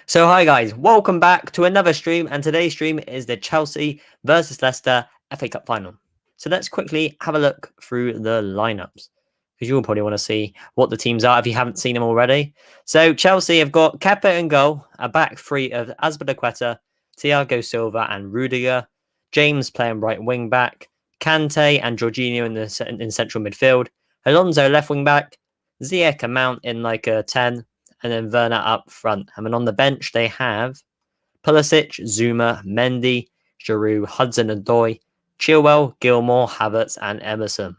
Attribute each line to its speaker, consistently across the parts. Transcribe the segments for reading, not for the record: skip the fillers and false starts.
Speaker 1: So hi guys, welcome back to another stream, and today's stream is the Chelsea versus Leicester FA Cup final. So let's quickly have a look through the lineups, because you'll probably want to see what the teams are if you haven't seen them already. So Chelsea have got Kepa in goal, a back three of Azpilicueta, Thiago Silva and Rudiger, James playing right wing back, Kante and Jorginho in central midfield, Alonso left wing back, Ziyech and Mount in like a 10, and then Werner up front. And then on the bench, they have Pulisic, Zuma, Mendy, Giroud, Hudson-Odoi, Chilwell, Gilmore, Havertz, and Emerson.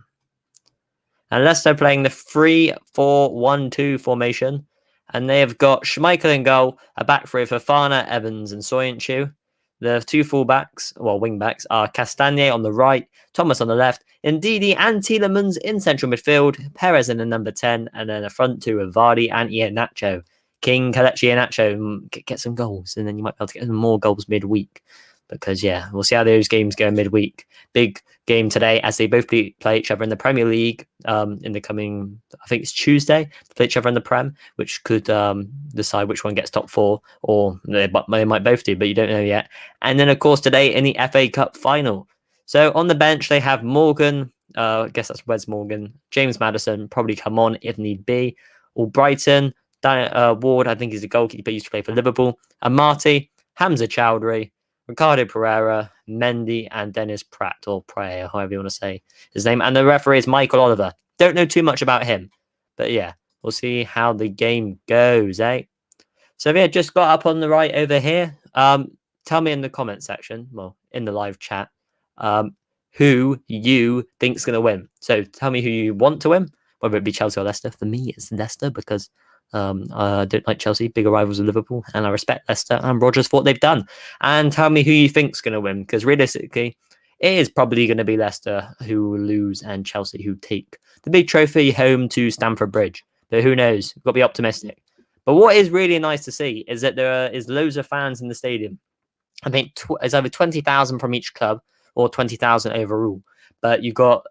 Speaker 1: And Leicester playing the 3-4-1-2 formation. And they have got Schmeichel in goal, a back three of Fofana, Evans, and Soyuncu. The two fullbacks, wing backs, are Castagne on the right, Thomas on the left, Ndidi and Tielemans in central midfield, Perez in the number 10, and then a front two of Vardy and Iheanacho. King, Kelechi Iheanacho, get some goals, and then you might be able to get some more goals midweek. Because, we'll see how those games go midweek. Big game today as they both play each other in the Premier League in the coming, I think it's Tuesday, play each other in the Prem, which could decide which one gets top four, or they might both do, but you don't know yet. And then, of course, today in the FA Cup final. So on the bench, they have Morgan, I guess that's Wes Morgan, James Maddison, probably come on if need be, Albrighton, Ward, I think he's a goalkeeper, used to play for Liverpool, Amati, Hamza Chowdhury, Ricardo Pereira, Mendy, and Dennis Pratt, or Prayer, however you want to say his name. And the referee is Michael Oliver. Don't know too much about him, but we'll see how the game goes, eh? So just got up on the right over here. Tell me in the comment section, well, in the live chat, who you think's going to win. So tell me who you want to win, whether it be Chelsea or Leicester. For me, it's Leicester because I don't like Chelsea, bigger rivals of Liverpool, and I respect Leicester and Rodgers for what they've done. And tell me who you think's going to win, because realistically, it is probably going to be Leicester who will lose and Chelsea who take the big trophy home to Stamford Bridge. But who knows? We've got to be optimistic. But what is really nice to see is that there is loads of fans in the stadium. I think it's over 20,000 from each club, or 20,000 overall. But you've got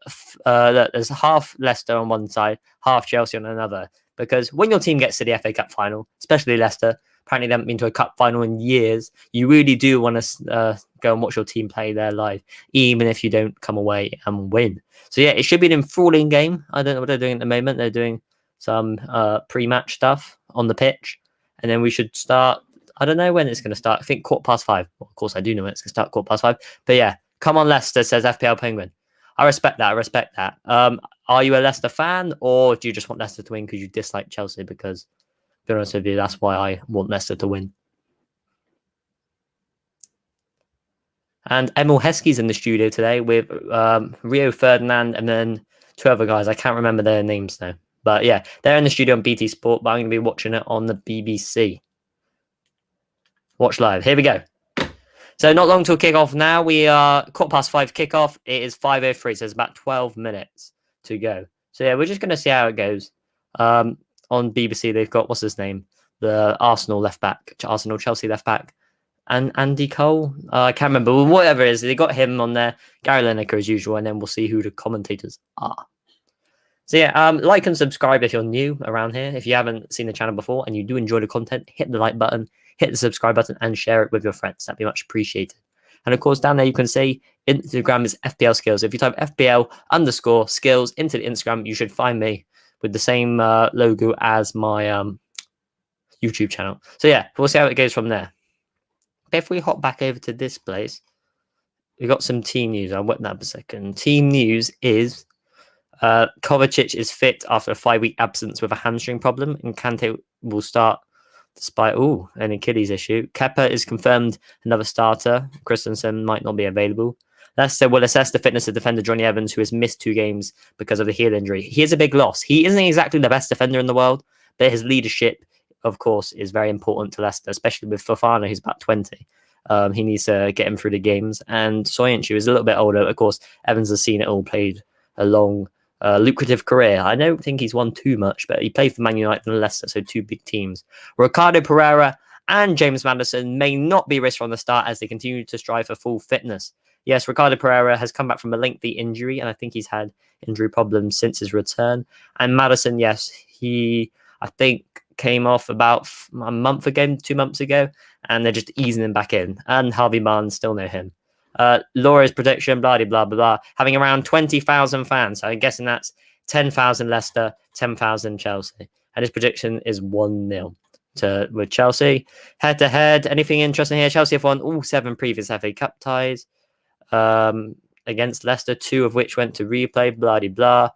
Speaker 1: there's half Leicester on one side, half Chelsea on another. Because when your team gets to the FA Cup final, especially Leicester, apparently they haven't been to a cup final in years, you really do want to go and watch your team play there live, even if you don't come away and win. So it should be an enthralling game. I don't know what they're doing at the moment. They're doing some pre-match stuff on the pitch. And then we should start, I don't know when it's going to start. I think 5:15. Well, of course, I do know when it's going to start 5:15. But come on Leicester, says FPL Penguin. I respect that. Are you a Leicester fan, or do you just want Leicester to win because you dislike Chelsea? Because, to be honest with you, that's why I want Leicester to win. And Emil Heskey's in the studio today with Rio Ferdinand and then two other guys. I can't remember their names though. But they're in the studio on BT Sport, but I'm going to be watching it on the BBC. Watch live. Here we go. So not long till kickoff now. We are 5:15 kickoff. It is 5:03, so it's about 12 minutes to go. So we're just going to see how it goes. On BBC, they've got, what's his name? The Arsenal left back, Chelsea left back, and Andy Cole. I can't remember. Well, whatever it is, they got him on there. Gary Lineker as usual, and then we'll see who the commentators are. So like and subscribe if you're new around here. If you haven't seen the channel before and you do enjoy the content, hit the like button, hit the subscribe button, and share it with your friends. That'd be much appreciated. And of course, down there you can see Instagram is FPL Skills. If you type FPL_skills into the Instagram, you should find me with the same logo as my YouTube channel. So we'll see how it goes from there. But if we hop back over to this place, we got some team news. I'll wait that for a second. Team news is Kovacic is fit after a 5-week absence with a hamstring problem, and Kante will start despite an Achilles issue. Kepa is confirmed another starter. Christensen might not be available. Leicester will assess the fitness of defender Johnny Evans, who has missed 2 games because of a heel injury. He is a big loss. He isn't exactly the best defender in the world, but his leadership, of course, is very important to Leicester, especially with Fofana, who's about 20. He needs to get him through the games. And Soyuncu is a little bit older. Of course, Evans has seen it all, played a long lucrative career. I don't think he's won too much, but he played for Man United and Leicester, so 2 big teams. Ricardo Pereira and James Maddison may not be risked from the start as they continue to strive for full fitness. Yes, Ricardo Pereira has come back from a lengthy injury, and I think he's had injury problems since his return. And Maddison, yes, I think came off about a month ago, 2 months ago, and they're just easing him back in. And Harvey Barnes, still know him. Laura's prediction, blah, blah, blah, blah, having around 20,000 fans. So I'm guessing that's 10,000 Leicester, 10,000 Chelsea. And his prediction is 1-0 with Chelsea. Head to head, anything interesting here? Chelsea have won all 7 previous FA Cup ties against Leicester, 2 of which went to replay, blah, blah,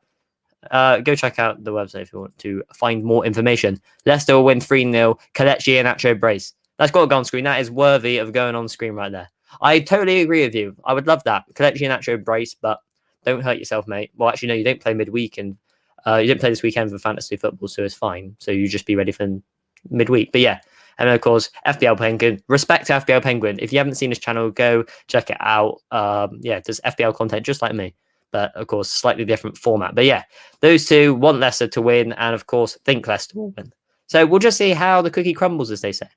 Speaker 1: blah. Go check out the website if you want to find more information. Leicester will win 3-0. Kelechi and Nacho brace. That's got to go on screen. That is worthy of going on screen right there. I totally agree with you. I would love that. Kelechi and Nacho brace, but don't hurt yourself, mate. Well, actually, no, you don't play midweek, and you didn't play this weekend for fantasy football, so it's fine. So you just be ready for midweek. But yeah, and then of course, FBL Penguin. Respect to FBL Penguin. If you haven't seen his channel, go check it out. Yeah, there's FBL content just like me, but of course, slightly different format. But yeah, those two want Leicester to win, and of course, think Leicester will win. So we'll just see how the cookie crumbles, as they say,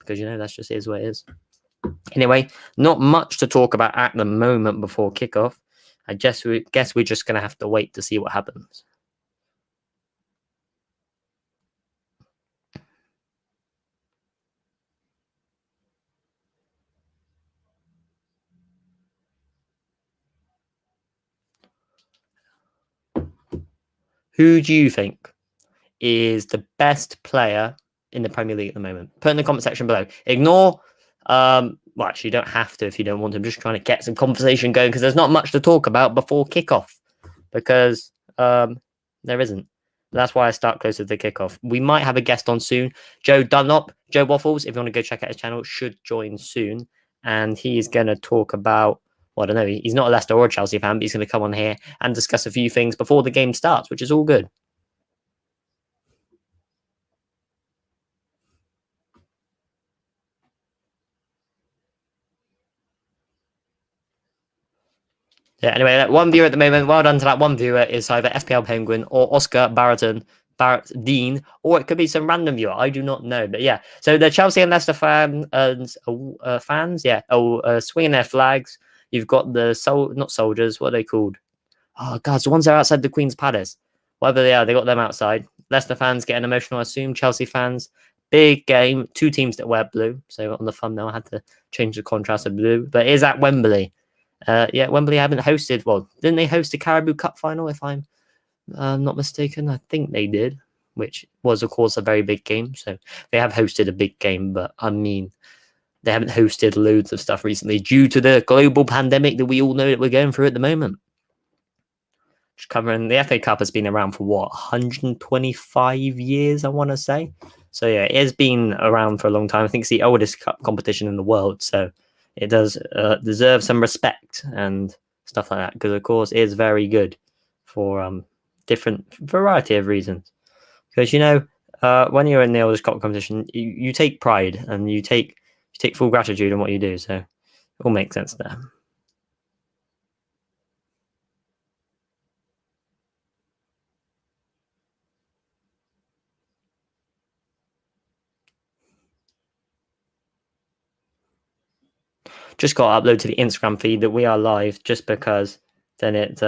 Speaker 1: because that's just is what it is. Anyway, not much to talk about at the moment before kickoff. I guess we're just going to have to wait to see what happens. Who do you think is the best player in the Premier League at the moment? Put in the comment section below. Ignore, well, actually, you don't have to if you don't want to. I'm just trying to get some conversation going because there's not much to talk about before kickoff because there isn't. That's why I start closer to the kickoff. We might have a guest on soon. Joe Dunlop, Joe Waffles, if you want to go check out his channel, should join soon. And he's going to talk about, well, I don't know, he's not a Leicester or a Chelsea fan, but he's going to come on here and discuss a few things before the game starts, which is all good. Yeah, anyway, one viewer at the moment. Well done to that one viewer. Is either FPL Penguin or Oscar Barrett Dean, or it could be some random viewer. I do not know. But yeah, so the Chelsea and Leicester fans, swinging their flags. You've got the not soldiers. What are they called? Oh, God, the ones that are outside the Queen's Palace. Whatever they are, they got them outside. Leicester fans getting emotional, I assume. Chelsea fans, big game. 2 teams that wear blue. So on the thumbnail, I had to change the contrast of blue. But it is at Wembley. Yeah, Wembley haven't hosted. Well, didn't they host a Carabao Cup final, if I'm not mistaken? I think they did, which was, of course, a very big game. So they have hosted a big game, but I mean, they haven't hosted loads of stuff recently due to the global pandemic that we all know that we're going through at the moment. Just covering the FA Cup has been around for what, 125 years, I want to say. So yeah, it has been around for a long time. I think it's the oldest cup competition in the world. So it does deserve some respect and stuff like that because, of course, it is very good for different variety of reasons. Because when you're in the oldest cup competition, you take pride and you take full gratitude in what you do. So it all makes sense there. Just got to upload to the Instagram feed that we are live, just because then it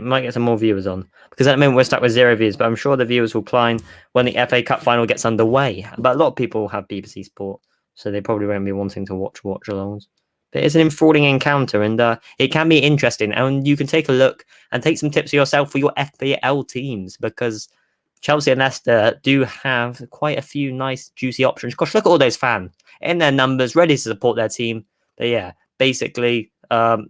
Speaker 1: might get some more viewers on. Because at the moment we're stuck with 0 views, but I'm sure the viewers will climb when the FA Cup final gets underway. But a lot of people have BBC Sport, so they probably won't be wanting to watch alongs. But it's an enthralling encounter, and it can be interesting. And you can take a look and take some tips for yourself for your FPL teams, because Chelsea and Leicester do have quite a few nice, juicy options. Gosh, look at all those fans in their numbers, ready to support their team. But yeah, basically, have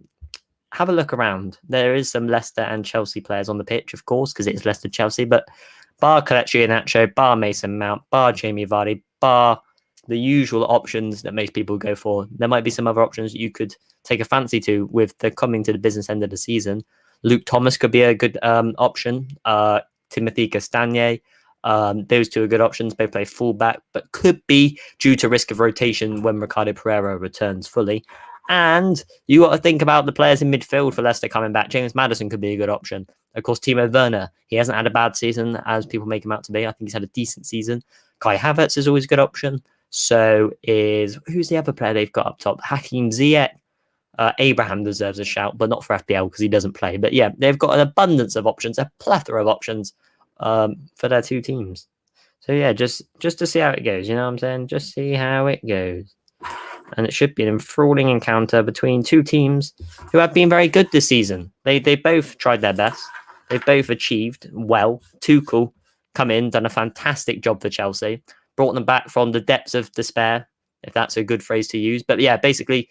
Speaker 1: a look around. There is some Leicester and Chelsea players on the pitch, of course, because it's Leicester-Chelsea. But bar Kelechi Iheanacho, bar Mason Mount, bar Jamie Vardy, bar the usual options that most people go for. There might be some other options that you could take a fancy to with the coming to the business end of the season. Luke Thomas could be a good option. Timothy Castagne. Those two are good options. Both play fullback, but could be due to risk of rotation when Ricardo Pereira returns fully. And you got to think about the players in midfield for Leicester coming back. James Maddison could be a good option. Of course, Timo Werner. He hasn't had a bad season as people make him out to be. I think he's had a decent season. Kai Havertz is always a good option. So who's the other player they've got up top? Hakim Ziyech. Abraham deserves a shout, but not for FPL because he doesn't play. But yeah, they've got an abundance of options, a plethora of options for their 2 teams. So yeah, just to see how it goes. You know what I'm saying? Just see how it goes. And it should be an enthralling encounter between two teams who have been very good this season. They both tried their best. They've both achieved well. Tuchel come in, done a fantastic job for Chelsea, brought them back from the depths of despair, if that's a good phrase to use. But yeah, basically,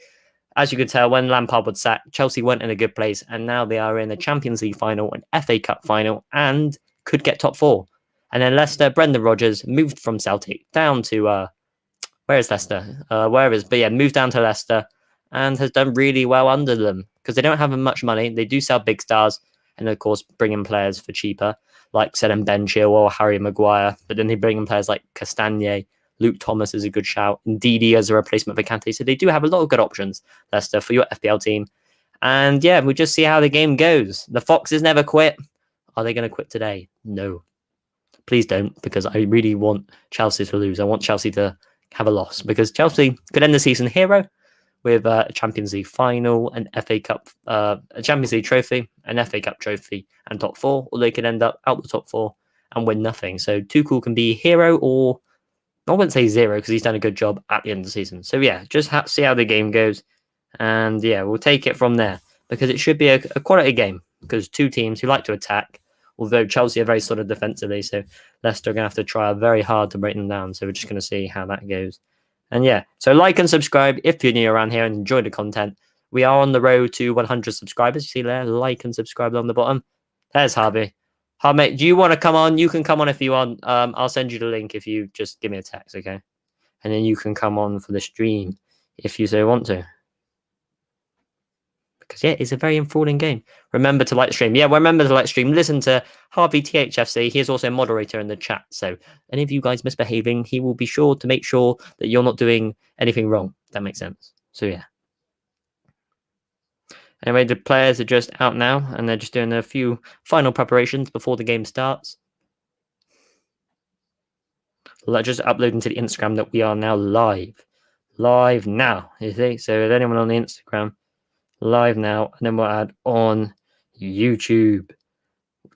Speaker 1: as you could tell, when Lampard was sacked, Chelsea weren't in a good place, and now they are in the Champions League final, an FA Cup final, and could get top four. And then Leicester, Brendan Rodgers moved from Celtic down to where is Leicester? Where is? But yeah, moved down to Leicester and has done really well under them because they don't have much money. They do sell big stars and of course bring in players for cheaper, like selling Ben Chilwell or Harry Maguire. But then they bring in players like Castagne. Luke Thomas is a good shout. Ndidi as a replacement for Kante. So they do have a lot of good options, Leicester, for your FPL team. And yeah, we'll just see how the game goes. The Foxes never quit. Are they going to quit today? No. Please don't, because I really want Chelsea to lose. I want Chelsea to have a loss because Chelsea could end the season hero with a Champions League final, an FA Cup, a Champions League trophy, an FA Cup trophy, and top four, or they could end up out the top four and win nothing. So Tuchel can be hero, or I wouldn't say zero because he's done a good job at the end of the season. So yeah, just see how the game goes, and yeah, we'll take it from there because it should be a quality game because two teams who like to attack. Although Chelsea are very solid defensively, so Leicester are going to have to try very hard to break them down. So we're just going to see how that goes. And yeah, so like and subscribe if you're new around here and enjoy the content. We are on the road to 100 subscribers. You see there, like and subscribe on the bottom. There's Harvey. Harvey, do you want to come on? You can come on if you want. I'll send you the link if you just give me a text, okay? And then you can come on for the stream if you so want to. Because yeah, it's a very enthralling game. Remember to like the stream. Yeah, remember to like the stream. Listen to Harvey THFC. He is also a moderator in the chat. So any of you guys misbehaving, he will be sure to make sure that you're not doing anything wrong. If that makes sense. So yeah. Anyway, the players are just out now and they're just doing a few final preparations before the game starts. Just uploading to the Instagram that we are now live. Live now, you see? So if anyone on the Instagram, live now, and then we'll add on YouTube.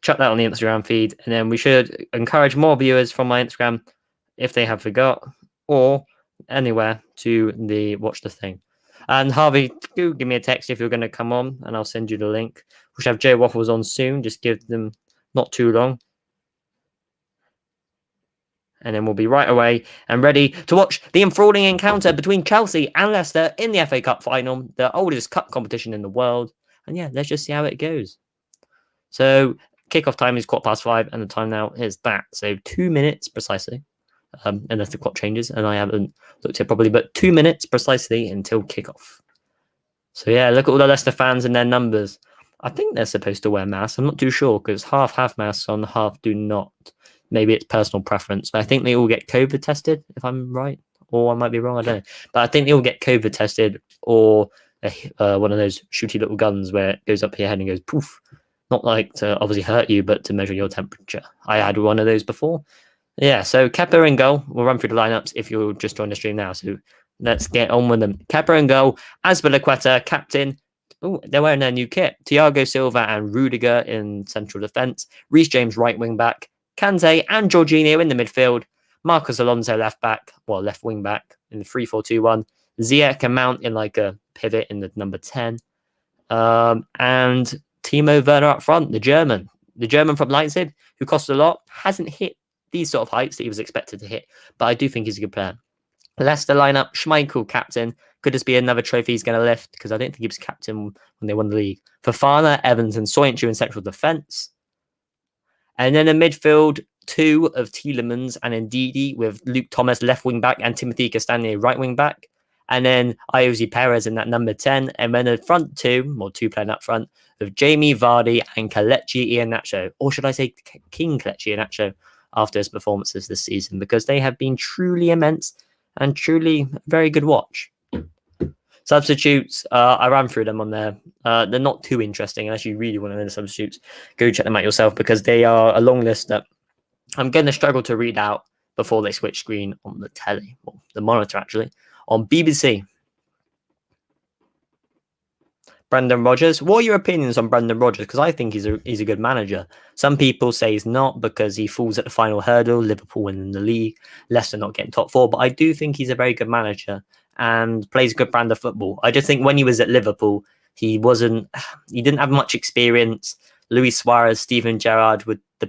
Speaker 1: Chuck that on the Instagram feed, and then we should encourage more viewers from my Instagram if they have forgot or anywhere to watch the thing. And Harvey, do give me a text if you're going to come on, and I'll send you the link. We should have Jay Waffles on soon. Just give them not too long. And then we'll be right away and ready to watch the enthralling encounter between Chelsea and Leicester in the FA Cup final, the oldest cup competition in the world. And yeah, let's just see how it goes. So kickoff time is 5:15, and the time now is that. So 2 minutes precisely, unless the clock changes, and I haven't looked at it properly, but 2 minutes precisely until kickoff. So yeah, look at all the Leicester fans and their numbers. I think they're supposed to wear masks. I'm not too sure because half have masks on, half do not. Maybe it's personal preference. But I think they all get COVID tested, if I'm right. Or I might be wrong, I don't know. But I think they all get COVID tested or one of those shooty little guns where it goes up your head and goes poof. Not like to obviously hurt you, but to measure your temperature. I had one of those before. Yeah, so Kepa in goal. We'll run through the lineups if you'll just join the stream now. So let's get on with them. Kepa in goal. Azpilicueta, captain. Oh, they're wearing their new kit. Thiago Silva and Rudiger in central defence. Reece James right wing back. Kante and Jorginho in the midfield. Marcos Alonso left wing back in the 3-4-2-1. Ziyech and Mount in like a pivot in the number 10. And Timo Werner up front, the German from Leipzig, who cost a lot, hasn't hit these sort of heights that he was expected to hit, but I do think he's a good player. Leicester lineup, Schmeichel captain. Could this be another trophy he's going to lift? Because I don't think he was captain when they won the league. Fofana, Evans and Soyuncu in central defence. And then a midfield, two of Tielemans and Ndidi with Luke Thomas left wing back and Timothy Castagne right wing back. And then Iosi Perez in that number 10. And then a front two playing up front, of Jamie Vardy and Kelechi Iheanacho. Or should I say King Kelechi Iheanacho after his performances this season, because they have been truly immense and truly very good watch. Substitutes, I ran through them on there. They're not too interesting unless you really want to know the substitutes. Go check them out yourself because they are a long list that I'm going to struggle to read out before they switch screen on the telly, or the monitor actually, on BBC. Brendan Rodgers. What are your opinions on Brendan Rodgers? Because I think he's a good manager. Some people say he's not because he falls at the final hurdle. Liverpool winning the league, Leicester not getting top four. But I do think he's a very good manager and plays a good brand of football. I just think when he was at Liverpool, he didn't have much experience. Luis Suarez, Steven Gerrard with the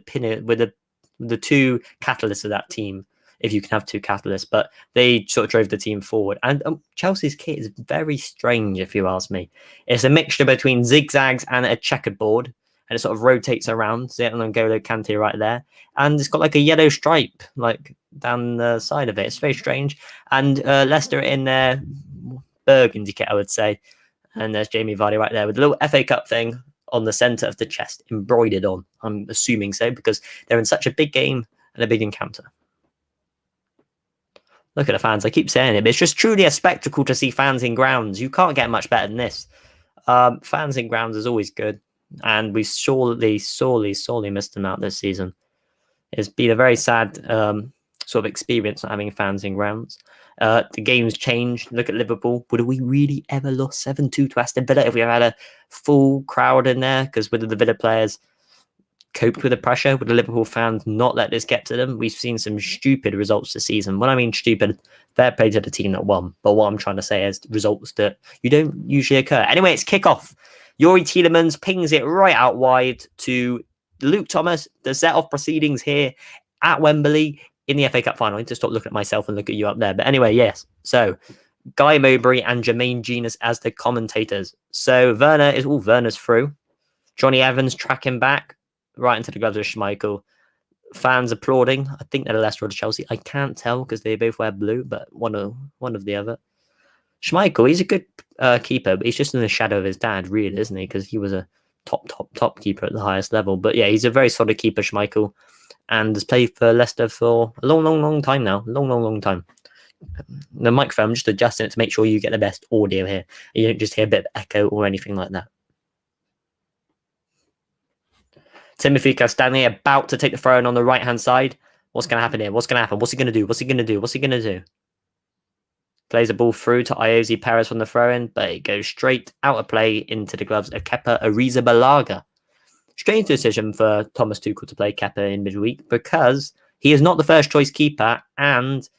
Speaker 1: two catalysts of that team, if you can have two catalysts, but they sort of drove the team forward. And Chelsea's kit is very strange, if you ask me. It's a mixture between zigzags and a checkered board, and it sort of rotates around. See it on N'Golo Kante right there, and it's got like a yellow stripe like down the side of it. It's very strange. And Leicester in their burgundy kit, I would say, and there's Jamie Vardy right there with a little FA Cup thing on the centre of the chest, embroidered on. I'm assuming so because they're in such a big game and a big encounter. Look at the fans. I keep saying it, but it's just truly a spectacle to see fans in grounds. You can't get much better than this. Fans in grounds is always good, and we've sorely missed them out this season. It's been a very sad sort of experience not having fans in grounds. The game's changed. Look at Liverpool. Would we really ever lost 7-2 to Aston Villa if we had a full crowd in there? Because whether the Villa players coped with the pressure, would the Liverpool fans not let this get to them? We've seen some stupid results this season. When I mean stupid, fair play to the team that won. But what I'm trying to say is results that you don't usually occur. Anyway, it's kickoff. Yuri Tielemans pings it right out wide to Luke Thomas. The set-off proceedings here at Wembley in the FA Cup final. I need to stop looking at myself and look at you up there. But anyway, yes. So Guy Mowbray and Jermaine Genius as the commentators. So Werner's through. Johnny Evans tracking back right into the gloves of Schmeichel. Fans applauding. I think they're Leicester or Chelsea. I can't tell because they both wear blue, but one of the other. Schmeichel, he's a good keeper, but he's just in the shadow of his dad, really, isn't he? Because he was a top keeper at the highest level. But yeah, he's a very solid keeper, Schmeichel, and has played for Leicester for a long time now. Long time. The microphone, I'm just adjusting it to make sure you get the best audio here. You don't just hear a bit of echo or anything like that. Timothy Castagne about to take the throw in on the right-hand side. What's going to happen here? What's going to happen? What's he going to do? What's he going to do? Plays the ball through to Iosi Perez from the throw-in, but it goes straight out of play into the gloves of Kepa Arrizabalaga. Strange decision for Thomas Tuchel to play Kepa in midweek because he is not the first-choice keeper and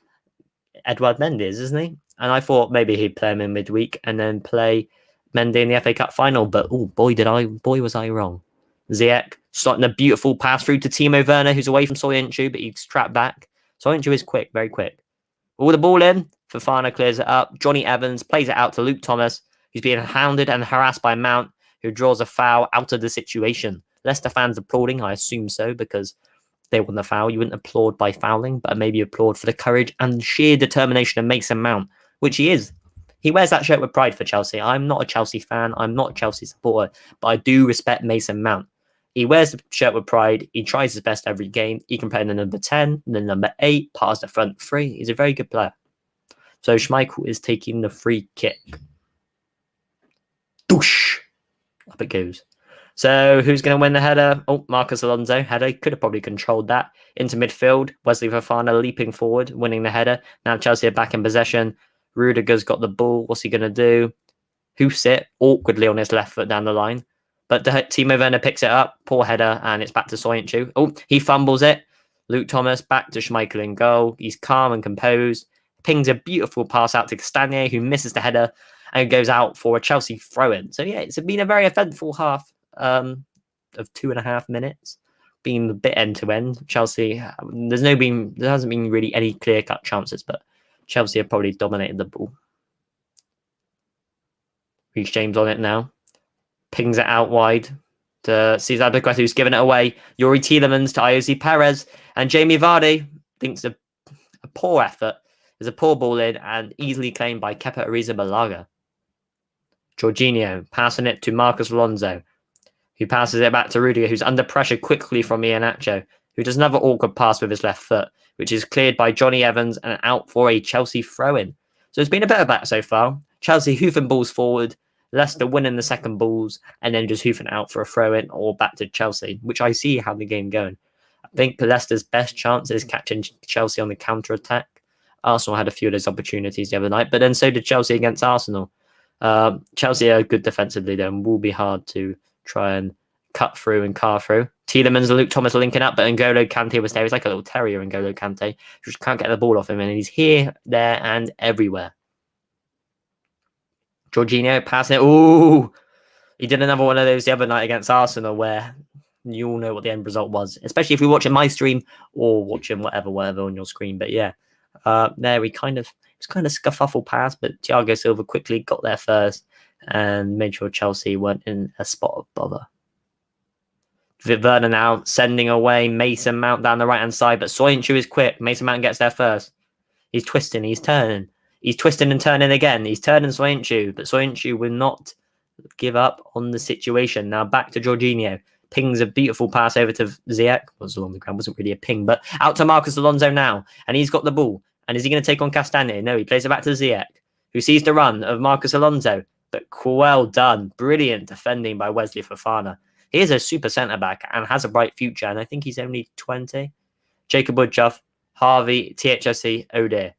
Speaker 1: Edouard Mendy is, isn't he? And I thought maybe he'd play him in midweek and then play Mendy in the FA Cup final, but was I wrong. Ziyech starting a beautiful pass through to Timo Werner, who's away from Soyuncu, but he's trapped back. Soyuncu is quick, very quick. All the ball in. Fofana clears it up. Johnny Evans plays it out to Luke Thomas, who's being hounded and harassed by Mount, who draws a foul out of the situation. Leicester fans applauding, I assume so, because they won the foul. You wouldn't applaud by fouling, but maybe applaud for the courage and sheer determination of Mason Mount, which he is. He wears that shirt with pride for Chelsea. I'm not a Chelsea fan. I'm not a Chelsea supporter, but I do respect Mason Mount. He wears the shirt with pride. He tries his best every game. He can play in the number 10, the number 8, pass the front 3. He's a very good player. So Schmeichel is taking the free kick. Doosh! Up it goes. So who's going to win the header? Oh, Marcus Alonso. Header. Could have probably controlled that. Into midfield. Wesley Fofana leaping forward, winning the header. Now Chelsea are back in possession. Rudiger's got the ball. What's he going to do? Hoofs it awkwardly on his left foot down the line. But Timo Werner picks it up. Poor header. And it's back to Soyuncu. Oh, he fumbles it. Luke Thomas back to Schmeichel in goal. He's calm and composed. Pings a beautiful pass out to Castagne, who misses the header and goes out for a Chelsea throw-in. So yeah, it's been a very eventful half of 2.5 minutes, being a bit end-to-end. Chelsea, there hasn't been really any clear-cut chances, but Chelsea have probably dominated the ball. Reece James on it now. Pings it out wide to Cesar Bequeta, who's given it away. Yuri Tielemans to Iosi Perez. And Jamie Vardy thinks a poor effort. There's a poor ball in and easily claimed by Kepa Arrizabalaga. Jorginho passing it to Marcus Alonso, who passes it back to Rudiger, who's under pressure quickly from Iheanacho, who does another awkward pass with his left foot, which is cleared by Johnny Evans and out for a Chelsea throw-in. So it's been a bit of that so far. Chelsea hoofing balls forward, Leicester winning the second balls, and then just hoofing out for a throw-in or back to Chelsea, which I see how the game going. I think Leicester's best chance is catching Chelsea on the counter-attack. Arsenal had a few of those opportunities the other night, but then so did Chelsea against Arsenal. Chelsea are good defensively, though, and will be hard to try and cut through and carve through. Tielemans and Luke Thomas are linking up, but N'Golo Kante was there. He's like a little terrier, N'Golo Kante. Just can't get the ball off him, and he's here, there, and everywhere. Jorginho passing it. Ooh! He did another one of those the other night against Arsenal where you all know what the end result was, especially if you're watching my stream or watching whatever on your screen. But yeah, there we kind of scuffle pass, but Thiago Silva quickly got there first and made sure Chelsea weren't in a spot of bother. Werner now sending away Mason Mount down the right-hand side, but Soyuncu is quick. Mason Mount gets there first. He's twisting, he's turning. He's twisting and turning again. He's turning Soyuncu, but Soyuncu will not give up on the situation. Now back to Jorginho. Pings a beautiful pass over to Ziyech. Was along the ground, wasn't really a ping, but out to Marcus Alonso now. And he's got the ball. And is he going to take on Castagne? No, he plays it back to Ziyech, who sees the run of Marcus Alonso. But well done. Brilliant defending by Wesley Fofana. He is a super centre-back and has a bright future. And I think he's only 20. Jacob Woodchuff, Harvey, THSC, O'Dear.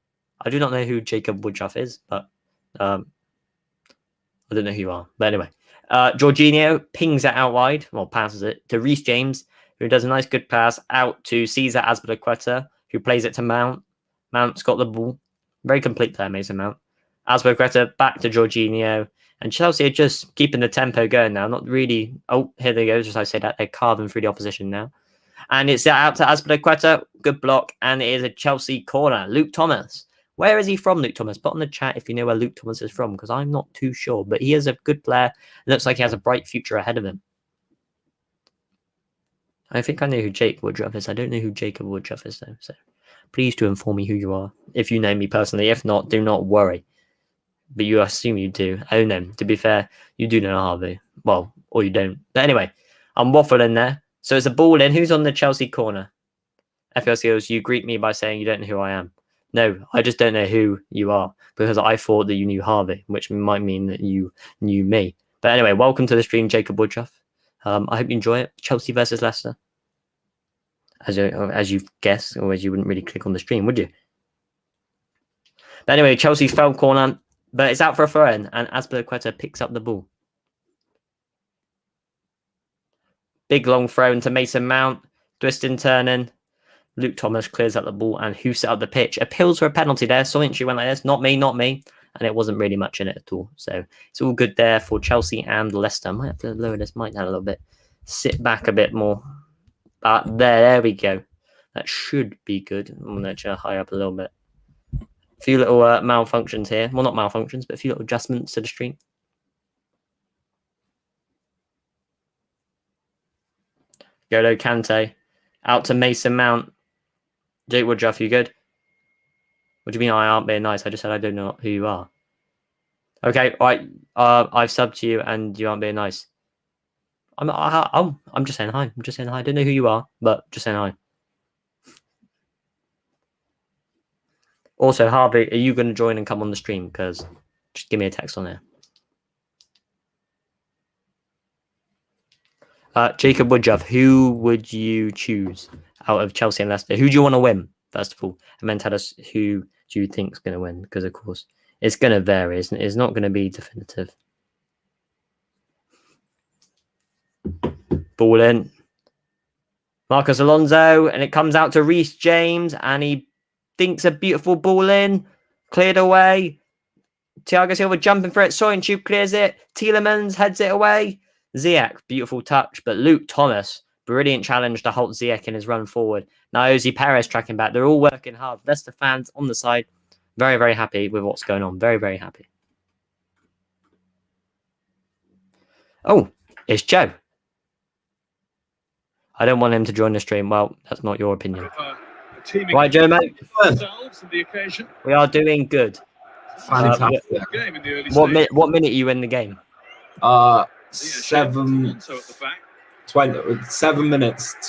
Speaker 1: I do not know who Jacob Woodchuff is, but I don't know who you are. But anyway, Jorginho pings it out wide, well, passes it to Reece James, who does a nice good pass out to Cesar Azpilicueta, who plays it to Mount. Mount's got the ball. Very complete there, Mason Mount. Azpilicueta back to Jorginho. And Chelsea are just keeping the tempo going now. Not really. Oh, here they go. Just as I say that, they're carving through the opposition now. And it's out to Azpilicueta. Good block. And it is a Chelsea corner. Luke Thomas. Where is he from, Luke Thomas? Put on the chat if you know where Luke Thomas is from, because I'm not too sure. But he is a good player. It looks like he has a bright future ahead of him. I think I know who Jake Woodruff is. I don't know who Jacob Woodruff is, though. So please do inform me who you are, if you know me personally. If not, do not worry. But you assume you do. Oh, no. To be fair, you do know Harvey. Well, or you don't. But anyway, I'm waffling there. So it's a ball in. Who's on the Chelsea corner? FPL Skills, you greet me by saying you don't know who I am. No, I just don't know who you are because I thought that you knew Harvey, which might mean that you knew me. But anyway, welcome to the stream, Jacob Woodruff. I hope you enjoy it. Chelsea versus Leicester. As you've guessed, or as you wouldn't really click on the stream, would you? But anyway, Chelsea's fell corner, but it's out for a throw-in, and Azpilicueta picks up the ball. Big long throw into Mason Mount, twisting, turning. Luke Thomas clears up the ball and hoofs it up the pitch. Appeals for a penalty there. Soyuncu went like this, not me. And it wasn't really much in it at all. So it's all good there for Chelsea and Leicester. I might have to lower this mic down a little bit. Sit back a bit more. There we go. That should be good. I'm going to high up a little bit. A few little malfunctions here. Well, not malfunctions, but a few little adjustments to the stream. N'Golo Kante. Out to Mason Mount. Jake Woodruff, you good? What do you mean I aren't being nice? I just said I don't know who you are. Okay, all right. I've subbed to you and you aren't being nice. I'm just saying hi. I'm just saying hi. I don't know who you are, but just saying hi. Also, Harvey, are you going to join and come on the stream? Because just give me a text on there. Jacob Woodruff, who would you choose out of Chelsea and Leicester? Who do you want to win, first of all? And then tell us who do you think is going to win? Because, of course, it's going to vary, isn't it? It's not going to be definitive. Ball in. Marcus Alonso, and it comes out to Reece James, and he dinks a beautiful ball in. Cleared away. Thiago Silva jumping for it. Soyuncu clears it. Tielemans heads it away. Ziyech, beautiful touch, but Luke Thomas, brilliant challenge to halt Ziyech in his run forward. Now Ozzy Perez tracking back. They're all working hard. Leicester fans on the side, very, very happy with what's going on. Very, very happy. Oh, it's Joe. I don't want him to join the stream. Well, that's not your opinion. Right, Joe, mate. We are doing good.
Speaker 2: Fantastic.
Speaker 1: What minute are you in the game?
Speaker 2: 7 minutes,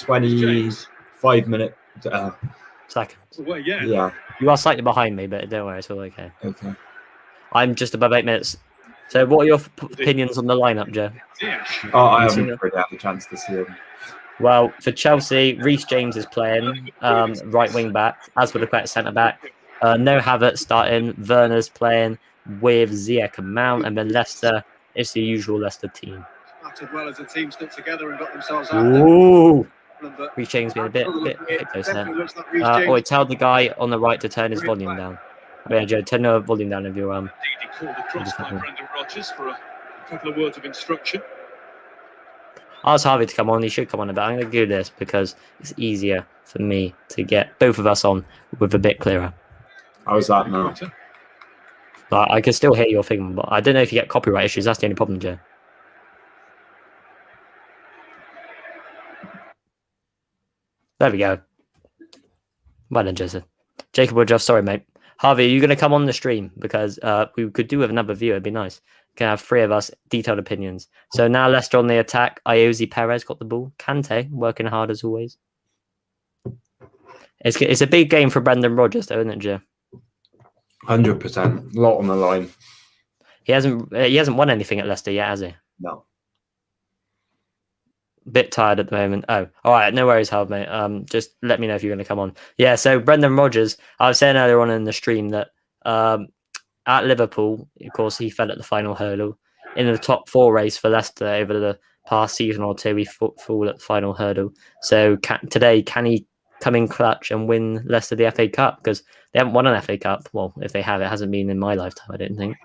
Speaker 2: 25 minutes.
Speaker 1: Seconds.
Speaker 2: Yeah.
Speaker 1: You are slightly behind me, but don't worry, it's all okay.
Speaker 2: Okay.
Speaker 1: I'm just above 8 minutes. So what are your opinions on the lineup, Joe?
Speaker 2: Oh, I haven't really had a chance to see him.
Speaker 1: Well, for Chelsea, Reece James is playing right wing back, Azpilicueta centre back. No Havertz starting. Werner's playing with Ziyech and Mount, and then Leicester. It's the usual Leicester team.
Speaker 3: Well as a team stuck together and got themselves out
Speaker 1: Ooh! Reece James being a bit close there. Tell the guy on the right to turn his volume down. Oh, yeah, Joe, turn the volume down of your
Speaker 3: Indeed, he called across by Brendan Rodgers for a couple of words of instruction.
Speaker 1: Ask Harvey to come on. He should come on a bit. I'm going to do this because it's easier for me to get both of us on with a bit clearer.
Speaker 2: How's that now?
Speaker 1: I can still hear your thing, but I don't know if you get copyright issues. That's the only problem, Joe. There we go. Well done, Joseph. Jacob Woodruff, sorry, mate. Harvey, are you going to come on the stream? Because we could do with another view. It'd be nice. Can have 3 of us, detailed opinions. So now Leicester on the attack. Iosi Perez got the ball. Kante working hard as always. It's a big game for Brendan Rodgers, though, isn't it, Joe?
Speaker 2: 100%. A lot on the line.
Speaker 1: He hasn't won anything at Leicester yet, has he?
Speaker 2: No.
Speaker 1: Bit tired at the moment. Oh, all right. No worries, Hal, mate. Just let me know if you're going to come on. Yeah. So Brendan Rodgers, I was saying earlier on in the stream that at Liverpool, of course, he fell at the final hurdle. In the top 4 race for Leicester over the past season or two, he fall at the final hurdle. So today, can he come in clutch and win Leicester the FA Cup? Because they haven't won an FA Cup. Well, if they have, it hasn't been in my lifetime, I don't think.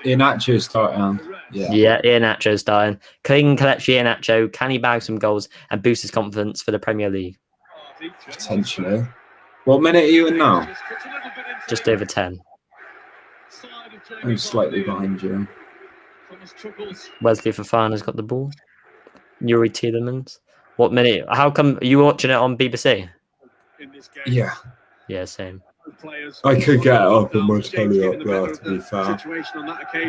Speaker 2: Iheanacho starting.
Speaker 1: Yeah, Iheanacho starting. Clean Kelechi Iheanacho. Can he bag some goals and boost his confidence for the Premier League?
Speaker 2: Potentially. What minute are you in now?
Speaker 1: Just over 10.
Speaker 2: I'm slightly behind you.
Speaker 1: Wesley Fofana's got the ball. Yuri Tielemans. What minute? How come are you watching it on BBC?
Speaker 2: Yeah.
Speaker 1: Yeah, same.
Speaker 2: I could get it up on my telly up there, to be fair.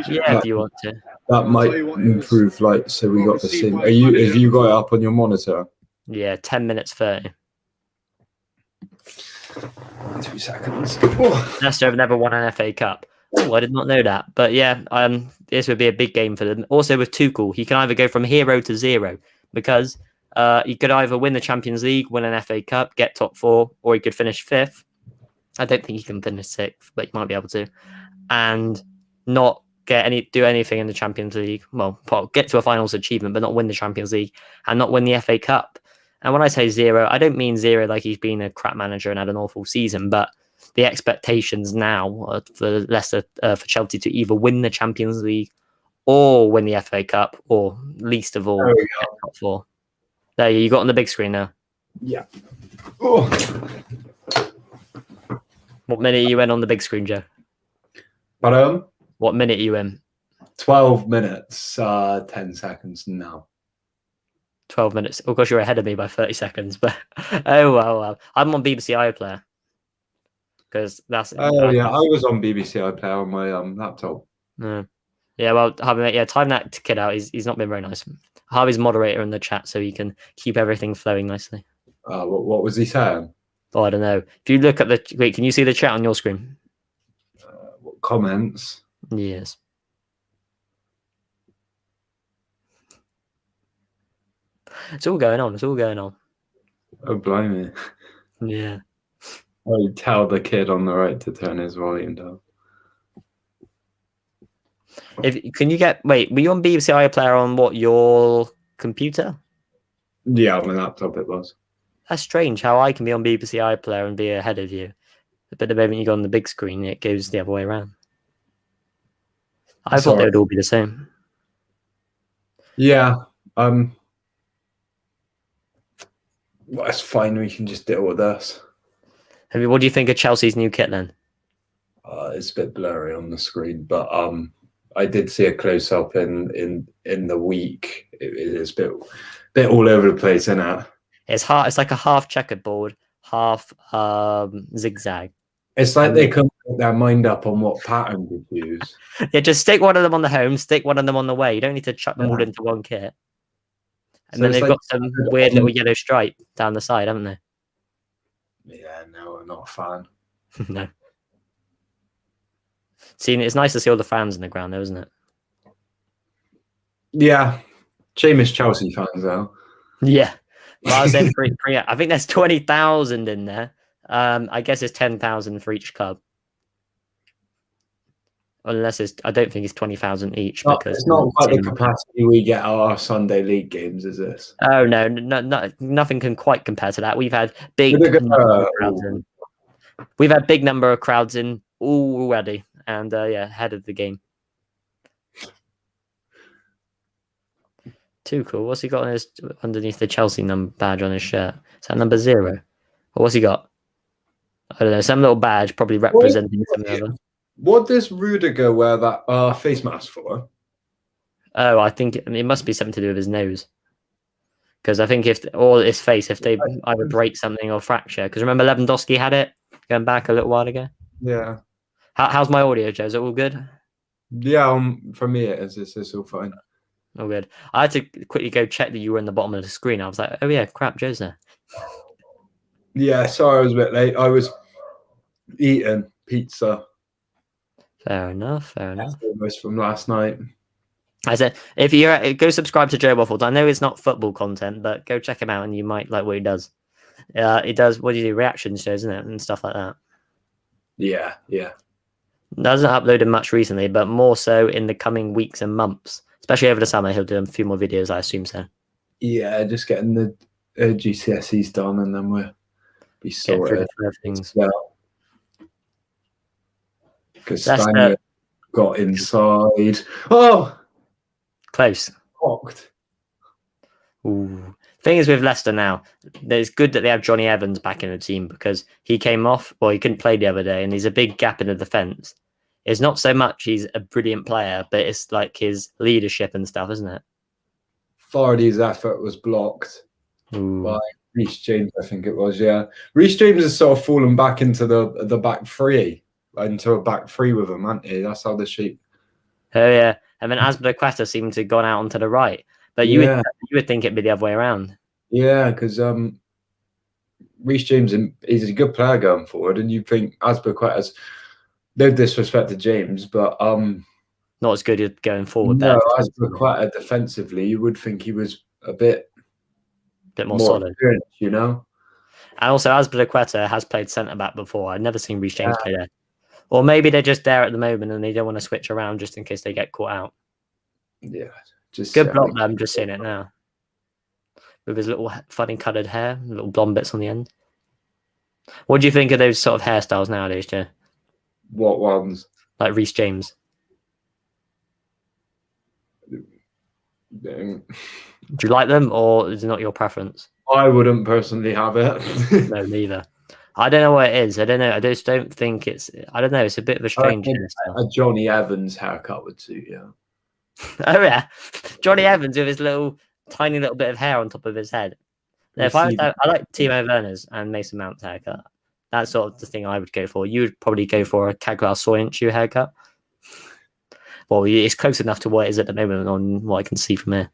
Speaker 1: Yeah, if you want to.
Speaker 2: That might improve, so we got the same. Have you got it up on your monitor?
Speaker 1: Yeah, 10 minutes 30.
Speaker 2: 2 seconds.
Speaker 1: Leicester have never won an FA Cup. Oh, I did not know that. But yeah, this would be a big game for them. Also with Tuchel, he can either go from hero to zero because he could either win the Champions League, win an FA Cup, get top 4, or he could finish 5th. I don't think he can finish 6th, but he might be able to. And not do anything in the Champions League. Well, get to a finals achievement, but not win the Champions League and not win the FA Cup. And when I say zero, I don't mean zero like he's been a crap manager and had an awful season, but the expectations now are for Leicester, for Chelsea to either win the Champions League or win the FA Cup, or least of all, get top 4. There you got on the big screen now.
Speaker 2: Yeah. Oh.
Speaker 1: What minute are you in on the big screen, Joe?
Speaker 2: Pardon?
Speaker 1: What minute are you in?
Speaker 2: 12 minutes, 10 seconds now.
Speaker 1: 12 minutes. Of course, you're ahead of me by 30 seconds, but oh well. I'm on BBC iPlayer because that's.
Speaker 2: Oh yeah, I was on BBC iPlayer on my laptop.
Speaker 1: Yeah, well, Harvey, time that kid out. He's not been very nice. Harvey's moderator in the chat, so he can keep everything flowing nicely.
Speaker 2: What was he saying?
Speaker 1: Oh, I don't know. If you look at wait, can you see the chat on your screen?
Speaker 2: What comments?
Speaker 1: Yes. It's all going on.
Speaker 2: Oh, blimey.
Speaker 1: Yeah.
Speaker 2: I tell the kid on the right to turn his volume down.
Speaker 1: Were you on BBC iPlayer on your computer?
Speaker 2: Yeah, on my laptop it was.
Speaker 1: That's strange how I can be on BBC iPlayer and be ahead of you. But the moment you go on the big screen, it goes the other way around. I thought they would all be the same.
Speaker 2: Yeah. Well, it's fine. We can just deal with this.
Speaker 1: What do you think of Chelsea's new kit then?
Speaker 2: It's a bit blurry on the screen, but I did see a close up in the week. It's a bit all over the place, isn't it?
Speaker 1: It's like a half checkerboard, half zigzag.
Speaker 2: It's like they couldn't put their mind up on what pattern to use.
Speaker 1: Yeah, just stick one of them on the home, stick one of them on the way. You don't need to chuck them all into one kit. And so then they've got some weird little yellow stripe down the side, haven't they?
Speaker 2: Yeah, no, I'm not a fan.
Speaker 1: No. It's nice to see all the fans in the ground, though, isn't it?
Speaker 2: Yeah. Seamus Chelsea fans, though.
Speaker 1: Yeah. Well, I was saying I think there's 20,000 in there. I guess it's 10,000 for each club. Unless I don't think it's 20,000 each because
Speaker 2: it's not quite the capacity we get at our Sunday league games, is this?
Speaker 1: Oh no, nothing can quite compare to that. We've had big crowds in. We've had big number of crowds in already, and ahead of the game. Too cool. What's he got on underneath the Chelsea badge on his shirt? Is that number 0? Or what's he got? I don't know. Some little badge, probably representing something other.
Speaker 2: What does Rudiger wear that face mask for?
Speaker 1: Oh, I think it must be something to do with his nose. Because I think or his face, if they either break something or fracture. Because remember Lewandowski had it going back a little while ago.
Speaker 2: Yeah.
Speaker 1: How's my audio, Joe? Is it all good?
Speaker 2: Yeah, for me it is. It's all fine.
Speaker 1: Oh, good. I had to quickly go check that you were in the bottom of the screen. I was like, oh yeah, crap, Joe's there.
Speaker 2: Yeah, sorry I was a bit late. I was eating pizza.
Speaker 1: Fair enough.
Speaker 2: Almost from last night.
Speaker 1: I said, if you go subscribe to Joe Waffles. I know it's not football content, but go check him out and you might like what he does. He does, what do you do, reaction shows, isn't it? And stuff like that.
Speaker 2: Yeah.
Speaker 1: Doesn't upload him much recently, but more so in the coming weeks and months. Especially over the summer, he'll do a few more videos, I assume so.
Speaker 2: Yeah, just getting the GCSEs done and then we'll be sorted.
Speaker 1: Things.
Speaker 2: Because Daniel got inside. Oh!
Speaker 1: Close.
Speaker 2: Blocked.
Speaker 1: Ooh. Thing is with Leicester now, it's good that they have Johnny Evans back in the team because he came off, he couldn't play the other day, and there's a big gap in the defence. It's not so much he's a brilliant player, but it's like his leadership and stuff, isn't it?
Speaker 2: Vardy's effort was blocked
Speaker 1: by
Speaker 2: Reece James, I think it was, yeah. Reece James has sort of fallen back into the back three, into a back three with him, hasn't he? That's how the sheep.
Speaker 1: Oh, yeah. And then Azpilicueta seemed to have gone out onto the right. But you would think it'd be the other way around. Yeah,
Speaker 2: because Reece James is a good player going forward, and you think Azpilicueta's no disrespect to James, but
Speaker 1: not as good at going forward.
Speaker 2: No, Azpilicueta defensively, you would think he was a bit
Speaker 1: more solid,
Speaker 2: you know.
Speaker 1: And also, Azpilicueta has played centre back before. I've never seen Reece James play there. Or maybe they're just there at the moment and they don't want to switch around just in case they get caught out.
Speaker 2: Yeah, just
Speaker 1: good block. I'm just seeing it now with his little funny coloured hair, little blonde bits on the end. What do you think of those sort of hairstyles nowadays, Joe?
Speaker 2: What ones?
Speaker 1: Like Reece James. Do you like them, or is it not your preference?
Speaker 2: I wouldn't personally have it.
Speaker 1: No, neither. I don't know what it is. I don't know. I just don't think it's. I don't know. It's a bit of a strange hairstyle.
Speaker 2: A Johnny Evans haircut would suit you.
Speaker 1: Oh yeah, Johnny Evans with his tiny little bit of hair on top of his head. Now, I like Timo Werner's and Mason Mount's haircut. That's sort of the thing I would go for. You would probably go for a Kaglar Soyuncu haircut. Well, it's close enough to what it is at the moment on what I can see from here.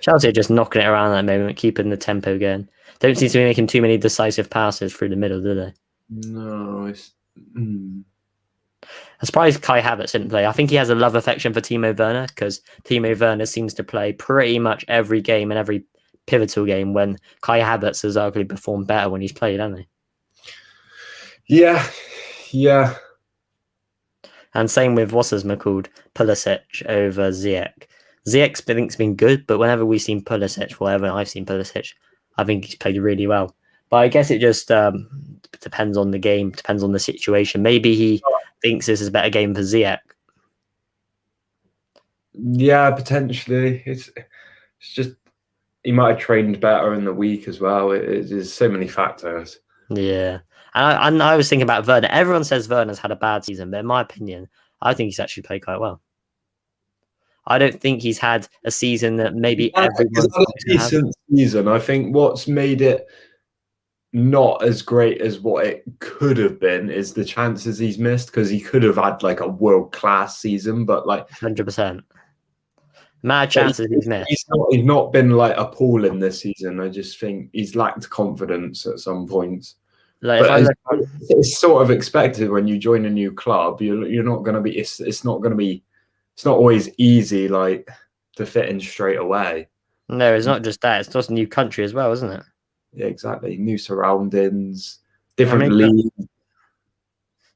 Speaker 1: Chelsea are just knocking it around at the moment, keeping the tempo going. Don't seem to be making too many decisive passes through the middle, do they?
Speaker 2: No, it's...
Speaker 1: I'm surprised Kai Havertz didn't play. I think he has a love affection for Timo Werner because Timo Werner seems to play pretty much every game and every pivotal game when Kai Havertz has arguably performed better when he's played, hasn't he?
Speaker 2: Yeah.
Speaker 1: And same with what's his name called Pulisic over Ziyech. Ziyech's been good, but whenever we've seen Pulisic, whenever I've seen Pulisic, I think he's played really well. But I guess it just depends on the game, depends on the situation. Maybe he thinks this is a better game for Ziyech.
Speaker 2: Yeah, potentially. It's just he might have trained better in the week as well. There's so many factors.
Speaker 1: Yeah. And I was thinking about Werner. Everyone says Werner's had a bad season, but in my opinion, I think he's actually played quite well. I don't think he's had a season that maybe everyone had a
Speaker 2: decent season. I think what's made it not as great as what it could have been is the chances he's missed, because he could have had like a world-class season, but like
Speaker 1: 100%. Mad chances he's missed.
Speaker 2: He's not been like appalling this season. I just think he's lacked confidence at some points.
Speaker 1: Like,
Speaker 2: it's sort of expected when you join a new club. You're not going to be. It's not going to be. It's not always easy. Like to fit in straight away.
Speaker 1: No, it's not just that. It's just a new country as well, isn't it?
Speaker 2: Yeah, exactly. New surroundings,
Speaker 1: I
Speaker 2: different
Speaker 1: mean,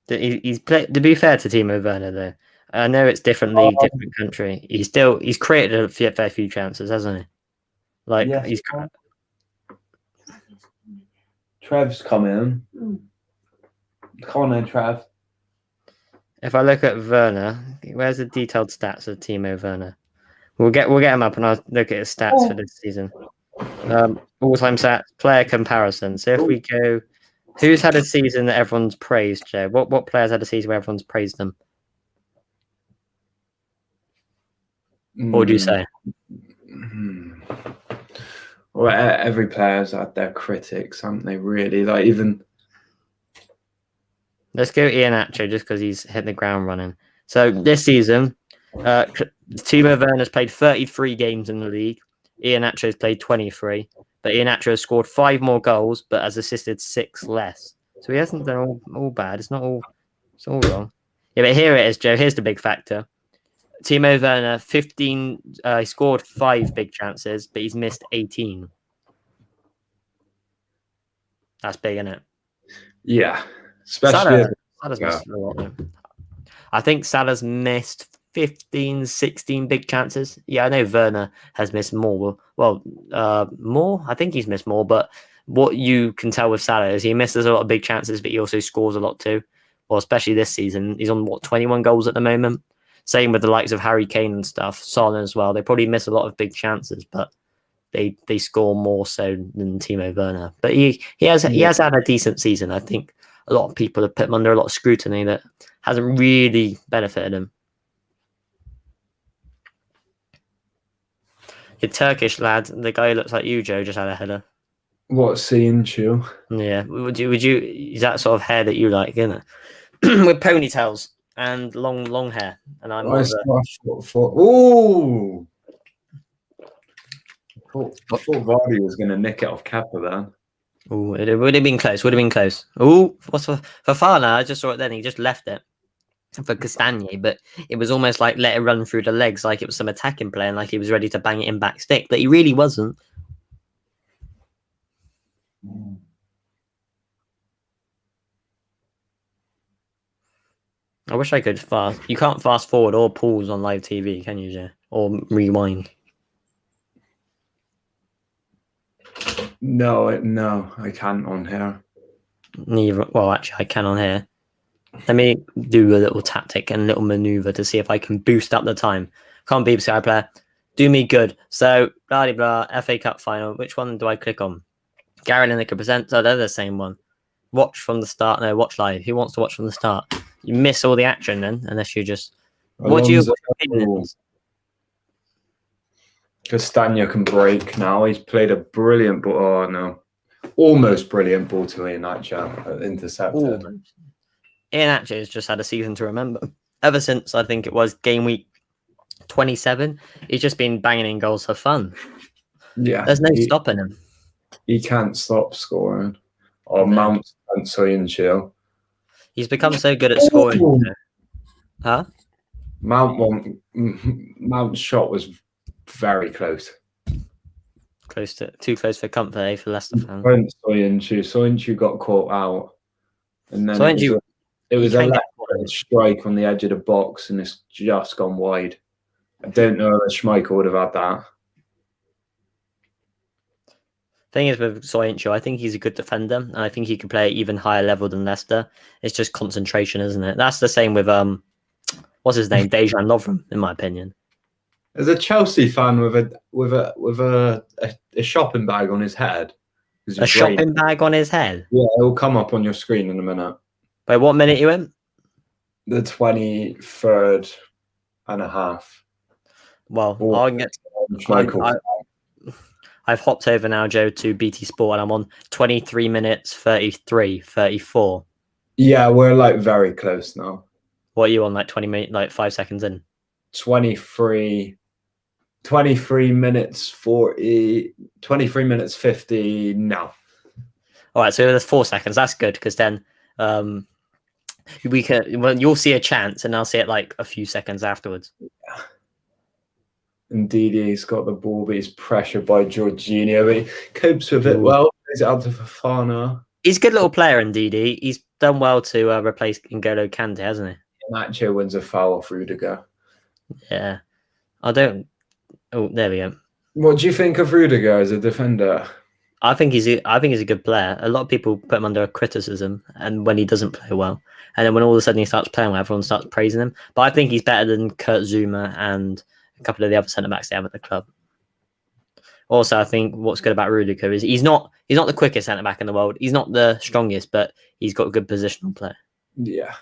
Speaker 2: league.
Speaker 1: he's played. To be fair to Timo Werner, though, I know it's different league, different country. He's created a fair few chances, hasn't he? Like
Speaker 2: Yes.
Speaker 1: he's.
Speaker 2: Trev's coming. Come on then, Trev.
Speaker 1: If I look at Werner, where's the detailed stats of Timo Werner? We'll get him up and I'll look at his stats for this season. All-time stats, player comparison. So if we go, who's had a season that everyone's praised, Joe? What players had a season where everyone's praised them? What would you say?
Speaker 2: Well, every player's had their critics, haven't they? Really, like even.
Speaker 1: Let's go Iheanacho just because he's hit the ground running. So this season, Timo Werner's played 33 games in the league. Iheanacho's played 23, but Iheanacho has scored 5 more goals, but has assisted 6 less. So he hasn't done all bad. It's all wrong. Yeah, but here it is, Joe. Here's the big factor. Timo Werner, 15. He scored 5 big chances, but he's missed 18. That's big, isn't it?
Speaker 2: Yeah, especially
Speaker 1: Salah's missed a lot. Though. I think Salah's missed 15, 16 big chances. Yeah, I know Werner has missed more. Well, more. I think he's missed more. But what you can tell with Salah is he misses a lot of big chances, but he also scores a lot too. Well, especially this season, he's on 21 goals at the moment. Same with the likes of Harry Kane and stuff, Son as well. They probably miss a lot of big chances, but they score more so than Timo Werner. But he has had a decent season. I think a lot of people have put him under a lot of scrutiny that hasn't really benefited him. The Turkish lad, the guy who looks like you, Joe, just had a header.
Speaker 2: What, Soyuncu?
Speaker 1: Yeah, would you? Is that sort of hair that you like, isn't it? With ponytails and long hair, and I'm.
Speaker 2: I thought Vardy was going to nick it off Kappa then.
Speaker 1: Oh, it would have been close. Would have been close. Oh, what's for Fafana? I just saw it then. He just left it for Castagni, but it was almost like let it run through the legs, like it was some attacking play, and like he was ready to bang it in back stick, but he really wasn't. I wish I could fast. You can't fast forward or pause on live TV, can you, Jay? Or rewind.
Speaker 2: No, I can't on here.
Speaker 1: Neither. Well, actually, I can on here. Let me do a little tactic and a little maneuver to see if I can boost up the time. Can't be Sky player. Do me good. So, blah, blah, blah, FA Cup final. Which one do I click on? Gary Lineker presents. Oh, they're the same one. Watch from the start. No, watch live. Who wants to watch from the start? You miss all the action then, unless you just. What do you.
Speaker 2: Castagna can break now. He's played a brilliant ball. Oh, no. Almost brilliant ball to Iheanacho. Intercepted.
Speaker 1: Iheanacho has just had a season to remember. Ever since, I think it was game week 27, he's just been banging in goals for fun.
Speaker 2: Yeah.
Speaker 1: There's no stopping him.
Speaker 2: He can't stop scoring. Or
Speaker 1: No.
Speaker 2: Mount and Soyuncu.
Speaker 1: He's become so good at scoring. Huh?
Speaker 2: Mount's shot was very close.
Speaker 1: Too close for comfort, for Leicester fans.
Speaker 2: Soyuncu got caught out. And then it was a left strike on the edge of the box and it's just gone wide. I don't know if Schmeichel would have had that.
Speaker 1: Thing is with Soyuncu, I think he's a good defender, and I think he can play at even higher level than Leicester. It's just concentration, isn't it? That's the same with what's his name, Dejan Lovren, in my opinion.
Speaker 2: As a Chelsea fan with a shopping bag on his head.
Speaker 1: A shopping bag on his head?
Speaker 2: Yeah, it'll come up on your screen in a minute.
Speaker 1: Wait, what minute you in?
Speaker 2: The 23rd and a half.
Speaker 1: Well, I'll get. I've hopped over now, Joe, to BT Sport, and I'm on 23 minutes, 33, 34. Yeah,
Speaker 2: we're like very close now.
Speaker 1: What are you on, like 20 minutes, like 5 seconds in?
Speaker 2: 23 minutes 40, 23 minutes 50 now.
Speaker 1: All right, so there's 4 seconds. That's good because then we can. Well, you'll see a chance, and I'll see it like a few seconds afterwards.
Speaker 2: And Didi's got the ball, but he's pressured by Jorginho. But he copes with it well. Plays it out to Fofana.
Speaker 1: He's a good little player in Didi. He's done well to replace N'Golo Kante, hasn't he?
Speaker 2: Nacho wins a foul off Rudiger.
Speaker 1: Yeah. I don't... Oh, there we go.
Speaker 2: What do you think of Rudiger as a defender?
Speaker 1: I think he's a good player. A lot of people put him under criticism, and when he doesn't play well, and then when all of a sudden he starts playing well, everyone starts praising him. But I think he's better than Kurt Zouma and a couple of the other centre backs they have at the club. Also, I think what's good about Rudiger is he's not the quickest centre back in the world. He's not the strongest, but he's got a good positional play.
Speaker 2: Yeah.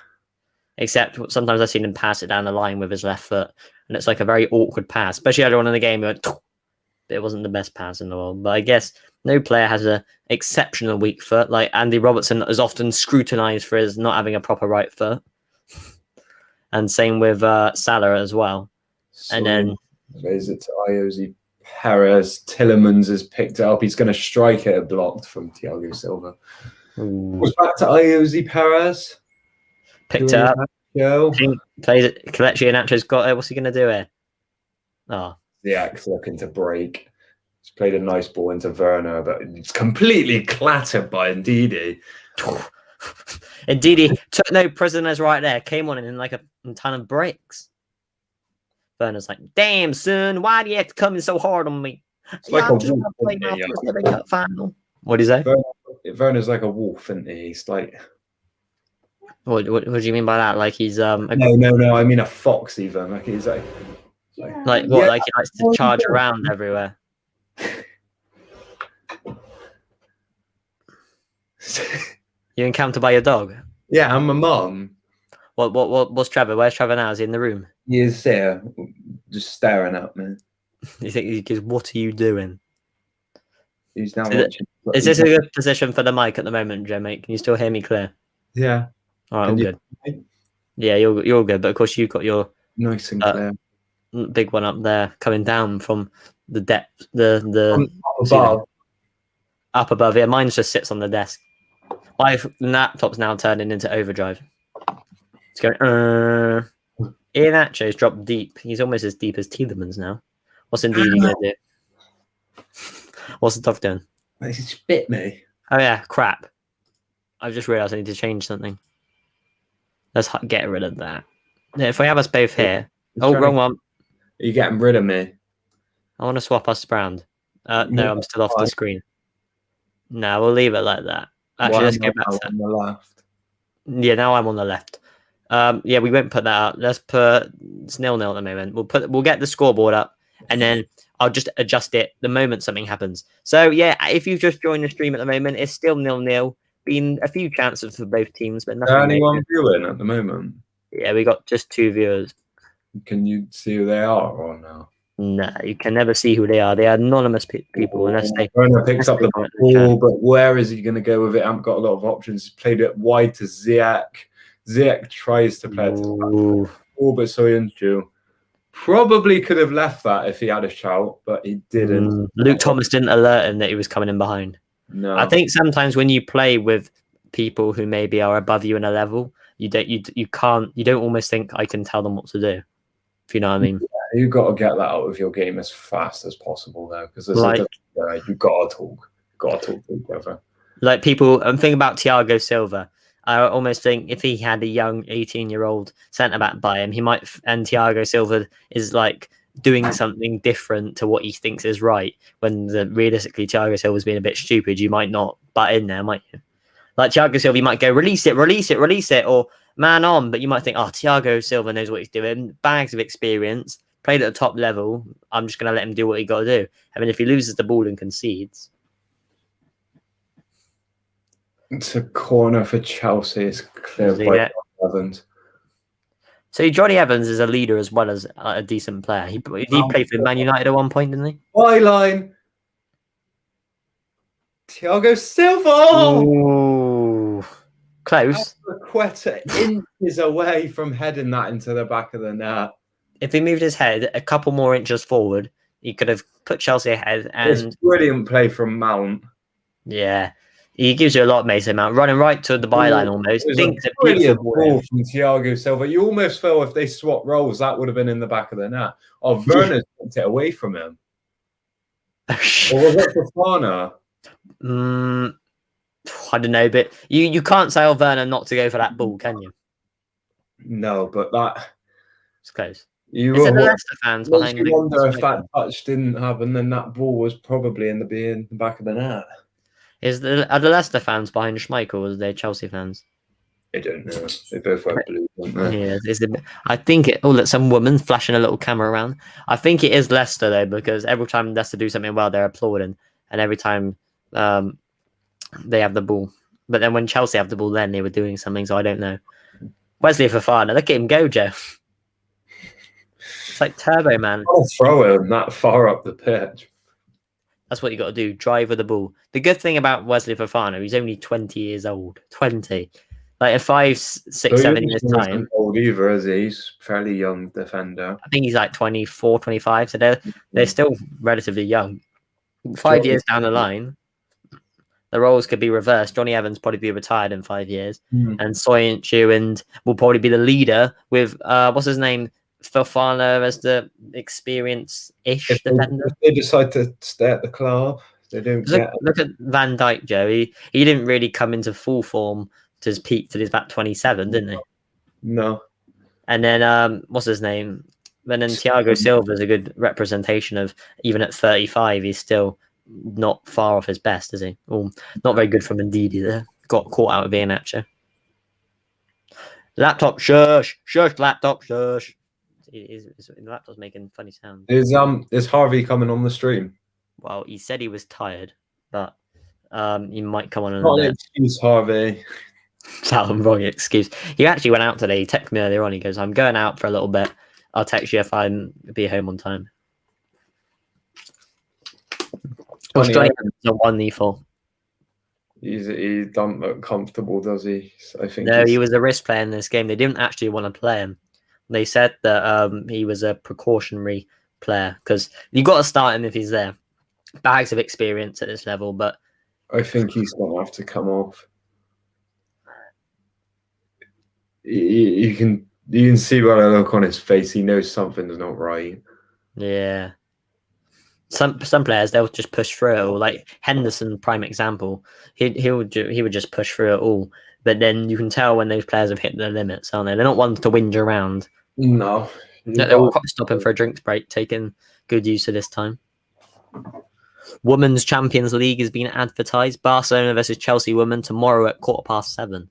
Speaker 1: Except sometimes I've seen him pass it down the line with his left foot, and it's like a very awkward pass. Especially earlier on in the game, it wasn't the best pass in the world. But I guess no player has an exceptional weak foot. Like Andy Robertson is often scrutinised for his not having a proper right foot, and same with Salah as well.
Speaker 2: So
Speaker 1: and then
Speaker 2: plays it to Iosi Perez. Tillemans has picked it up. He's going to strike it blocked from Thiago Silva. Was back to Iosi Perez.
Speaker 1: Picked it up. Plays it. Kelechi Iheanacho's got it. What's he going to do here? Oh.
Speaker 2: Ziak's looking to break. He's played a nice ball into Werner, but it's completely clattered by Ndidi.
Speaker 1: Ndidi took no prisoners right there. Came on in like a ton of breaks. Werner's like, damn, son, why do you have to come in so hard on me?
Speaker 2: It's like
Speaker 1: I'm just going to play my first ever cup final. What do you say?
Speaker 2: Werner's like a wolf, isn't he? He's like...
Speaker 1: What do you mean by that? Like he's
Speaker 2: No. I mean a fox even. Like he's like
Speaker 1: what? Yeah. Like he likes to charge around everywhere. You encountered by your dog?
Speaker 2: Yeah, I'm a mum.
Speaker 1: What's Trevor? Where's Trevor now? Is he in the room?
Speaker 2: He is there, just staring at me.
Speaker 1: You think he goes, "What are you doing?"
Speaker 2: He's now watching.
Speaker 1: Is this a good position for the mic at the moment, Joe? Mate, can you still hear me clear?
Speaker 2: Yeah.
Speaker 1: All right, all good. Yeah, you're good. But of course, you've got your
Speaker 2: nice and clear
Speaker 1: big one up there coming down from the depth, the up above. Yeah, mine just sits on the desk. My laptop's now turning into overdrive. It's going. Iheanacho's dropped deep. He's almost as deep as Tielemans now. What's Ndidi gonna do? What's the dog doing?
Speaker 2: He spit me.
Speaker 1: Oh yeah, crap. I've just realised I need to change something. Let's get rid of that. Yeah, if we have us both here. Wrong one.
Speaker 2: Are you getting rid of me?
Speaker 1: I want to swap us around. No, I'm still off the screen. No, we'll leave it like that. Actually, let's go back to
Speaker 2: on the left.
Speaker 1: Yeah, now I'm on the left. Yeah, we won't put that up. Let's put it's 0-0 at the moment. We'll get the scoreboard up, and then I'll just adjust it the moment something happens. So yeah, if you've just joined the stream at the moment, it's still 0-0. Been a few chances for both teams, but nothing.
Speaker 2: Anyone viewing at the moment?
Speaker 1: Yeah, we got just 2 viewers.
Speaker 2: Can you see who they are or no?
Speaker 1: No, you can never see who they are. They are anonymous people unless they.
Speaker 2: Werner picks up the ball, but where is he going to go with it? I haven't got a lot of options. He's played it wide to Ziak. Ziak tries to play it to ball, but Soyuncu probably could have left that if he had a shout, but he didn't.
Speaker 1: Luke Thomas didn't alert him that he was coming in behind.
Speaker 2: No,
Speaker 1: I think sometimes when you play with people who maybe are above you in a level, you don't almost think I can tell them what to do. If you know what I mean.
Speaker 2: Yeah, you've got to get that out of your game as fast as possible, though, because you've got to talk. Got to talk to each other.
Speaker 1: Like people, I'm thinking about Thiago Silva. I almost think if he had a young 18-year-old centre back by him, he might. And Thiago Silva is like doing something different to what he thinks is right. When realistically Thiago Silva's being a bit stupid, you might not butt in there, might you? Like Thiago Silva, you might go release it, or man on, but you might think, oh, Thiago Silva knows what he's doing, bags of experience, played at the top level. I'm just going to let him do what he got to do. I mean, if he loses the ball and concedes.
Speaker 2: It's a corner for Chelsea. It's clear by Johnny Evans.
Speaker 1: So Johnny Evans is a leader as well as a decent player. He played for Man United at one point, didn't he?
Speaker 2: Byline. Thiago Silva.
Speaker 1: Ooh, close.
Speaker 2: Quetta inches away from heading that into the back of the net.
Speaker 1: If he moved his head a couple more inches forward, he could have put Chelsea ahead. And
Speaker 2: it's brilliant play from Mount.
Speaker 1: Yeah. He gives you a lot, Mason Mount, running right to the byline almost.
Speaker 2: It was
Speaker 1: Thinks
Speaker 2: a
Speaker 1: a
Speaker 2: brilliant
Speaker 1: beautiful
Speaker 2: ball from Thiago Silva. You almost feel if they swap roles, that would have been in the back of the net. Oh, Werner took it away from him. Or was it Fofana?
Speaker 1: I don't know, but you can't tell Werner not to go for that ball, can you?
Speaker 2: No, but that
Speaker 1: It's close.
Speaker 2: you
Speaker 1: Is it the Leicester fans behind?
Speaker 2: you wonder if that touch didn't happen, then that ball was probably in the back of the net.
Speaker 1: Are the Leicester fans behind Schmeichel, or are they Chelsea fans?
Speaker 2: I don't know. They both wear blue, don't they?
Speaker 1: Yeah, I think it. Oh, look, some woman flashing a little camera around. I think it is Leicester though, because every time Leicester do something well, they're applauding, and every time they have the ball. But then when Chelsea have the ball, then they were doing something. So I don't know. Wesley Fofana, look at him go, Joe. It's like Turbo Man.
Speaker 2: I'll throw him that far up the pitch.
Speaker 1: That's what you got to do. Drive with the ball. The good thing about Wesley Fofana, he's only 20 years old. 20. Like in 5, 6, 7 years time.
Speaker 2: Old either, is he? He's a fairly young defender.
Speaker 1: I think he's like 24, 25. So they're still relatively young. 5 years down the line, the roles could be reversed. Johnny Evans probably be retired in 5 years, and Soyuncu and will probably be the leader with what's his name, Fofana as the experienced-ish defender.
Speaker 2: If they decide to stay at the club, they don't
Speaker 1: look at Van Dijk, Joe. He didn't really come into full form to his peak till he's about 27, didn't he?
Speaker 2: No.
Speaker 1: And then what's his name? And then Thiago Silva is a good representation of, even at 35, he's still not far off his best, is he? Oh, not very good from Ndidi there. Got caught out of Iheanacho. Laptop, shush, laptop, shush. The laptop's making funny sounds.
Speaker 2: Is Harvey coming on the stream?
Speaker 1: Well, he said he was tired, but he might come on.
Speaker 2: Not an excuse, Harvey.
Speaker 1: That's a wrong excuse. He actually went out today. He texted me earlier on. He goes, "I'm going out for a little bit. I'll text you if I'm be home on time." Johnny Evans a 1-4.
Speaker 2: He don't look comfortable, does he? I think
Speaker 1: no. He was a risk player in this game. They didn't actually want to play him. They said that he was a precautionary player because you got to start him if he's there. Bags of experience at this level, but
Speaker 2: I think he's going to have to come off. You can see by the look on his face. He knows something's not right.
Speaker 1: Yeah. Some players, they'll just push through it all. Like Henderson, prime example. He would just push through it all. But then you can tell when those players have hit their limits, aren't they? They're not ones to whinge around.
Speaker 2: No.
Speaker 1: They're all stopping for a drinks break, taking good use of this time. Women's Champions League has been advertised. Barcelona versus Chelsea women tomorrow at 7:15.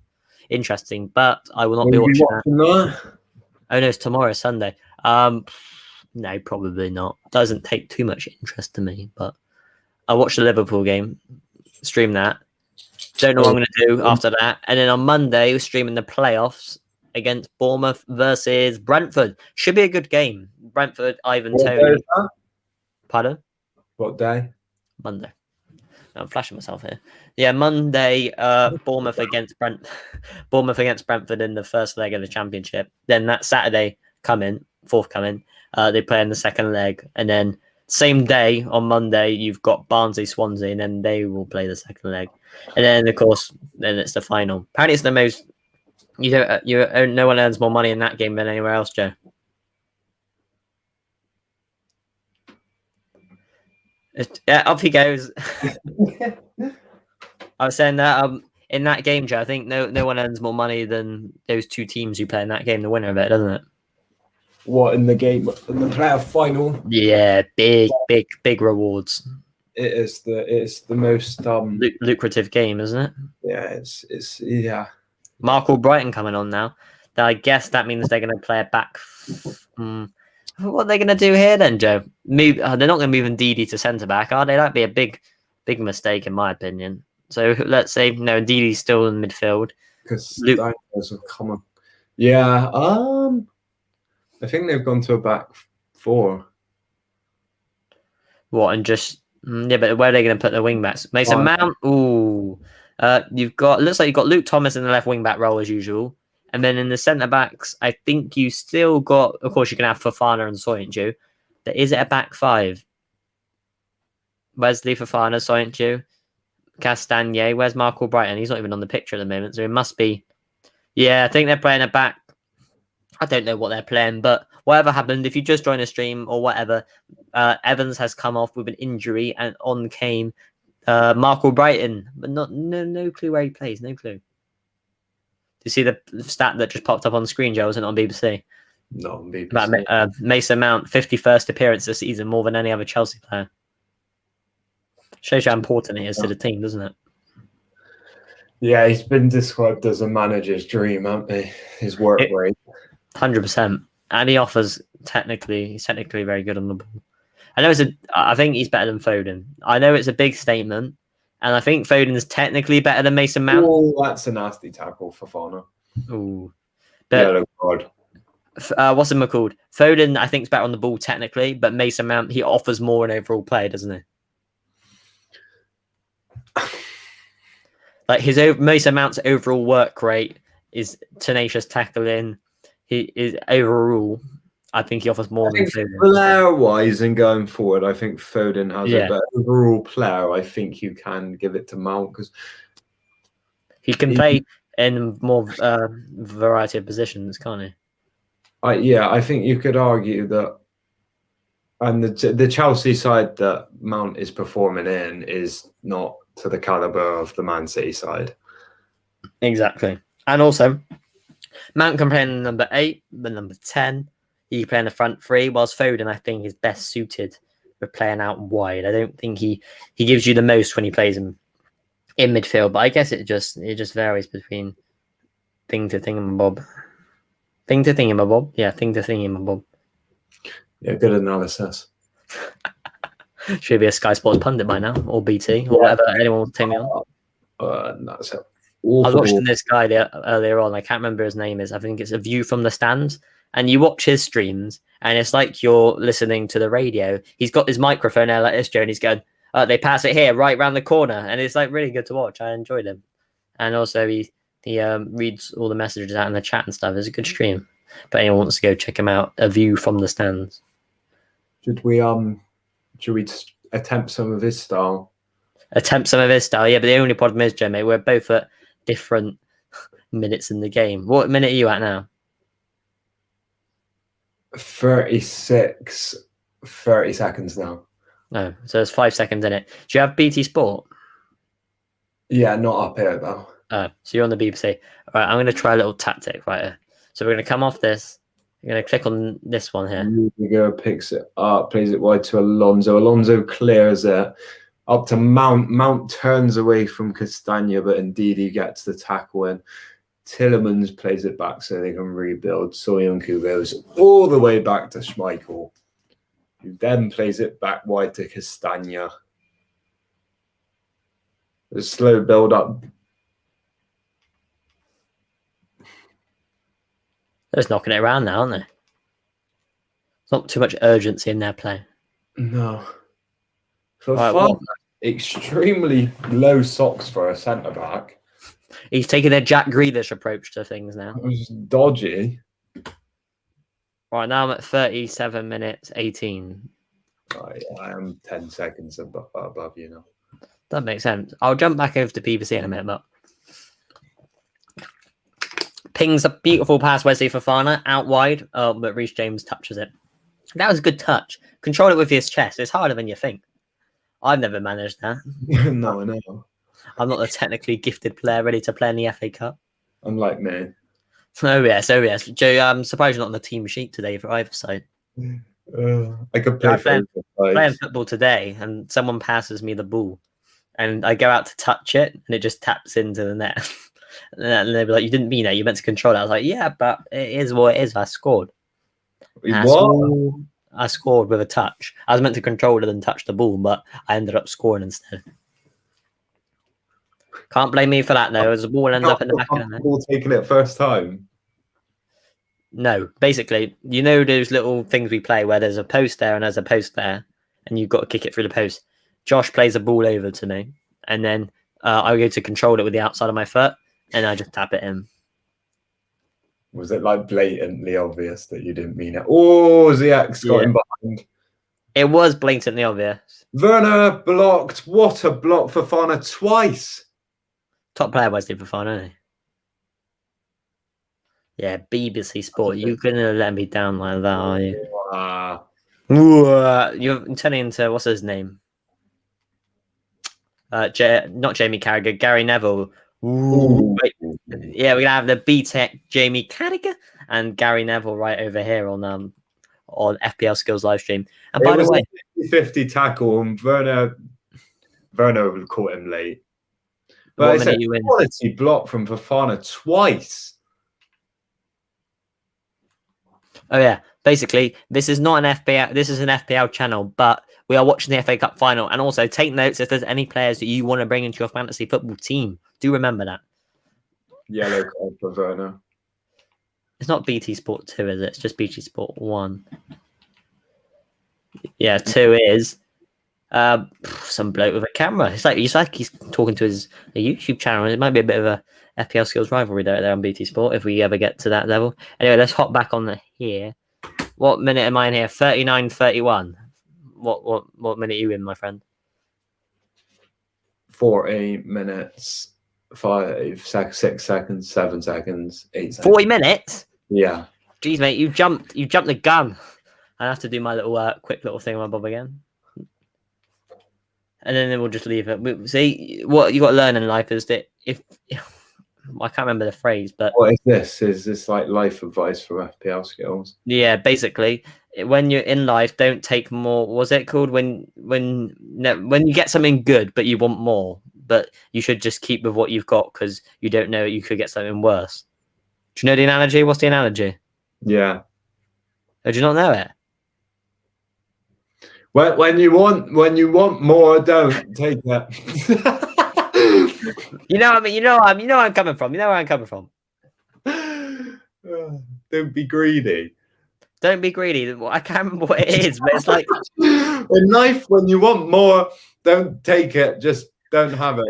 Speaker 1: Interesting, but I will not be watching that. Oh no, it's tomorrow, Sunday. No, probably not. Doesn't take too much interest to me, but I'll watch the Liverpool game, stream that. Don't know what I'm going to do after that. And then on Monday, we're streaming the playoffs against Bournemouth versus Brentford. Should be a good game. Brentford, Ivan Toney. Pardon?
Speaker 2: What day?
Speaker 1: Monday. I'm flashing myself here. Yeah, Monday, Bournemouth against Brentford in the first leg of the Championship. Then that Saturday forthcoming, they play in the second leg. And then same day on Monday, you've got Barnsley Swansea, and then they will play the second leg. And then, of course, then it's the final. Apparently, it's the most. No one earns more money in that game than anywhere else, Joe. Yeah, up he goes. I was saying that in that game, Joe, I think no one earns more money than those two teams who play in that game, the winner of it, doesn't it?
Speaker 2: What, in the game, in the playoff final?
Speaker 1: Yeah, big rewards.
Speaker 2: It's the most
Speaker 1: lucrative game, isn't it?
Speaker 2: Yeah, yeah.
Speaker 1: Mark Albrighton coming on now. I guess that means they're going to play it back. What are they going to do here then, Joe? They're not going to move Ndidi to centre back, are they? That'd be a big mistake in my opinion. So let's say Ndidi's still in midfield
Speaker 2: because Dino's have come on. Yeah, I think they've gone to a back four.
Speaker 1: What, and just but where are they going to put the wing backs? Mason Mount. Ooh, looks like you've got Luke Thomas in the left wing back role as usual. And then in the centre backs, I think you still got, of course, you can have Fofana and Soyuncu. Is it a back five? Wesley, Fofana, Soyuncu. Castagne. Where's Mark Albrighton? He's not even on the picture at the moment, so it must be. Yeah, I think they're playing a back. I don't know what they're playing, but whatever happened, if you just join a stream or whatever, Evans has come off with an injury, and on came Mark Albrighton, but no clue where he plays. No clue. Do you see the stat that just popped up on the screen, Joe? Wasn't it on BBC?
Speaker 2: Not on BBC.
Speaker 1: About Mason Mount, 51st appearance this season, more than any other Chelsea player. Shows you how important it is to the team, doesn't it?
Speaker 2: Yeah, he's been described as a manager's dream, hasn't he? His work rate.
Speaker 1: 100%. And he's technically very good on the ball. I think he's better than Foden. I know it's a big statement, and I think Foden's technically better than Mason Mount.
Speaker 2: Oh, that's a nasty tackle for Fofana.
Speaker 1: Ooh. But
Speaker 2: God.
Speaker 1: What's him called? Foden, I think, is better on the ball technically, but Mason Mount, he offers more in overall play, doesn't he? Like Mason Mount's overall work rate is tenacious tackling. He is overall, I think he offers more than Foden.
Speaker 2: Player-wise and going forward, I think Foden has a better overall player. I think you can give it to Mount because
Speaker 1: he can play in more variety of positions, can't he?
Speaker 2: I think you could argue that, and the Chelsea side that Mount is performing in is not to the caliber of the Man City side.
Speaker 1: Exactly. And also, Mount can play in number 8, but number 10. He can play in the front 3, whilst Foden, I think, is best suited for playing out wide. I don't think he gives you the most when he plays in midfield, but I guess it just varies between thing to thingamabob. Thing to thingamabob? Yeah, thing to thingamabob.
Speaker 2: Yeah, good analysis.
Speaker 1: Should be a Sky Sports pundit by now, or BT, or whatever anyone will take me on.
Speaker 2: That's it.
Speaker 1: I was watching this guy earlier on. I can't remember his name is. I think it's A View from the Stands. And you watch his streams, and it's like you're listening to the radio. He's got his microphone there like this, Joe, and he's going, they pass it here, right round the corner. And it's like really good to watch. I enjoyed him. And also he reads all the messages out in the chat and stuff. It's a good stream. But anyone wants to go check him out, A View from the Stands.
Speaker 2: Should we attempt some of his style?
Speaker 1: Attempt some of his style, yeah. But the only problem is, Joe, mate, we're both at different minutes in the game. What minute are you at now?
Speaker 2: 30 seconds now.
Speaker 1: No, so there's 5 seconds in it. Do you have BT Sport?
Speaker 2: Yeah, not up here though.
Speaker 1: So you're on the BBC. All right, I'm going to try a little tactic right here. So we're going to come off this. You're going to click on this one here.
Speaker 2: Rudiger picks it up, plays it wide to Alonso. Alonso clears it up to Mount. Mount turns away from Castagna, but indeed he gets the tackle in. Tielemans plays it back so they can rebuild. Soyuncu goes all the way back to Schmeichel, who then plays it back wide to Castagna. A slow build up.
Speaker 1: They're just knocking it around now, aren't they? It's not too much urgency in their play.
Speaker 2: No. For fun, extremely low socks for a centre back.
Speaker 1: He's taking a Jack Grealish approach to things now.
Speaker 2: It was dodgy.
Speaker 1: Right, now I'm at 37 minutes 18.
Speaker 2: I am 10 seconds above you now.
Speaker 1: That makes sense. I'll jump back over to BBC in a minute, but pings a beautiful pass, Wesley Fofana, out wide, but Reece James touches it. That was a good touch. Control it with his chest. It's harder than you think. I've never managed that.
Speaker 2: No, I know.
Speaker 1: I'm not a technically gifted player ready to play in the FA Cup.
Speaker 2: Unlike me.
Speaker 1: Oh, yes. Joe, I'm surprised you're not on the team sheet today for either side.
Speaker 2: I could play
Speaker 1: playing football today, and someone passes me the ball, and I go out to touch it, and it just taps into the net. And they'll be like, "You didn't mean that. You meant to control it." I was like, "Yeah, but it is what it is. I scored. I scored with a touch. I was meant to control it and touch the ball, but I ended up scoring instead. Can't blame me for that, though, as the ball ends up in the back of the net.
Speaker 2: Ball taking it first time?
Speaker 1: No. Basically, you know those little things we play where there's a post there and there's a post there, and you've got to kick it through the post. Josh plays a ball over to me, and then I go to control it with the outside of my foot, and I just tap it in.
Speaker 2: Was it like blatantly obvious that you didn't mean it? Oh, ZX got him behind.
Speaker 1: It was blatantly obvious.
Speaker 2: Werner blocked. What a block for Fofana twice.
Speaker 1: Top player Wesley Fofana, isn't he? Yeah, BBC Sport. You're gonna let me down like that, are you? You're turning into what's his name? Not Jamie Carragher, Gary Neville. Wait. Yeah, we're gonna have the B-Tech Jamie Carragher and Gary Neville right over here on FPL Skills live stream. And by the way,
Speaker 2: 50 tackle and Werner caught him late. But it's a quality block from Fofana twice.
Speaker 1: Oh yeah, basically this is not an FPL. This is an FPL channel, but we are watching the FA Cup final. And also take notes if there's any players that you want to bring into your fantasy football team. Do remember that.
Speaker 2: Yellow card for Werner.
Speaker 1: It's not BT Sport 2, is it? It's just BT Sport 1. Yeah, 2 is some bloke with a camera. It's like he's talking to a YouTube channel. It might be a bit of a FPL Skills rivalry there on BT Sport if we ever get to that level. Anyway, let's hop back on here. What minute am I in here? 39:31. What minute are you in, my friend?
Speaker 2: 40 minutes, 5 seconds, 6 seconds, 7 seconds, 8 seconds.
Speaker 1: 40 minutes?
Speaker 2: Yeah.
Speaker 1: Jeez, mate, you jumped the gun. I have to do my little quick little thing on my bob again. And then we'll just leave it. See, what you got to learn in life is that if I can't remember the phrase, but
Speaker 2: what is this? Is this like life advice from FPL Skills?
Speaker 1: Yeah, basically, when you're in life, don't take more. Was it called when you get something good but you want more, but you should just keep with what you've got because you don't know you could get something worse. Do you know the analogy? What's the analogy?
Speaker 2: Yeah.
Speaker 1: Oh, do you not know it?
Speaker 2: When you want more, don't take that.
Speaker 1: You know what I mean? You know where I'm coming from. You know where I'm coming from.
Speaker 2: Don't be greedy.
Speaker 1: Don't be greedy. I can't remember what it is, but it's like
Speaker 2: in life, when you want more, don't take it. Just don't have it.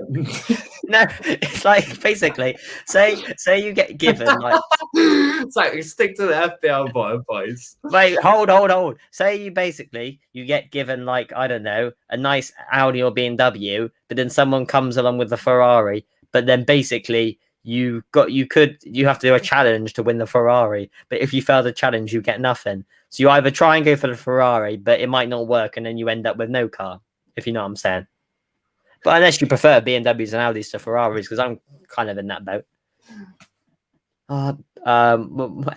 Speaker 1: No, it's like basically say you get given like
Speaker 2: it's like stick to the FPL bot advice.
Speaker 1: Wait, hold. Say you get given like I don't know a nice Audi or BMW, but then someone comes along with the Ferrari, but then basically you have to do a challenge to win the Ferrari, but if you fail the challenge, you get nothing. So you either try and go for the Ferrari, but it might not work, and then you end up with no car. If you know what I'm saying. But unless you prefer BMWs and Audis to Ferraris, because I'm kind of in that boat.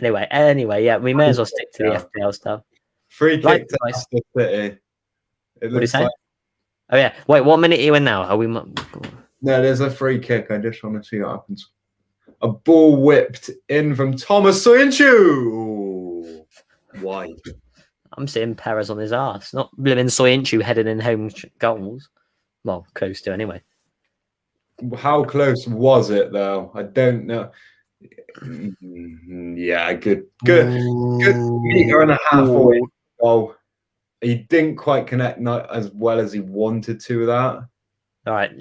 Speaker 1: Anyway, yeah, we may as well stick to the FPL stuff.
Speaker 2: Free kick to Leicester City.
Speaker 1: What do you say? Oh yeah. Wait, what minute are you in now? Are we?
Speaker 2: No, there's a free kick. I just want to see what happens. A ball whipped in from Thomas Soyuncu. Wide.
Speaker 1: I'm seeing Perez on his arse, not blimmin' Soyuncu heading in home goals. Well, close to anyway.
Speaker 2: How close was it though? I don't know. Yeah, good meter and a half away. Oh, he didn't quite connect not as well as he wanted to with that.
Speaker 1: All right,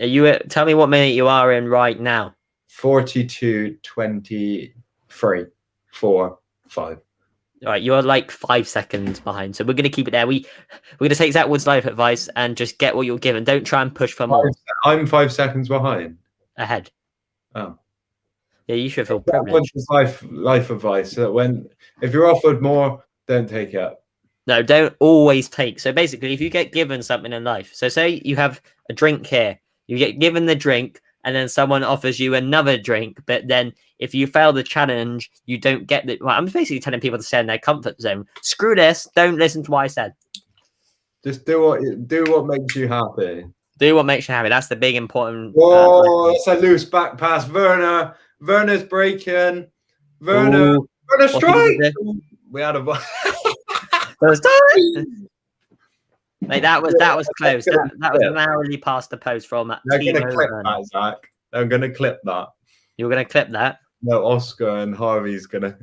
Speaker 1: tell me what minute you are in right now.
Speaker 2: 42:23, 4, 5.
Speaker 1: All right, you're like 5 seconds behind, so we're going to keep it there. We're going to take Zach Wood's life advice and just get what you're given. Don't try and push for more.
Speaker 2: I'm 5 seconds behind.
Speaker 1: Ahead.
Speaker 2: Oh.
Speaker 1: Yeah, you should feel privileged.
Speaker 2: Life advice. So if you're offered more, don't take it.
Speaker 1: No, don't always take. So basically, if you get given something in life, so say you have a drink here, you get given the drink, and then someone offers you another drink, but then if you fail the challenge, you don't get the. Well, I'm basically telling people to stay in their comfort zone. Screw this. Don't listen to what I said.
Speaker 2: Just do what makes you happy.
Speaker 1: Do what makes you happy. That's the big important.
Speaker 2: Oh, it's a loose back pass. Werner's breaking. Werner strike. We had a.
Speaker 1: Mate, that was close. That was narrowly past the post from that.
Speaker 2: I'm going to clip that, Zach. I'm going to clip that.
Speaker 1: You're going to clip that?
Speaker 2: No, Oscar and Harvey's going to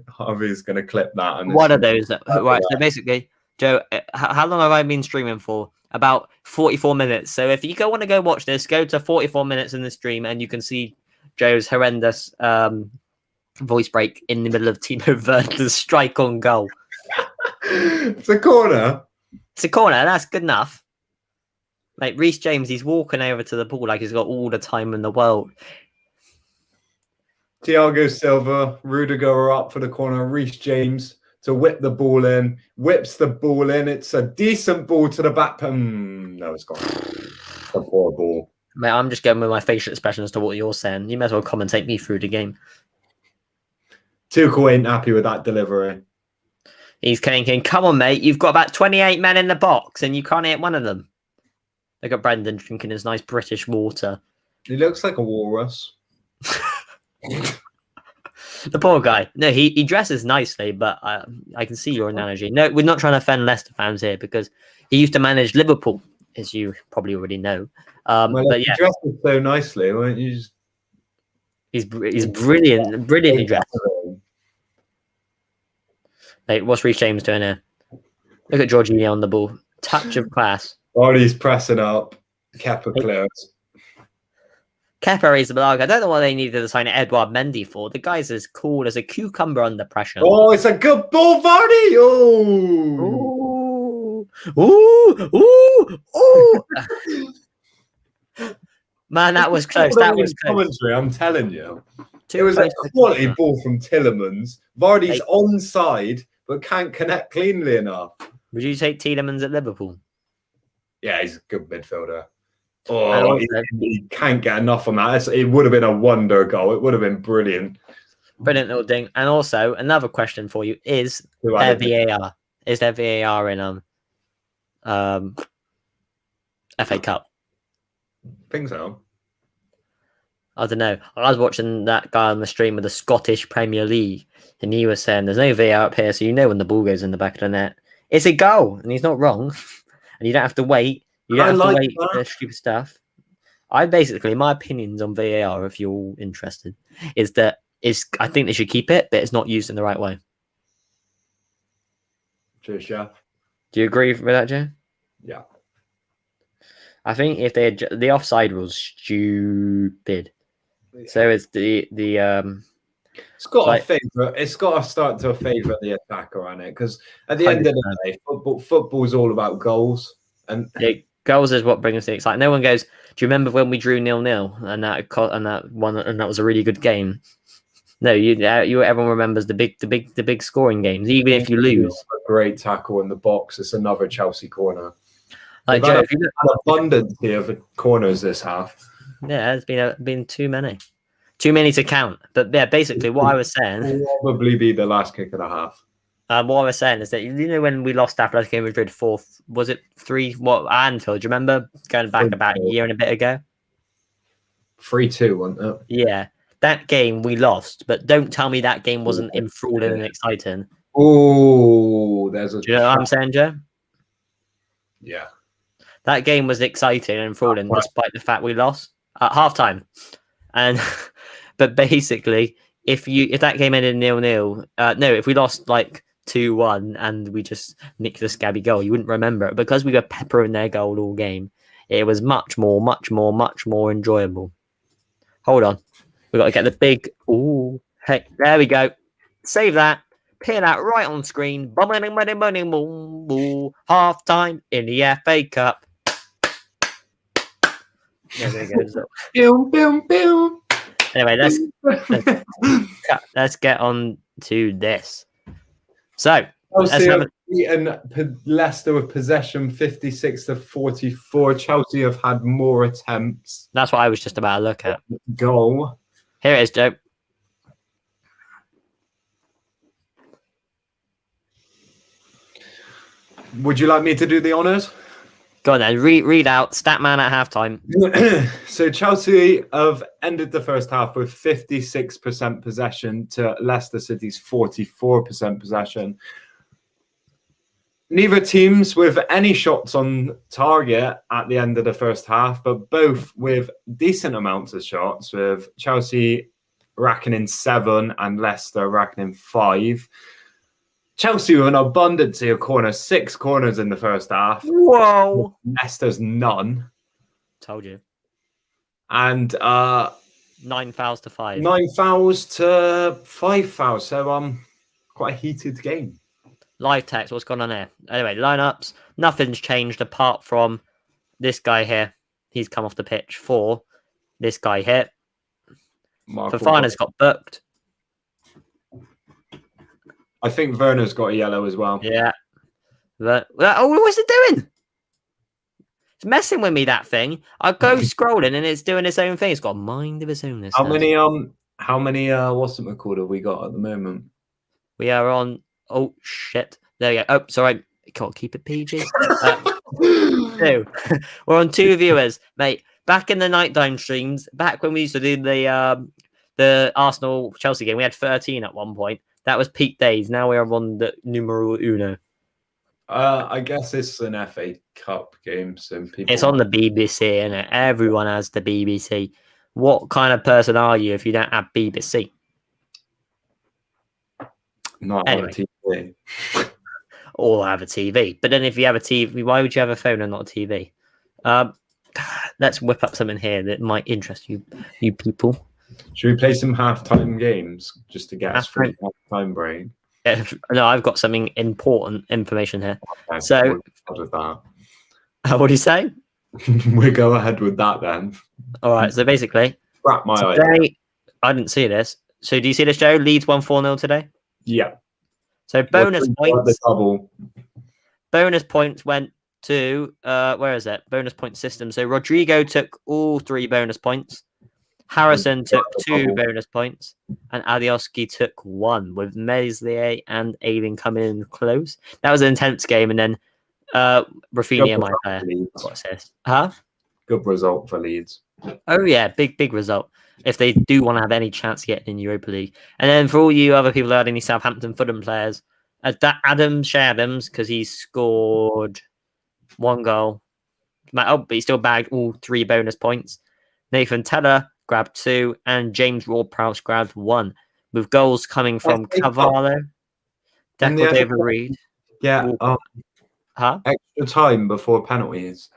Speaker 2: clip that. And
Speaker 1: one of those. Right. So basically, Joe, how long have I been streaming for? About 44 minutes. So if you want to go watch this, go to 44 minutes in the stream, and you can see Joe's horrendous voice break in the middle of Timo Werner's strike on goal.
Speaker 2: It's a corner.
Speaker 1: It's a corner. That's good enough. Like Reece James, he's walking over to the ball like he's got all the time in the world.
Speaker 2: Thiago Silva, Rudiger are up for the corner. Reece James to whip the ball in. Whips the ball in. It's a decent ball to the back. No, it's gone. It's a poor ball.
Speaker 1: Mate, I'm just going with my facial expression as to what you're saying. You may as well commentate me through the game.
Speaker 2: Tuchel ain't happy with that delivery.
Speaker 1: He's thinking, come on, mate. You've got about 28 men in the box and you can't hit one of them. Look at Brendan drinking his nice British water.
Speaker 2: He looks like a walrus.
Speaker 1: The poor guy. No, he dresses nicely, but I can see your analogy. No, we're not trying to offend Leicester fans here because he used to manage Liverpool, as you probably already know. But yeah,
Speaker 2: he dresses so nicely, won't you?
Speaker 1: He's brilliantly dressed. Like, what's Reece James doing here? Look at Jorginho on the ball. Touch of class.
Speaker 2: Vardy's pressing up. Kepa clears.
Speaker 1: Kepa is the blog. I don't know what they needed to sign Edouard Mendy for. The guy's as cool as a cucumber under pressure.
Speaker 2: Oh, it's a good ball, Vardy! Oh!
Speaker 1: Ooh! Man, that was close. That was close.
Speaker 2: Commentary, I'm telling you. It was a quality ball from Tielemans. Vardy's onside, but can't connect cleanly enough.
Speaker 1: Would you take Tielemans at Liverpool?
Speaker 2: Yeah, he's a good midfielder. Oh, he can't get enough of that. It would have been a wonder goal. It would have been brilliant.
Speaker 1: Brilliant little ding. And also, another question for you is there VAR? Is there VAR in FA Cup?
Speaker 2: I think so.
Speaker 1: I don't know. I was watching that guy on the stream of the Scottish Premier League, and he was saying there's no VAR up here, so you know when the ball goes in the back of the net. It's a goal, and he's not wrong. And you don't have to wait. You don't have to wait for stupid stuff. My opinions on VAR, if you're all interested, is that I think they should keep it, but it's not used in the right way.
Speaker 2: Cheers, Jeff.
Speaker 1: Do you agree with that, Joe?
Speaker 2: Yeah.
Speaker 1: I think if the offside was stupid. Yeah. So it's the
Speaker 2: it's got a favour. It's got to start to favour the attacker on it because at the end of the day, football's all about goals. And
Speaker 1: goals is what brings the excitement. No one goes, do you remember when we drew 0-0 and that was a really good game? No, everyone remembers the big scoring games, even if you lose.
Speaker 2: A great tackle in the box. It's another Chelsea corner.
Speaker 1: Like Joe,
Speaker 2: if you look at abundance here of corners this half.
Speaker 1: Yeah, it's been too many to count. But yeah, basically what I was saying
Speaker 2: will probably be the last kick of the half.
Speaker 1: What I was saying is that when we lost Atletico Madrid 3? What Anfield? Do you remember going back about a year and a bit ago?
Speaker 2: 3-2, wasn't it?
Speaker 1: Yeah, that game we lost, but don't tell me that game wasn't enthralling and exciting.
Speaker 2: Oh, do
Speaker 1: you know what I'm saying, Joe?
Speaker 2: Yeah,
Speaker 1: that game was exciting and enthralling despite the fact we lost at halftime. And but basically, if that game ended 0-0, if we lost like 2-1 and we just nicked the scabby goal, you wouldn't remember it because we were peppering their goal all game. It was much more enjoyable. Hold on, we got to get the big. Ooh, hey, there we go. Save that. Appear that right on screen. Half time in the FA Cup. There we go.
Speaker 2: Boom, boom, boom.
Speaker 1: Anyway, let's get on to this. So
Speaker 2: Chelsea have beaten Leicester with possession 56-44. Chelsea have had more attempts.
Speaker 1: That's what I was just about to look at.
Speaker 2: Goal.
Speaker 1: Here it is, Joe.
Speaker 2: Would you like me to do the honours?
Speaker 1: Go on then. Read out Statman at halftime.
Speaker 2: So Chelsea have ended the first half with 56% possession to Leicester City's 44% possession. Neither teams with any shots on target at the end of the first half, but both with decent amounts of shots, with Chelsea racking in 7 and Leicester racking in 5. Chelsea with an abundance of corners, 6 corners in the first half.
Speaker 1: Whoa.
Speaker 2: Leicester's none.
Speaker 1: Told you.
Speaker 2: And
Speaker 1: 9 fouls to 5.
Speaker 2: 9 fouls to 5 fouls. So quite a heated game.
Speaker 1: Live text. What's going on here? Anyway, lineups. Nothing's changed apart from this guy here. He's come off the pitch for this guy here. Fofana's got booked.
Speaker 2: I think Werner's got a yellow as well.
Speaker 1: Yeah. What's it doing? It's messing with me, that thing. I go scrolling and it's doing its own thing. It's got a mind of its own.
Speaker 2: How many what's it called have we got at the moment?
Speaker 1: We are on. Oh shit! There we go. Oh, sorry. Can't keep it PG. 2. We're on 2 viewers, mate. Back in the nighttime streams, back when we used to do the Arsenal Chelsea game, we had 13 at one point. That was peak days. Now we are on the numero uno.
Speaker 2: I guess it's an FA Cup game, so people.
Speaker 1: It's on the BBC, and everyone has the BBC. What kind of person are you if you don't have BBC?
Speaker 2: Not anyway. On a TV.
Speaker 1: Or have a TV. But then if you have a TV, why would you have a phone and not a TV? Let's whip up something here that might interest you people.
Speaker 2: Should we play some halftime games just to get us through the halftime break?
Speaker 1: Yeah, no, I've got something important information here.
Speaker 2: Okay,
Speaker 1: so,
Speaker 2: with that.
Speaker 1: What do you say?
Speaker 2: We'll go ahead with that then.
Speaker 1: All right. So basically, today, I didn't see this. So do you see this, Joe? Leeds won 4-0 today.
Speaker 2: Yeah.
Speaker 1: So bonus points. Bonus points went to where is it? Bonus point system. So Rodrigo took all 3 bonus points. Harrison took 2 bonus points, and Alioski took 1, with Meslier and Ailing coming in close. That was an intense game, and then Rafinha, my player. What's this? Huh?
Speaker 2: Good result for Leeds.
Speaker 1: Oh yeah, big result. If they do want to have any chance of getting in Europa League, and then for all you other people that had any Southampton, Fulham players, Shea Adams, because he scored 1 goal. But he still bagged all 3 bonus points. Nathan Teller grabbed 2, and James Ward-Prowse grabbed 1, with goals coming from Cavallo, David Reed.
Speaker 2: Yeah. Extra time before penalties.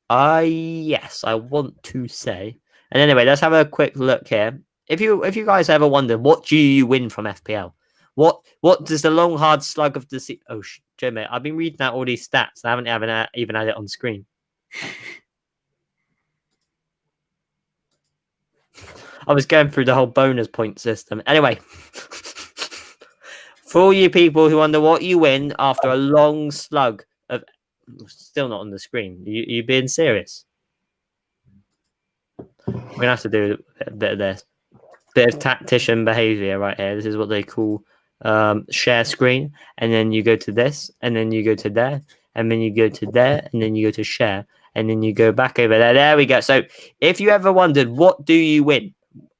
Speaker 1: Yes, I want to say. And anyway, let's have a quick look here. If you guys ever wondered, what do you win from FPL? What does the long hard slug of the sea? Oh, Joe, mate, I've been reading out all these stats. I haven't even had it on screen. I was going through the whole bonus point system. Anyway, for all you people who wonder what you win after a long slug of... Still not on the screen. You being serious? We're going to have to do a bit of this. Bit of tactician behavior right here. This is what they call share screen. And then you go to this, and then you go to there, and then you go to there, and then you go to share, and then you go back over there. There we go. So if you ever wondered, what do you win?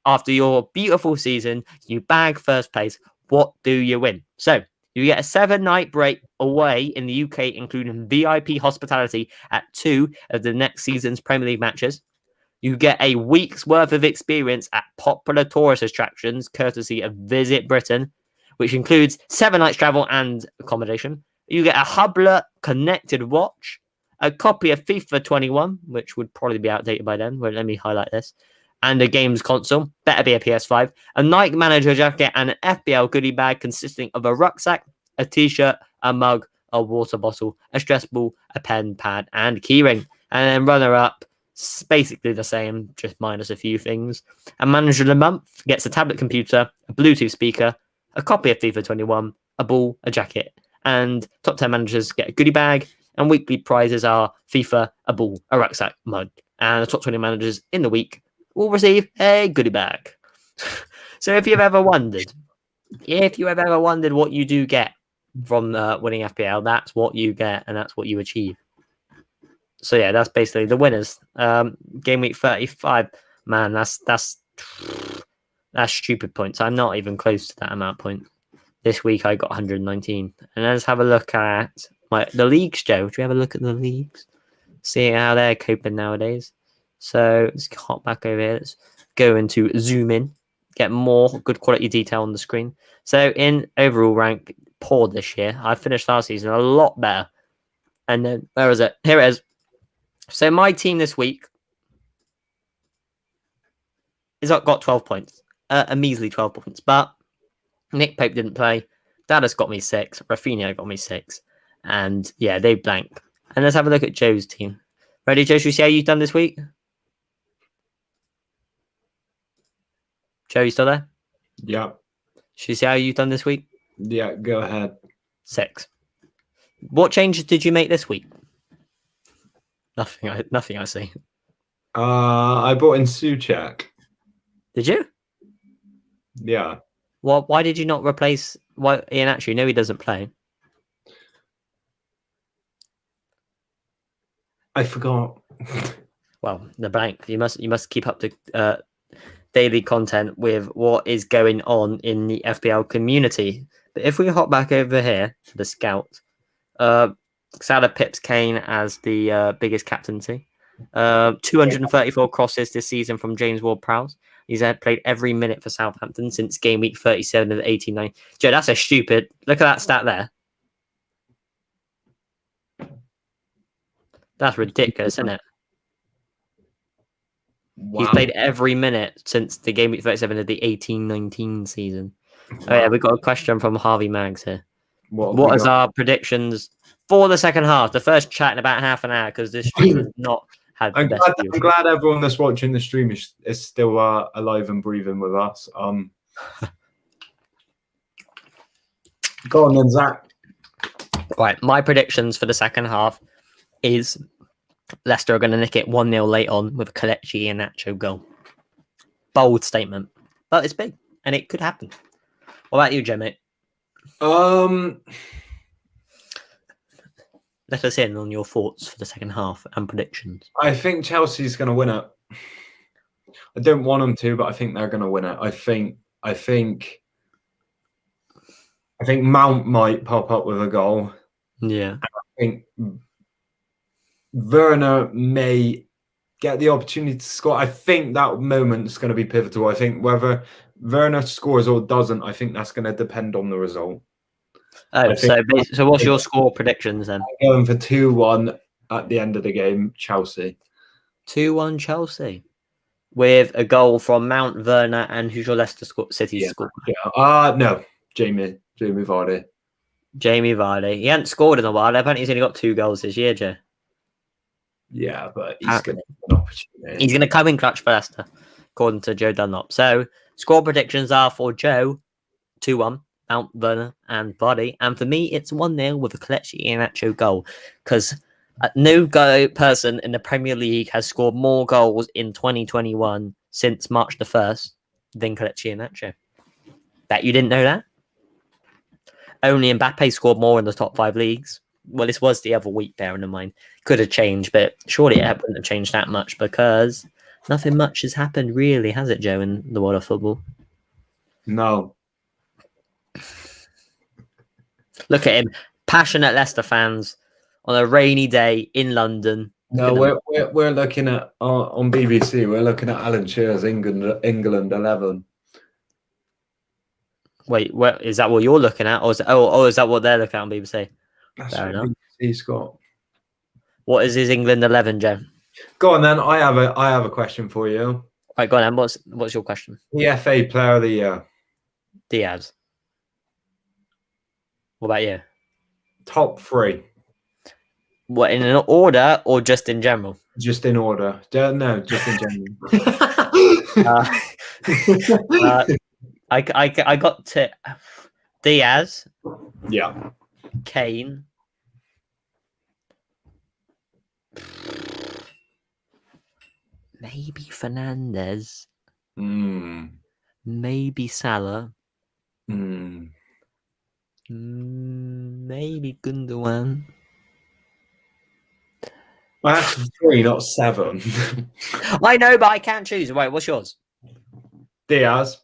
Speaker 1: After your beautiful season, you bag first place. What do you win? So you get a 7-night break away in the UK, including VIP hospitality at 2 of the next season's Premier League matches. You get a week's worth of experience at popular tourist attractions, courtesy of Visit Britain, which includes 7 nights travel and accommodation. You get a Hubler connected watch, a copy of FIFA 21, which would probably be outdated by then. Well, let me highlight this. And a games console, better be a PS5, a Nike manager jacket, and an FPL goodie bag consisting of a rucksack, a t-shirt, a mug, a water bottle, a stress ball, a pen, pad, and keyring. And then runner-up, basically the same, just minus a few things. A manager of the month gets a tablet computer, a Bluetooth speaker, a copy of FIFA 21, a ball, a jacket, and top 10 managers get a goodie bag, and weekly prizes are FIFA, a ball, a rucksack, mug, and the top 20 managers in the week will receive a goodie bag. So if you've ever wondered what you do get from winning FPL, that's what you get and that's what you achieve. So yeah, that's basically the winners. Game week 35, man, that's stupid points. I'm not even close to that amount of points. This week I got 119. And let's have a look at the leagues, Joe. Do we have a look at the leagues? See how they're coping nowadays. So let's hop back over here. Let's go into zoom in, get more good quality detail on the screen. So in overall rank, poor this year. I finished last season a lot better. And then where is it? Here it is. So my team this week is got 12 points, a measly 12 points. But Nick Pope didn't play. Dallas got me 6. Rafinha got me 6. And yeah, they blank. And let's have a look at Joe's team. Ready, Joe? Should we see how you've done this week? Joe, you still there?
Speaker 2: Yeah.
Speaker 1: Should we see how you've done this week?
Speaker 2: Yeah, go ahead.
Speaker 1: 6. What changes did you make this week? Nothing I see.
Speaker 2: I brought in Souček.
Speaker 1: Did you?
Speaker 2: Yeah.
Speaker 1: Well, why did you not replace Ian? Actually, no, he doesn't play.
Speaker 2: I forgot.
Speaker 1: Well, the blank. You must keep up to daily content with what is going on in the FPL community. But if we hop back over here to the scout, Salah pips Kane as the biggest captaincy. 234 crosses this season from James Ward-Prowse. He's played every minute for Southampton since game week 37 of the 89. Joe, that's a stupid. Look at that stat there. That's ridiculous, isn't it? Wow. He's played every minute since the game week 37 of the 18-19 season. Wow. Oh yeah, we've got a question from Harvey Maggs here. What is our predictions for the second half? The first chat in about half an hour because this stream has not had the best views.
Speaker 2: I'm glad everyone that's watching the stream is still alive and breathing with us. Go on then, Zach.
Speaker 1: Right, my predictions for the second half is Leicester are going to nick it 1-0 late on with a Kelechi Iheanacho goal. Bold statement, but it's big and it could happen. What about you, Joe, mate? Let us in on your thoughts for the second half and predictions.
Speaker 2: I think Chelsea's going to win it. I don't want them to, but I think they're going to win it. I think Mount might pop up with a goal.
Speaker 1: Yeah.
Speaker 2: I think Werner may get the opportunity to score. I think that moment is going to be pivotal. I think whether Werner scores or doesn't, I think that's going to depend on the result.
Speaker 1: Oh, so what's your score predictions then?
Speaker 2: I'm going for 2-1 at the end of the game, Chelsea.
Speaker 1: 2-1 Chelsea. With a goal from Mount, Werner, and who's your Leicester City score?
Speaker 2: Yeah. No, Jamie Vardy.
Speaker 1: Jamie Vardy. He hasn't scored in a while. Apparently he's only got 2 goals this year, Joe.
Speaker 2: Yeah, but he's going to have an opportunity.
Speaker 1: He's going to come in clutch for Leicester, according to Joe Dunlop. So, score predictions are for Joe, 2-1, Mount, Werner, and Vardy. And for me, it's 1-0 with a Kelechi Iheanacho goal. Because no person in the Premier League has scored more goals in 2021 since March the 1st than Kelechi Iheanacho. Bet you didn't know that? Only Mbappe scored more in the top 5 leagues. Well, this was the other week, bearing in mind. Could have changed, but surely it wouldn't have changed that much because nothing much has happened, really, has it, Joe, in the world of football?
Speaker 2: No.
Speaker 1: Look at him. Passionate Leicester fans on a rainy day in London.
Speaker 2: No, we're looking at on BBC. We're looking at Alan Shearer's England 11.
Speaker 1: Wait, is that what you're looking at, or is that what they're looking at on BBC?
Speaker 2: That's fair enough. BBC, Scott.
Speaker 1: What is his England 11, Joe?
Speaker 2: Go on then. I have a question for you.
Speaker 1: Right, go on then. What's your question?
Speaker 2: The FA Player of the Year.
Speaker 1: Diaz. What about you?
Speaker 2: Top 3.
Speaker 1: What, in an order or just in general?
Speaker 2: Just in order. No, just in
Speaker 1: general. I got to Diaz.
Speaker 2: Yeah.
Speaker 1: Kane. Maybe Fernandes. Maybe Salah. Maybe Gundogan.
Speaker 2: I have 3, not 7.
Speaker 1: I know, but I can't choose. Wait, what's yours?
Speaker 2: Diaz.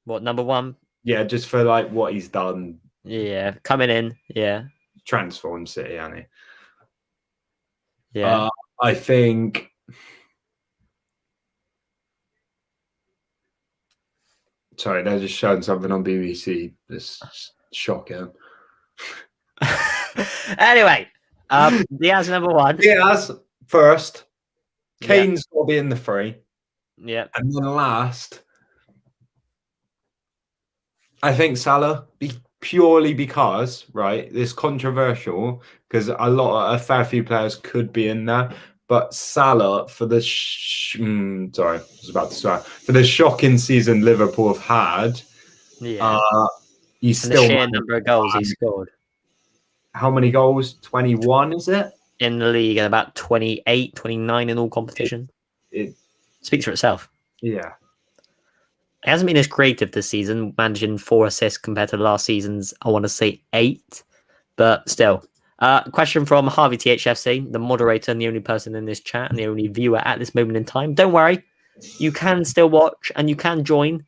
Speaker 1: What, number 1?
Speaker 2: Yeah, just for like what he's done.
Speaker 1: Yeah, coming in. Yeah.
Speaker 2: Transformed City, hasn't he?
Speaker 1: Yeah.
Speaker 2: I think. Sorry, they're just showing something on BBC. It's shocking.
Speaker 1: Anyway, Diaz number 1.
Speaker 2: Diaz first. Kane's got to be in the 3.
Speaker 1: Yeah.
Speaker 2: And then last, I think Salah, purely because, right, it's controversial because a fair few players could be in there, but Salah for the sorry, I was about to swear, for the shocking season Liverpool have had, he's
Speaker 1: and the
Speaker 2: still
Speaker 1: sheer number of goals he scored.
Speaker 2: How many goals? 21, is it?
Speaker 1: In the league, and about 28, 29 in all competition.
Speaker 2: It
Speaker 1: speaks for itself.
Speaker 2: Yeah.
Speaker 1: It hasn't been as creative this season, managing 4 assists compared to last season's, I want to say 8. But still. Question from Harvey THFC, the moderator and the only person in this chat and the only viewer at this moment in time. Don't worry. You can still watch and you can join.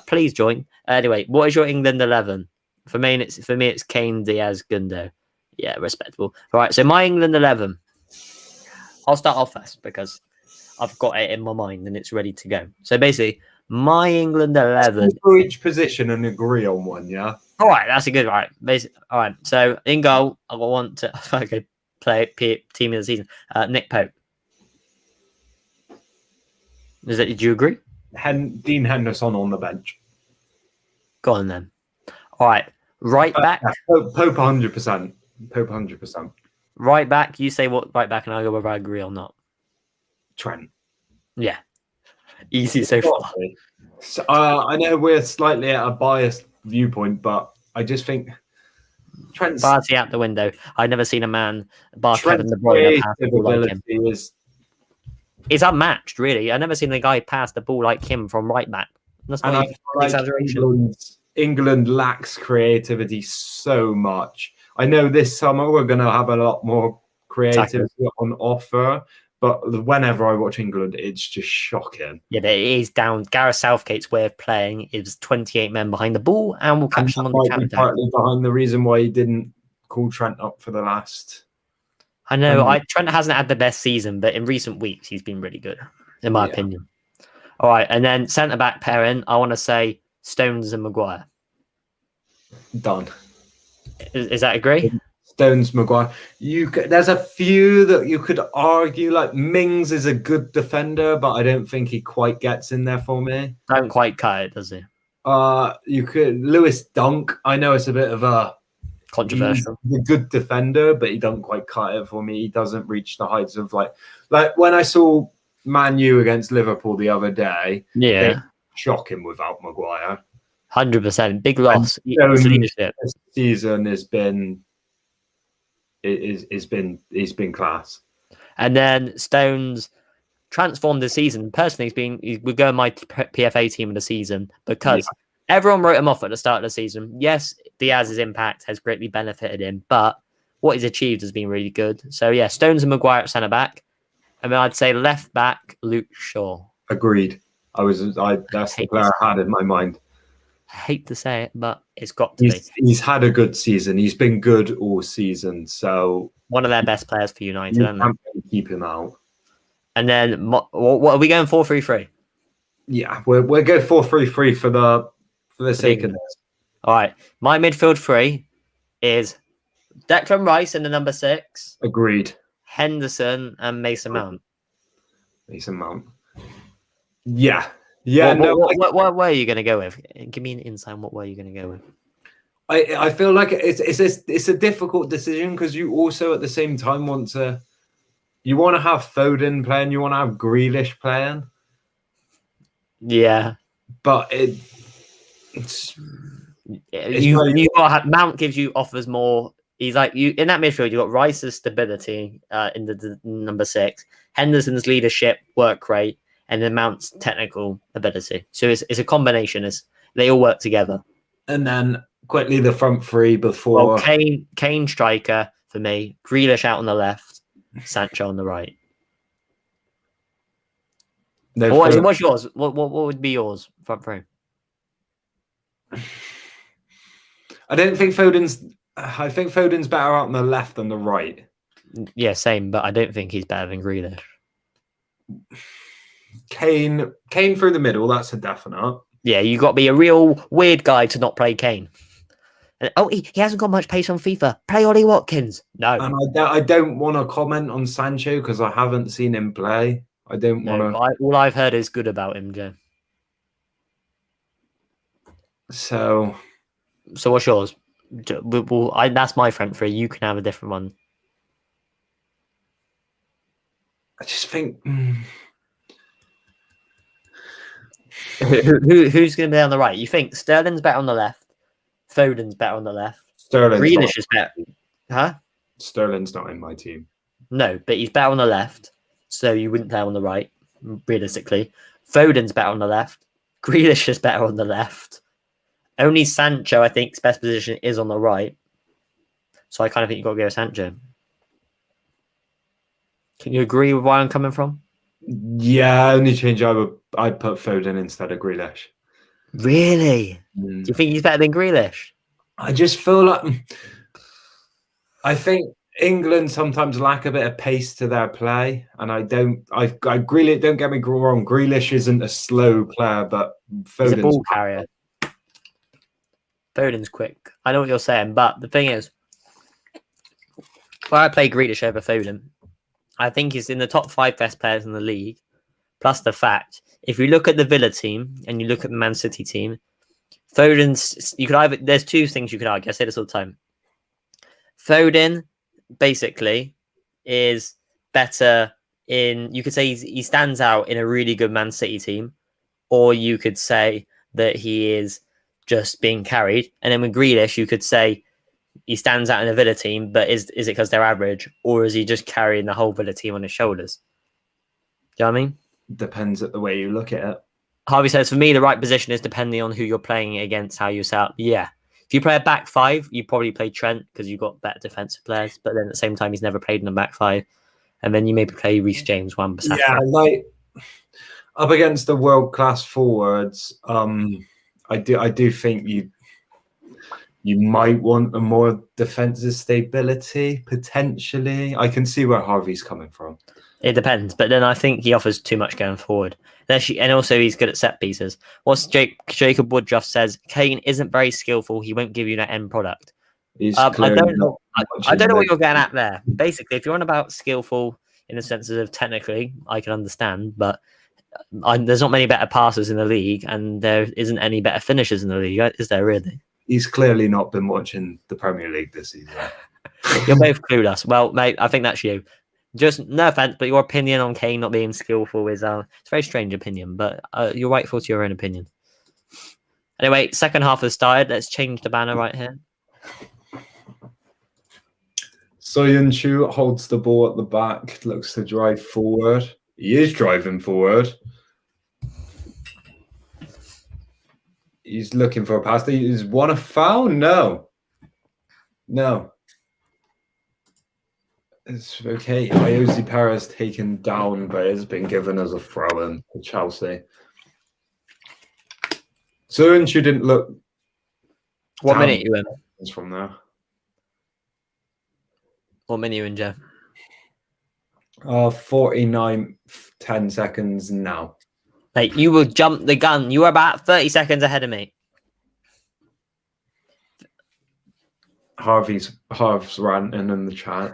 Speaker 1: Please join. Anyway, what is your England 11? For me, it's Kane, Diaz, Gundo. Yeah, respectable. All right, so my England 11. I'll start off first because I've got it in my mind and it's ready to go. So basically, my England 11.
Speaker 2: For each position and agree on one, yeah?
Speaker 1: All right, that's a good all right. So in goal, I want to play team of the season. Nick Pope. Do you agree?
Speaker 2: Dean Henderson on the bench.
Speaker 1: Go on then. All right, right back.
Speaker 2: Pope 100%. Pope 100%.
Speaker 1: Right back. You say what right back, and I'll go whether I agree or not.
Speaker 2: Trent.
Speaker 1: Yeah. Easy so far.
Speaker 2: So, I know we're slightly at a biased viewpoint, but I just think Trent's
Speaker 1: Barty out the window. I've never seen a man bar Kevin De Bruyne pass the ball like him. It's unmatched, really. I've never seen a guy pass the ball like him from right back. That's not an exaggeration.
Speaker 2: England lacks creativity so much. I know this summer we're going to have a lot more creativity on offer, but whenever I watch England, it's just shocking.
Speaker 1: Yeah, but it is down. Gareth Southgate's way of playing is 28 men behind the ball and we'll catch them on the counter.
Speaker 2: Partly behind the reason why he didn't call Trent up for the last.
Speaker 1: I know Trent hasn't had the best season, but in recent weeks he's been really good, in my opinion. All right, and then centre back pairing, I want to say Stones and Maguire.
Speaker 2: Done.
Speaker 1: Is that agree?
Speaker 2: Stones, Maguire. There's a few that you could argue, like Mings is a good defender, but I don't think he quite gets in there for me.
Speaker 1: Don't quite cut it, does he?
Speaker 2: You could Lewis Dunk. I know it's a bit of a
Speaker 1: controversial.
Speaker 2: He's a good defender, but he doesn't quite cut it for me. He doesn't reach the heights of like when I saw Man U against Liverpool the other day.
Speaker 1: Yeah,
Speaker 2: shocking without Maguire.
Speaker 1: 100%. Big loss.
Speaker 2: Leadership. This season has been. He's been class.
Speaker 1: And then Stones transformed the season. Personally, he would go in my PFA team of the season because everyone wrote him off at the start of the season. Yes, Diaz's impact has greatly benefited him, but what he's achieved has been really good. So yeah, Stones and Maguire at centre back. And then I'd say left back, Luke Shaw.
Speaker 2: Agreed. That's the player I had in my mind.
Speaker 1: I hate to say it, but it's got to be.
Speaker 2: He's had a good season. He's been good all season. So
Speaker 1: one of their best players for United.
Speaker 2: You can't keep him out.
Speaker 1: And then what are we going 4-3-3?
Speaker 2: Yeah, we'll go 4-3-3 for the sake of this.
Speaker 1: All right, my midfield 3 is Declan Rice in the number 6.
Speaker 2: Agreed.
Speaker 1: Henderson and Mason Mount.
Speaker 2: Mason Mount. Yeah. Yeah,
Speaker 1: what way are you going to go with? Give me an insight on what way you're going to go with.
Speaker 2: I feel like it's a difficult decision because you also at the same time want to have Foden playing, you want to have Grealish playing.
Speaker 1: Yeah,
Speaker 2: but
Speaker 1: Mount offers more. He's like you in that midfield. You got Rice's stability in the number 6, Henderson's leadership, work rate. And then Mount's technical ability. So it's a combination. They all work together.
Speaker 2: And then quickly the front 3 before.
Speaker 1: Well, Kane striker for me. Grealish out on the left. Sancho on the right. What's yours? What would be yours front 3?
Speaker 2: I think Foden's better out on the left than the right.
Speaker 1: Yeah, same. But I don't think he's better than Grealish.
Speaker 2: Kane through the middle, that's a definite.
Speaker 1: Yeah, you got to be a real weird guy to not play Kane. And, he hasn't got much pace on FIFA. Play Ollie Watkins. No.
Speaker 2: And I don't want to comment on Sancho because I haven't seen him play. I don't want to.
Speaker 1: All I've heard is good about him, Joe.
Speaker 2: So
Speaker 1: what's yours? That's my front three. You can have a different one.
Speaker 2: I just think
Speaker 1: who's going to be on the right? You think Sterling's better on the left? Foden's better on the left. Grealish is better. Huh?
Speaker 2: Sterling's not in my team.
Speaker 1: No, but he's better on the left, so you wouldn't play on the right, realistically. Foden's better on the left. Grealish is better on the left. Only Sancho, I think's best position is on the right. So I kind of think you've got to go with Sancho. Can you agree with where I'm coming from?
Speaker 2: Yeah, only change I'd put Foden instead of Grealish.
Speaker 1: Really? Do you think he's better than Grealish?
Speaker 2: I just feel like I think England sometimes lack a bit of pace to their play, and I Grealish, don't get me wrong, Grealish isn't a slow player, but Foden's
Speaker 1: he's a ball carrier. Foden's quick. I know what you're saying, but the thing is, why I play Grealish over Foden, I think he's in the top 5 best players in the league. Plus the fact, if you look at the Villa team and you look at the Man City team, Foden's, you could either, there's two things you could argue. I say this all the time. Foden basically is better in, you could say he stands out in a really good Man City team, or you could say that he is just being carried. And then with Grealish, you could say he stands out in a Villa team, but is it because they're average, or is he just carrying the whole Villa team on his shoulders? Do you know what I mean?
Speaker 2: Depends at the way you look at it.
Speaker 1: Harvey says, for me, the right position is depending on who you're playing against, how you set up. Yeah. If you play a back 5, you probably play Trent because you've got better defensive players, but then at the same time, he's never played in a back 5. And then you maybe play Reece James, Wan-Bissaka.
Speaker 2: Yeah, like up against the world-class forwards, I do think you might want a more defensive stability, potentially. I can see where Harvey's coming from.
Speaker 1: It depends, but then I think he offers too much going forward. And also, he's good at set pieces. What's Jacob Woodruff says, Kane isn't very skillful. He won't give you that end product.
Speaker 2: I don't
Speaker 1: know what you're getting at there. Basically, if you're on about skillful in the sense of technically, I can understand, but there's not many better passers in the league, and there isn't any better finishers in the league, is there really?
Speaker 2: He's clearly not been watching the Premier League this season.
Speaker 1: You're both clueless. Well, mate, I think that's you. Just no offense, but your opinion on Kane not being skillful is it's a very strange opinion, but you're rightful to your own opinion. Anyway, second half has started. Let's change the banner right here.
Speaker 2: Soyuncu holds the ball at the back, looks to drive forward. He is driving forward. He's looking for a pass. He's won a foul? No. It's okay. Iosi Perez taken down, but it's been given as a throw-in for Chelsea. Soyuncu didn't look.
Speaker 1: What minute are you in?
Speaker 2: From there.
Speaker 1: What minute are you in, Jeff?
Speaker 2: 49, 10 seconds now.
Speaker 1: Mate, you will jump the gun. You were about 30 seconds ahead of me.
Speaker 2: Harvey's ranting in the chat.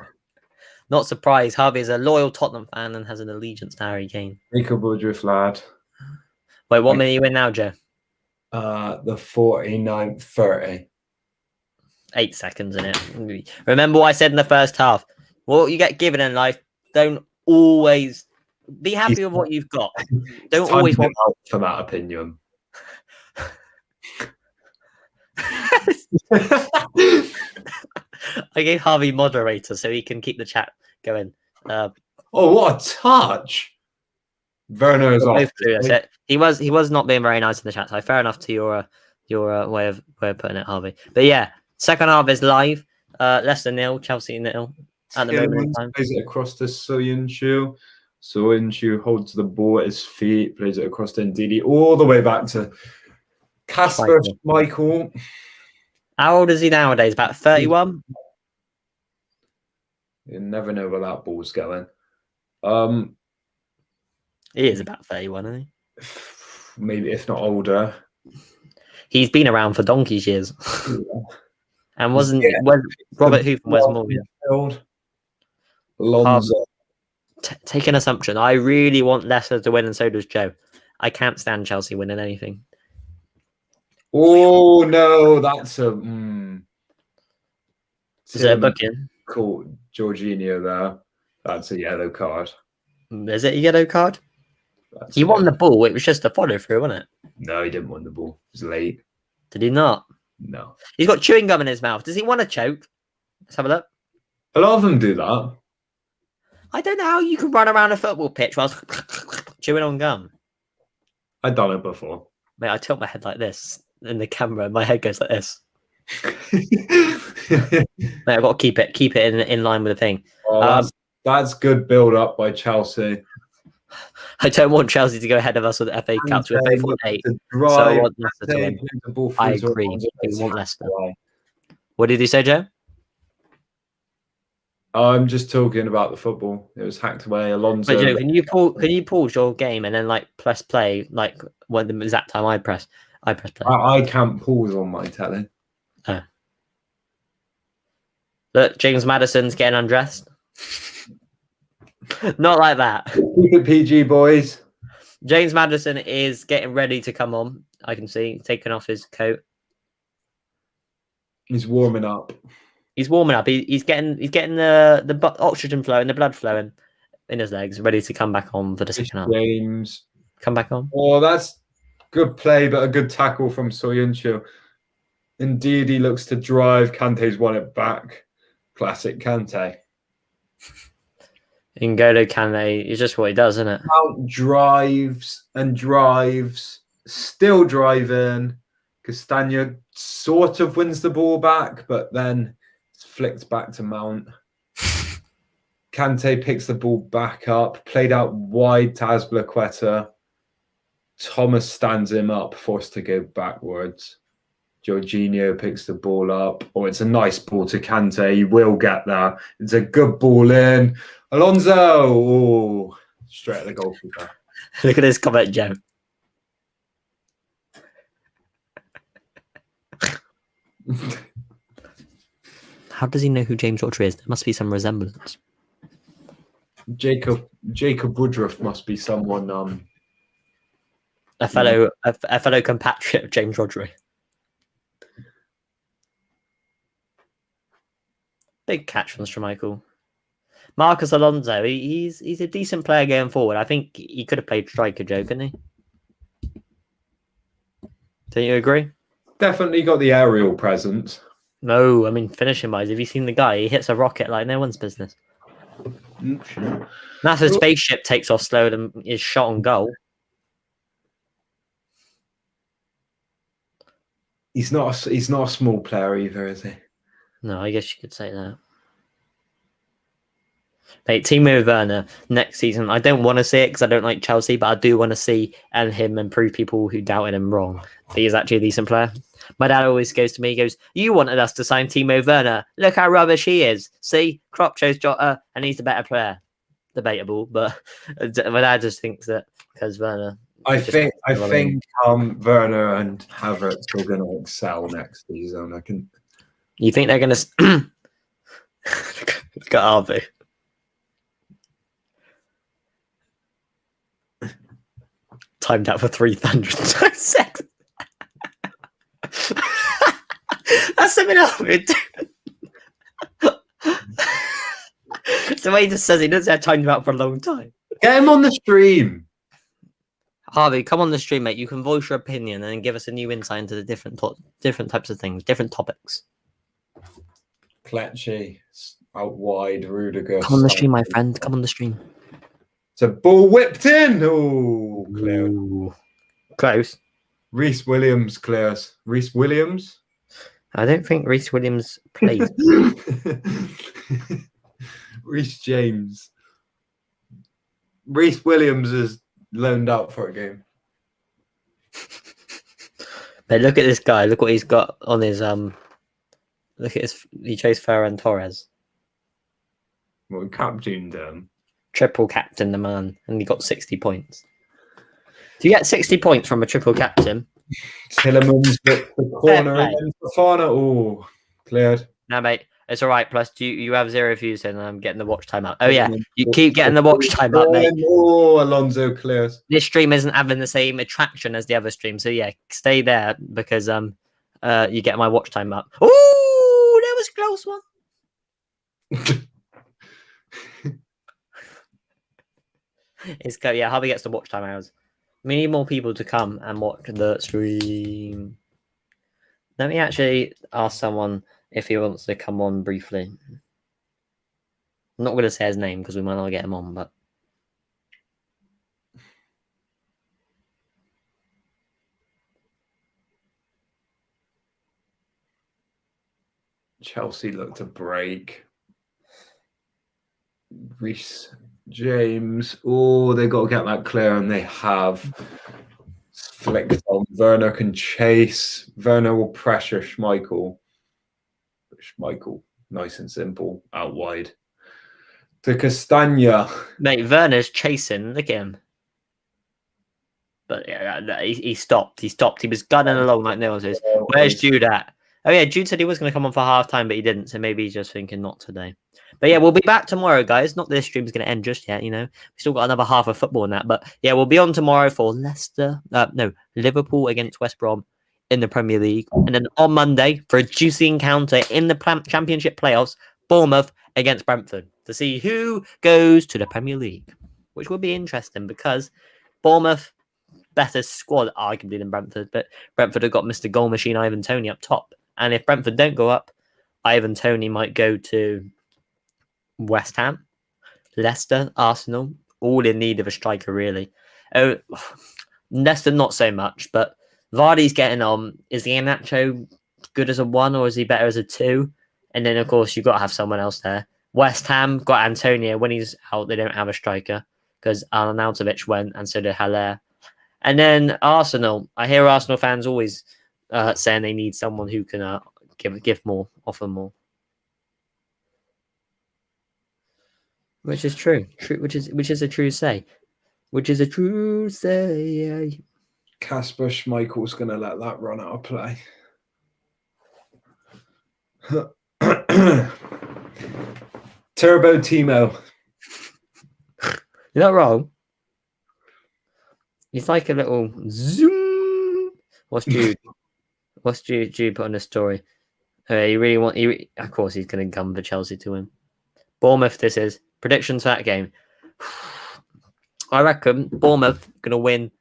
Speaker 1: Not surprised. Harvey is a loyal Tottenham fan and has an allegiance to Harry Kane.
Speaker 2: Jacob Woodruff, lad.
Speaker 1: Wait, what minute are you in now, Jeff?
Speaker 2: The 49th, 30.
Speaker 1: 8 seconds in it. Remember what I said in the first half. What you get given in life, don't always be happy with what you've got. Don't always want
Speaker 2: out for that opinion.
Speaker 1: I gave Harvey moderator so he can keep the chat going.
Speaker 2: Oh, what a touch! Werner is off.
Speaker 1: He was not being very nice in the chat. So fair enough to your way of putting it, Harvey. But yeah, second half is live. Leicester 0, Chelsea 0 at the moment.
Speaker 2: Plays it across to Soyuncu. Soyuncu holds the ball at his feet, plays it across to Ndidi, all the way back to Kasper Schmeichel.
Speaker 1: How old is he nowadays? About 31?
Speaker 2: You never know where that ball's going.
Speaker 1: He is about 31, isn't he?
Speaker 2: Maybe, if not older.
Speaker 1: He's been around for donkey's years. And wasn't Robert Hoof and Wes Morgan?
Speaker 2: Lonzo.
Speaker 1: Take an assumption. I really want Leicester to win, and so does Joe. I can't stand Chelsea winning anything.
Speaker 2: Oh, no, that's a...
Speaker 1: Is it a booking?
Speaker 2: Caught Jorginho there. That's a yellow card.
Speaker 1: Is it a yellow card? He won the ball. It was just a follow through, wasn't it?
Speaker 2: No, he didn't win the ball. It was late.
Speaker 1: Did he not?
Speaker 2: No.
Speaker 1: He's got chewing gum in his mouth. Does he want to choke? Let's have a look.
Speaker 2: A lot of them do that.
Speaker 1: I don't know how you can run around a football pitch whilst chewing on gum.
Speaker 2: I've done it before.
Speaker 1: Mate, I tilt my head like this in the camera. And my head goes like this. Mate, I've got to keep it in line with the thing.
Speaker 2: Oh, that's good build up by Chelsea.
Speaker 1: I don't want Chelsea to go ahead of us with the FA Cup to a faithful 8. So I want Leicester to win. I agree. We want Leicester. What did you say, Joe?
Speaker 2: I'm just talking about the football. It was hacked away. Alonso.
Speaker 1: Wait, Joe, can you pause your game and then like press play like when the exact time I press play?
Speaker 2: I can't pause on my telly.
Speaker 1: Oh. Look, James Maddison's getting undressed. Not like that.
Speaker 2: Keep it PG, boys.
Speaker 1: James Maddison is getting ready to come on. I can see taking off his coat.
Speaker 2: He's warming up.
Speaker 1: He's warming up. He's getting the oxygen flowing, the blood flowing in his legs, ready to come back on for the second half.
Speaker 2: James,
Speaker 1: come back on.
Speaker 2: Oh, that's good play, but a good tackle from Soyuncu. Indeed, he looks to drive. Kante's won it back. Classic Kante.
Speaker 1: N'Golo Kante is just what he does, isn't it?
Speaker 2: Mount drives and drives, still driving. Castagna sort of wins the ball back, but then it's flicked back to Mount. Kante picks the ball back up, played out wide to Azpilicueta. Thomas stands him up, forced to go backwards. Jorginho picks the ball up. Oh, it's a nice ball to Kante. He will get that. It's a good ball in. Alonso. Oh, straight at the goalkeeper.
Speaker 1: Look at this comment, Joe. How does he know who James Rodri is? There must be some resemblance.
Speaker 2: Jacob Woodruff must be someone.
Speaker 1: A fellow compatriot of James Rodri. Big catch from Schmeichel. Marcus Alonso, he's a decent player going forward. I think he could have played striker, Joe, couldn't he? Don't you agree?
Speaker 2: Definitely got the aerial presence.
Speaker 1: No, I mean finishing wise. Have you seen the guy? He hits a rocket like no one's business. That's a spaceship takes off slow and is shot on goal.
Speaker 2: He's not a small player either, is he? No,
Speaker 1: I guess you could say that. Mate, Timo Werner next season. I don't want to see it because I don't like Chelsea, but I do want to see him and prove people who doubted him wrong. He is actually a decent player. My dad always goes to me, he goes, "You wanted us to sign Timo Werner. Look how rubbish he is. See, Klopp chose Jota and he's the better player." Debatable, but my dad just thinks that because Werner.
Speaker 2: I think Werner and Havertz are going to excel next season.
Speaker 1: You think they're going to? Look at Harvey. Timed out for 300 seconds. That's something else. It's the way he just says he doesn't have timed out for a long time.
Speaker 2: Get him on the stream.
Speaker 1: Harvey, come on the stream, mate. You can voice your opinion and give us a new insight into the different types of things, different topics.
Speaker 2: Kletchy, out wide, Rudiger.
Speaker 1: Come on the stream, my friend. Come on the stream.
Speaker 2: It's a ball whipped in. Oh, clear.
Speaker 1: Close.
Speaker 2: Reece Williams clears. Reece Williams?
Speaker 1: I don't think Reece Williams plays.
Speaker 2: Reece James. Reece Williams is loaned out for a game.
Speaker 1: But look at this guy. Look what he's got on his Look at his. He chose Ferran Torres.
Speaker 2: Well, captained him.
Speaker 1: Triple captain the man, and he got 60 points. Do you get 60 points from a triple captain?
Speaker 2: Tillemans the corner and Fafana. Oh, cleared.
Speaker 1: No, mate. It's all right. Plus, you have 0 views, and I'm getting the watch time out. Oh, yeah. You keep getting the watch time up, mate.
Speaker 2: Oh, Alonso clears.
Speaker 1: This stream isn't having the same attraction as the other stream. So, yeah, stay there because you get my watch time up. Oh, that was a close one. It's good. Yeah, Harvey gets the watch time hours. We need more people to come and watch the stream. Let me actually ask someone if he wants to come on briefly. I'm not going to say his name because we might not get him on, but
Speaker 2: Chelsea look to break. Reece James. Oh, they got to get that clear, and they have. Flicked on. Werner can chase. Werner will pressure Schmeichel. Schmeichel, nice and simple, out wide. To Castagna.
Speaker 1: Mate, Werner's chasing. Look at him. But yeah, he stopped. He stopped. He was gunning along like no one says. Where's Jude at? Oh yeah, Jude said he was going to come on for half time, but he didn't. So maybe he's just thinking not today. But yeah, we'll be back tomorrow, guys. Not that this stream's going to end just yet. We still got another half of football in that. But yeah, we'll be on tomorrow for Liverpool against West Brom in the Premier League, and then on Monday for a juicy encounter in the Championship playoffs, Bournemouth against Brentford to see who goes to the Premier League, which will be interesting because Bournemouth. Better squad, arguably, than Brentford, but Brentford have got Mr. Goal Machine Ivan Toney up top. And if Brentford don't go up, Ivan Toney might go to West Ham, Leicester, Arsenal, all in need of a striker, really. Oh, Leicester, not so much, but Vardy's getting on. Is Iheanacho good as a 1 or is he better as a 2? And then, of course, you've got to have someone else there. West Ham got Antonio. When he's out, they don't have a striker because Arnautovic went and so did Haller. And then Arsenal. I hear Arsenal fans always saying they need someone who can give more, offer more. Which is true. Which is a true say. Which is a true say.
Speaker 2: Kasper Schmeichel's going to let that run out of play. Turbo Timo.
Speaker 1: You're not wrong. He's like a little zoom. What's Jude? What's Jude put on the story? Of course, he's going to come for Chelsea to win. Bournemouth. This is predictions for that game. I reckon Bournemouth going to win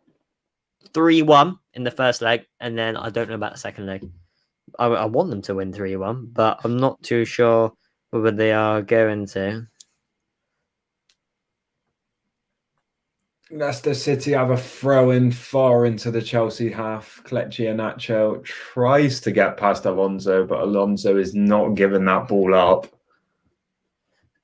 Speaker 1: 3-1 in the first leg, and then I don't know about the second leg. I want them to win 3-1, but I'm not too sure whether they are going to.
Speaker 2: Leicester City have a throw-in far into the Chelsea half. Iheanacho tries to get past Alonso, but Alonso is not giving that ball up.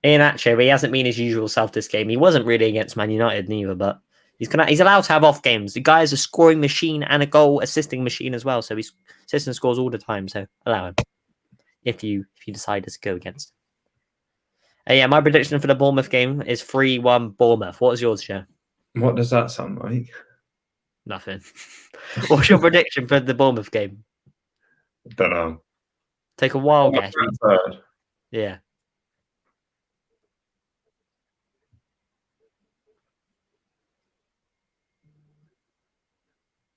Speaker 1: Iheanacho, he hasn't been his usual self this game. He wasn't really against Man United neither, but he's allowed to have off games. The guy is a scoring machine and a goal assisting machine as well, so he assists and scores all the time. So allow him if you decide to go against him. Yeah, my prediction for the Bournemouth game is 3-1 Bournemouth. What is yours, Joe?
Speaker 2: What does that sound like?
Speaker 1: Nothing. What's your prediction for the Bournemouth game?
Speaker 2: Don't know.
Speaker 1: Take a wild guess. Yeah.
Speaker 2: –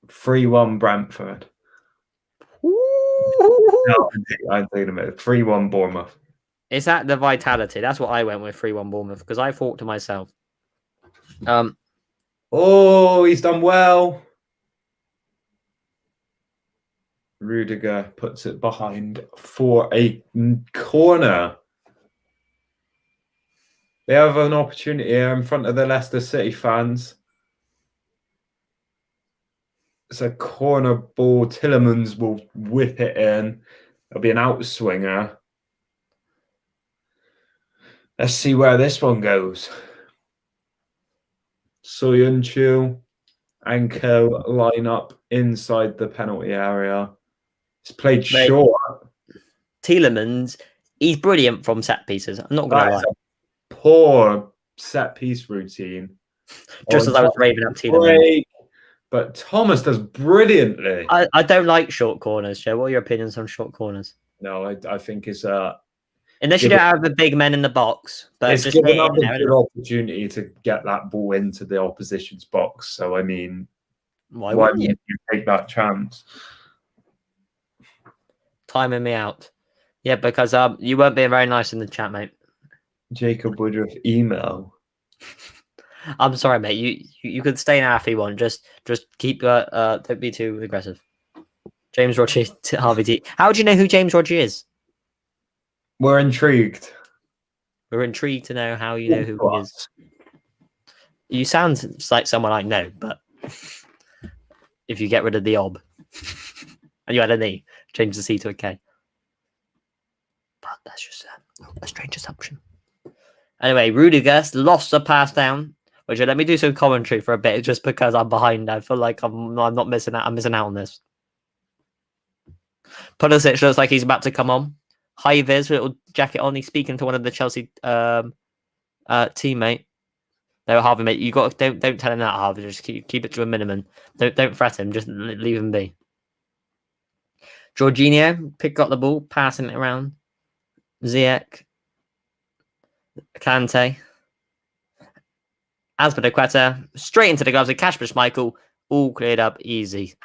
Speaker 2: 3-1 Brentford. No, I'm thinking about it. 3-1 Bournemouth.
Speaker 1: Is that the vitality? That's what I went with, 3-1 Bournemouth, because I thought to myself,
Speaker 2: oh, he's done well. Rudiger puts it behind for a corner. They have an opportunity here in front of the Leicester City fans. It's a corner ball. Tielemans will whip it in. It'll be an outswinger. Let's see where this one goes. Soyuncu and Co line up inside the penalty area. It's played short.
Speaker 1: Tielemans, he's brilliant from set pieces. I'm not going to lie.
Speaker 2: Poor set piece routine.
Speaker 1: Just as I was raving up Tielemans.
Speaker 2: But Thomas does brilliantly.
Speaker 1: I don't like short corners, Joe. What are your opinions on short corners?
Speaker 2: No, I think it's
Speaker 1: unless you don't have the big men in the box, but
Speaker 2: it's
Speaker 1: just
Speaker 2: giving up a good opportunity to get that ball into the opposition's box. So I mean, why wouldn't you take that chance?
Speaker 1: Timing me out. Yeah, because you weren't being very nice in the chat, mate.
Speaker 2: Jacob Woodruff email.
Speaker 1: I'm sorry, mate. You could stay now if you want. Just keep don't be too aggressive. James Rodgers to Harvey D. How do you know who James Rodgers is?
Speaker 2: We're intrigued.
Speaker 1: We're intrigued to know how you know who he is. You sound like someone I know, but if you get rid of the ob and you had an E, change the C to a K. But that's just a strange assumption. Anyway, Rudiger lost the pass down, which let me do some commentary for a bit just because I'm behind. I feel like I'm not missing out. I'm missing out on this. Pulisic looks like he's about to come on. High vis, little jacket on. He's speaking to one of the Chelsea teammate. No, Harvey, mate, you got don't tell him that, Harvey. Just keep it to a minimum. Don't fret him. Just leave him be. Jorginho picked up the ball, passing it around. Ziyech, Kante, Azpilicueta, straight into the gloves of Kasper Schmeichel, all cleared up easy.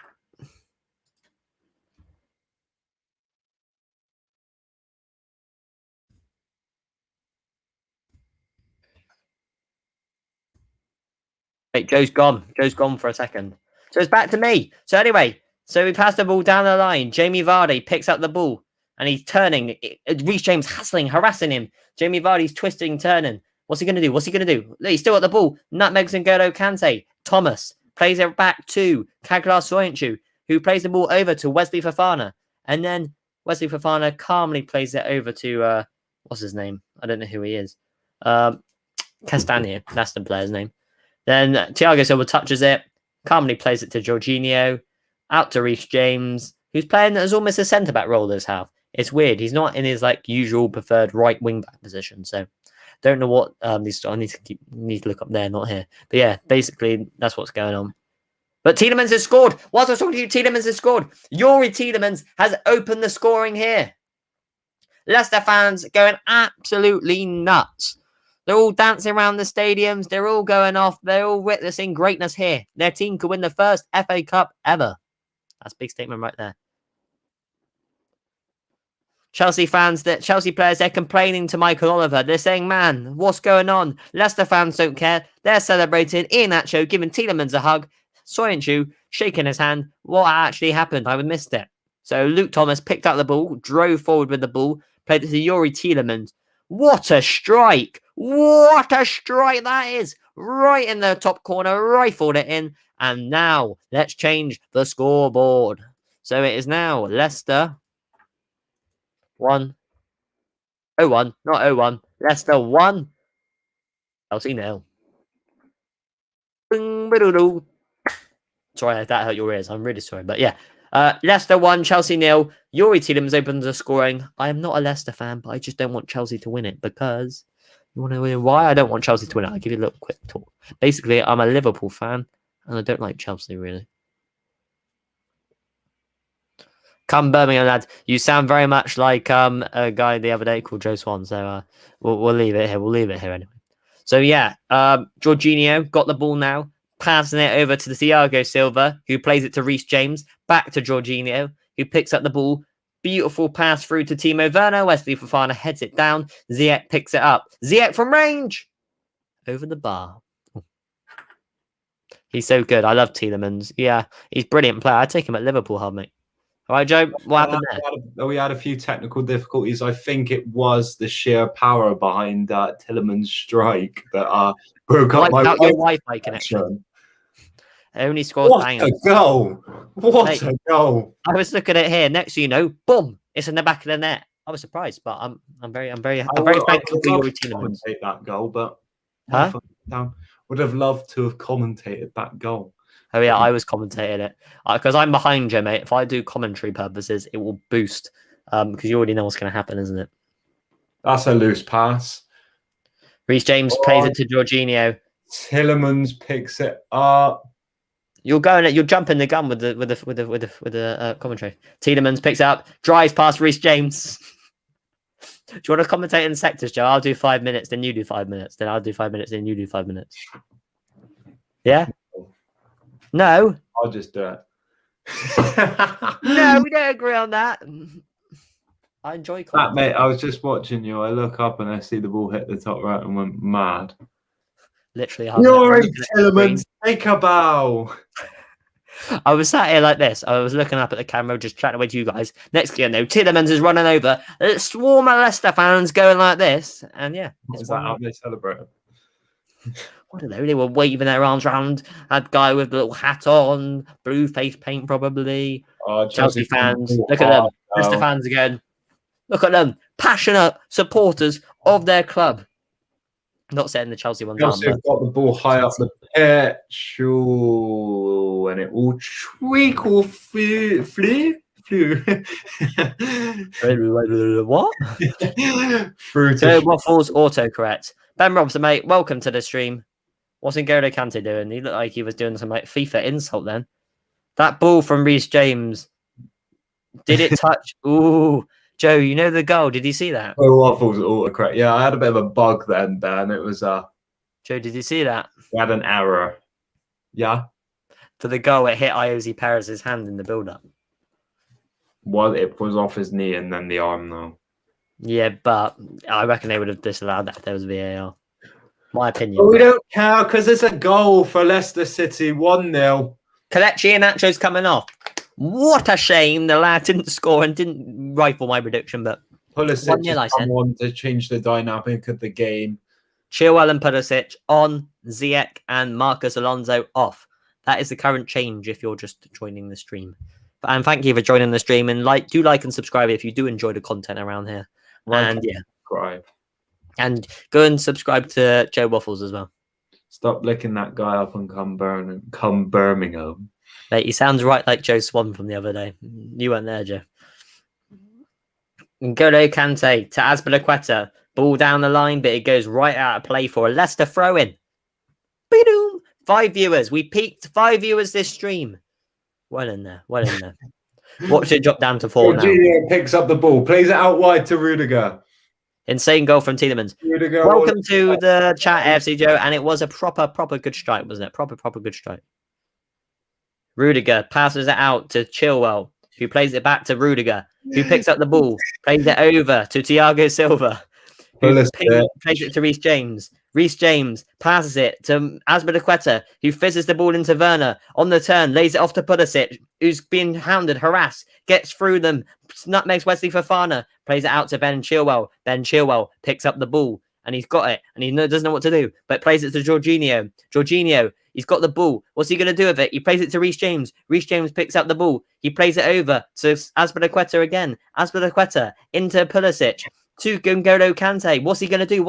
Speaker 1: Wait, Joe's gone. Joe's gone for a second. So it's back to me. So anyway, so we pass the ball down the line. Jamie Vardy picks up the ball and he's turning. Reece James hassling, harassing him. Jamie Vardy's twisting, turning. What's he going to do? What's he going to do? He's still at the ball. Nutmegs and N'Golo Kante. Thomas plays it back to Kaglar Soyuncu, who plays the ball over to Wesley Fofana. And then Wesley Fofana calmly plays it over to, what's his name? I don't know who he is. Castagna. That's the player's name. Then Thiago Silva touches it, calmly plays it to Jorginho, out to Reece James, who's playing as almost a centre-back role this half. It's weird. He's not in his usual preferred right wing-back position. So don't know what I need to look up there, not here. But yeah, basically that's what's going on. But Tielemans has scored. Whilst I was talking to you, Tielemans has scored. Youri Tielemans has opened the scoring here. Leicester fans going absolutely nuts. They're all dancing around the stadiums. They're all going off. They're all witnessing greatness here. Their team could win the first FA Cup ever. That's a big statement right there. Chelsea fans, Chelsea players, they're complaining to Michael Oliver. They're saying, man, what's going on? Leicester fans don't care. They're celebrating. Iheanacho giving Tielemans a hug. Soyuncu shaking his hand. What actually happened? I missed it. So Luke Thomas picked up the ball, drove forward with the ball, played it to Youri Tielemans. What a strike! What a strike that is! Right in the top corner, rifled it in. And now, let's change the scoreboard. So it is now Leicester 1. 0-1, not 0-1. Leicester 1. Chelsea 0. Sorry if that hurt your ears. I'm really sorry. But yeah. Leicester 1, Chelsea 0. Youri Tielemans opens the scoring. I am not a Leicester fan, but I just don't want Chelsea to win it because you want to know why I don't want Chelsea to win it? I'll give you a little quick talk. Basically, I'm a Liverpool fan and I don't like Chelsea really. Come Birmingham lads, you sound very much like a guy the other day called Joe Swan. So we'll leave it here. We'll leave it here anyway. So yeah, Jorginho got the ball now. Passing it over to the Thiago Silva, who plays it to Reece James. Back to Jorginho, who picks up the ball. Beautiful pass through to Timo Werner. Wesley Fofana heads it down. Ziyech picks it up. Ziyech from range. Over the bar. He's so good. I love Tielemans. Yeah, he's a brilliant player. I'd take him at Liverpool, hard mate. All right, Joe, what happened there?
Speaker 2: We had a few technical difficulties. I think it was the sheer power behind Tielemans' strike that broke up my
Speaker 1: Wi-Fi connection. Only scores bangers.
Speaker 2: What a goal! What a goal!
Speaker 1: I was looking at it here. Next thing you know, boom! It's in the back of the net. I was surprised, but I'm very thankful for your Tielemans.
Speaker 2: Commentate that goal, but would have loved to have commentated that goal.
Speaker 1: Oh yeah, I was commentating it because I'm behind you, mate. If I do commentary purposes, it will boost because you already know what's going to happen, isn't it?
Speaker 2: That's a loose pass.
Speaker 1: Reece James plays it to Jorginho.
Speaker 2: Tielemans picks it up.
Speaker 1: You're jumping the gun with the commentary. Tielemans picks it up, drives past Reece James. Do you want to commentate in sectors, Joe? I'll do 5 minutes, then you do 5 minutes, then I'll do 5 minutes, then you do 5 minutes. Yeah. No.
Speaker 2: I'll just do it.
Speaker 1: No, we don't agree on that. I enjoy
Speaker 2: That, mate,
Speaker 1: commentating.
Speaker 2: I was just watching you. I look up and I see the ball hit the top right and went mad.
Speaker 1: Literally,
Speaker 2: You're right, Tillemans. Take a bow.
Speaker 1: I was sat here like this. I was looking up at the camera, just chatting away to you guys. Next thing you know, Tillemans is running over. A swarm of Leicester fans going like this. And yeah.
Speaker 2: Is that how they celebrate?
Speaker 1: I don't know. They were waving their arms around. That guy with the little hat on, blue face paint probably. Chelsea fans. Look at them. Leicester fans again. Look at them. Passionate supporters of their club. Not saying the Chelsea ones aren't.
Speaker 2: Chelsea have got the ball high up the pitch. Ooh, and it all treacle flew.
Speaker 1: What?
Speaker 2: Through
Speaker 1: to Waffles autocorrect. Ben Robson, mate, welcome to the stream. What's N'Golo Kante doing? He looked like he was doing some like FIFA insult then. That ball from Reece James. Did it touch? Ooh. Joe, you know the goal. Did you see that?
Speaker 2: Oh, Waffles autocorrect. Yeah, I had a bit of a bug then, Ben. It was
Speaker 1: Joe, did you see that?
Speaker 2: We had an error. Yeah.
Speaker 1: For the goal, it hit Iosi Perez's hand in the build-up.
Speaker 2: Well, it was off his knee and then the arm, though.
Speaker 1: Yeah, but I reckon they would have disallowed that if there was VAR. My opinion.
Speaker 2: But we don't care because it's a goal for Leicester City, 1-0.
Speaker 1: Kelechi Iheanacho's coming off. What a shame the lad didn't score and didn't rifle my prediction, but
Speaker 2: Pulisic has come on to change the dynamic of the game.
Speaker 1: Chilwell and Pulisic on, Ziyech and Marcus Alonso off. That is the current change if you're just joining the stream. And thank you for joining the stream, and do like and subscribe if you do enjoy the content around here. And yeah,
Speaker 2: subscribe.
Speaker 1: And go and subscribe to Joe Waffles as well.
Speaker 2: Stop licking that guy up and come Birmingham.
Speaker 1: Mate, he sounds right like Joe Swan from the other day. You weren't there, Joe. N'Golo Kante to Azpilicueta. Ball down the line, but it goes right out of play for a Leicester throw-in. 5 viewers. We peaked 5 viewers this stream. Well in there. Well in there. Watch it drop down to 4 now.
Speaker 2: Jorginho picks up the ball. Plays it out wide to Rudiger.
Speaker 1: Insane goal from Tielemans.
Speaker 2: Rudiger,
Speaker 1: welcome to the chat, AFC Joe. And it was a proper good strike, wasn't it? Proper good strike. Rudiger passes it out to Chilwell, who plays it back to Rudiger, who picks up the ball, plays it over to Thiago Silva, who plays it to Reece James. Reece James passes it to Azpilicueta, who fizzes the ball into Werner. On the turn, lays it off to Pulisic, who's been hounded, harassed, gets through them, nutmegs Wesley Fofana, plays it out to Ben Chilwell. Ben Chilwell picks up the ball, and he's got it, and he doesn't know what to do, but plays it to Jorginho. Jorginho, he's got the ball. What's he going to do with it? He plays it to Reece James. Reece James picks up the ball. He plays it over to Azpilicueta again. Azpilicueta into Pulisic. To N'Golo Kante. What's he going to do?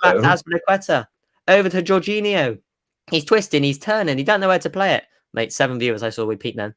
Speaker 1: Back to Azpilicueta. Over to Jorginho. He's twisting. He's turning. He don't know where to play it. Mate, 7 viewers I saw we peaked then.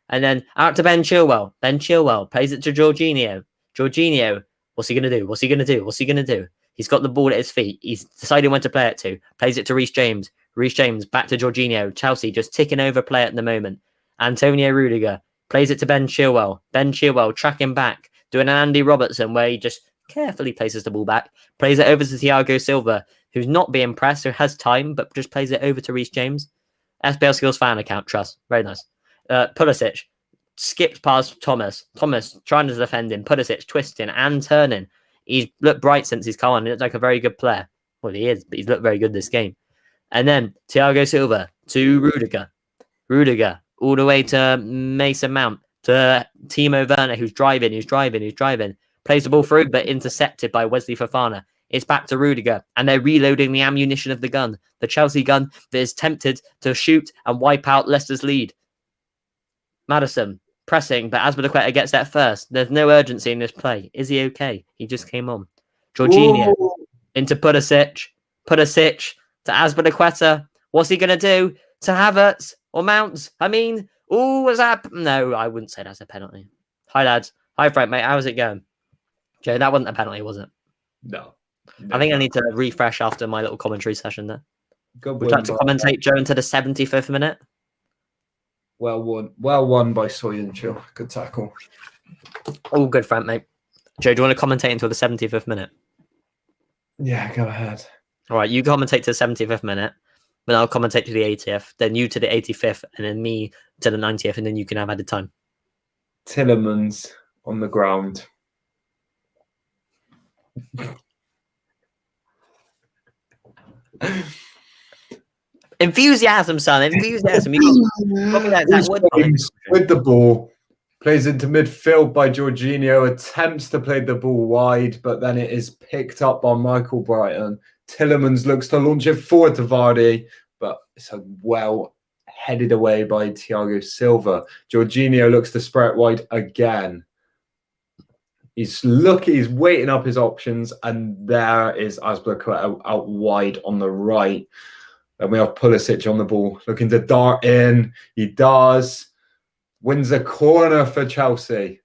Speaker 1: And then out to Ben Chilwell. Ben Chilwell plays it to Jorginho. Jorginho, what's he going to do? He's got the ball at his feet. He's deciding when to play it to. Plays it to Reece James. Reece James back to Jorginho. Chelsea just ticking over play at the moment. Antonio Rudiger plays it to Ben Chilwell. Ben Chilwell tracking back. Doing an Andy Robertson where he just carefully places the ball back, plays it over to Thiago Silva, who's not being pressed, who has time, but just plays it over to Reece James. SBL Skills fan account, trust. Very nice. Pulisic skips past Thomas. Thomas trying to defend him. Pulisic twisting and turning. He's looked bright since he's come on. He looks like a very good player. Well, he is, but he's looked very good this game. And then Thiago Silva to Rudiger. Rudiger all the way to Mason Mount, to Timo Werner, who's driving. Plays the ball through, but intercepted by Wesley Fofana. It's back to Rudiger, and they're reloading the ammunition of the gun. The Chelsea gun that is tempted to shoot and wipe out Leicester's lead. Maddison pressing, but Azpilicueta gets that first. There's no urgency in this play. Is he okay? He just came on. Jorginho into Pulisic. Pulisic to Azpilicueta. What's he going to do to Havertz or Mounts? I mean, was that? No, I wouldn't say that's a penalty. Hi, lads. Hi, Frank, mate. How's it going? Joe, that wasn't a penalty, was it?
Speaker 2: No.
Speaker 1: I think I need to refresh after my little commentary session there.
Speaker 2: Would
Speaker 1: you like to commentate, Joe, into the 75th minute?
Speaker 2: Well won by Soyuncu. Good tackle.
Speaker 1: All good, Frank, mate. Joe, do you want to commentate until the 75th minute?
Speaker 2: Yeah, go ahead.
Speaker 1: All right, you commentate to the 75th minute, then I'll commentate to the 80th, then you to the 85th, and then me to the 90th, and then you can have added time.
Speaker 2: Tielemans on the ground.
Speaker 1: Enthusiasm, son. Enthusiasm.
Speaker 2: With the ball. Plays into midfield by Jorginho. Attempts to play the ball wide, but then it is picked up by Michael Brighton. Tielemans looks to launch it forward to Vardy, but it's a well headed away by Thiago Silva. Jorginho looks to spread it wide again. He's waiting up his options, and there is Azpilicueta out wide on the right. And we have Pulisic on the ball, looking to dart in. He does. Wins a corner for Chelsea.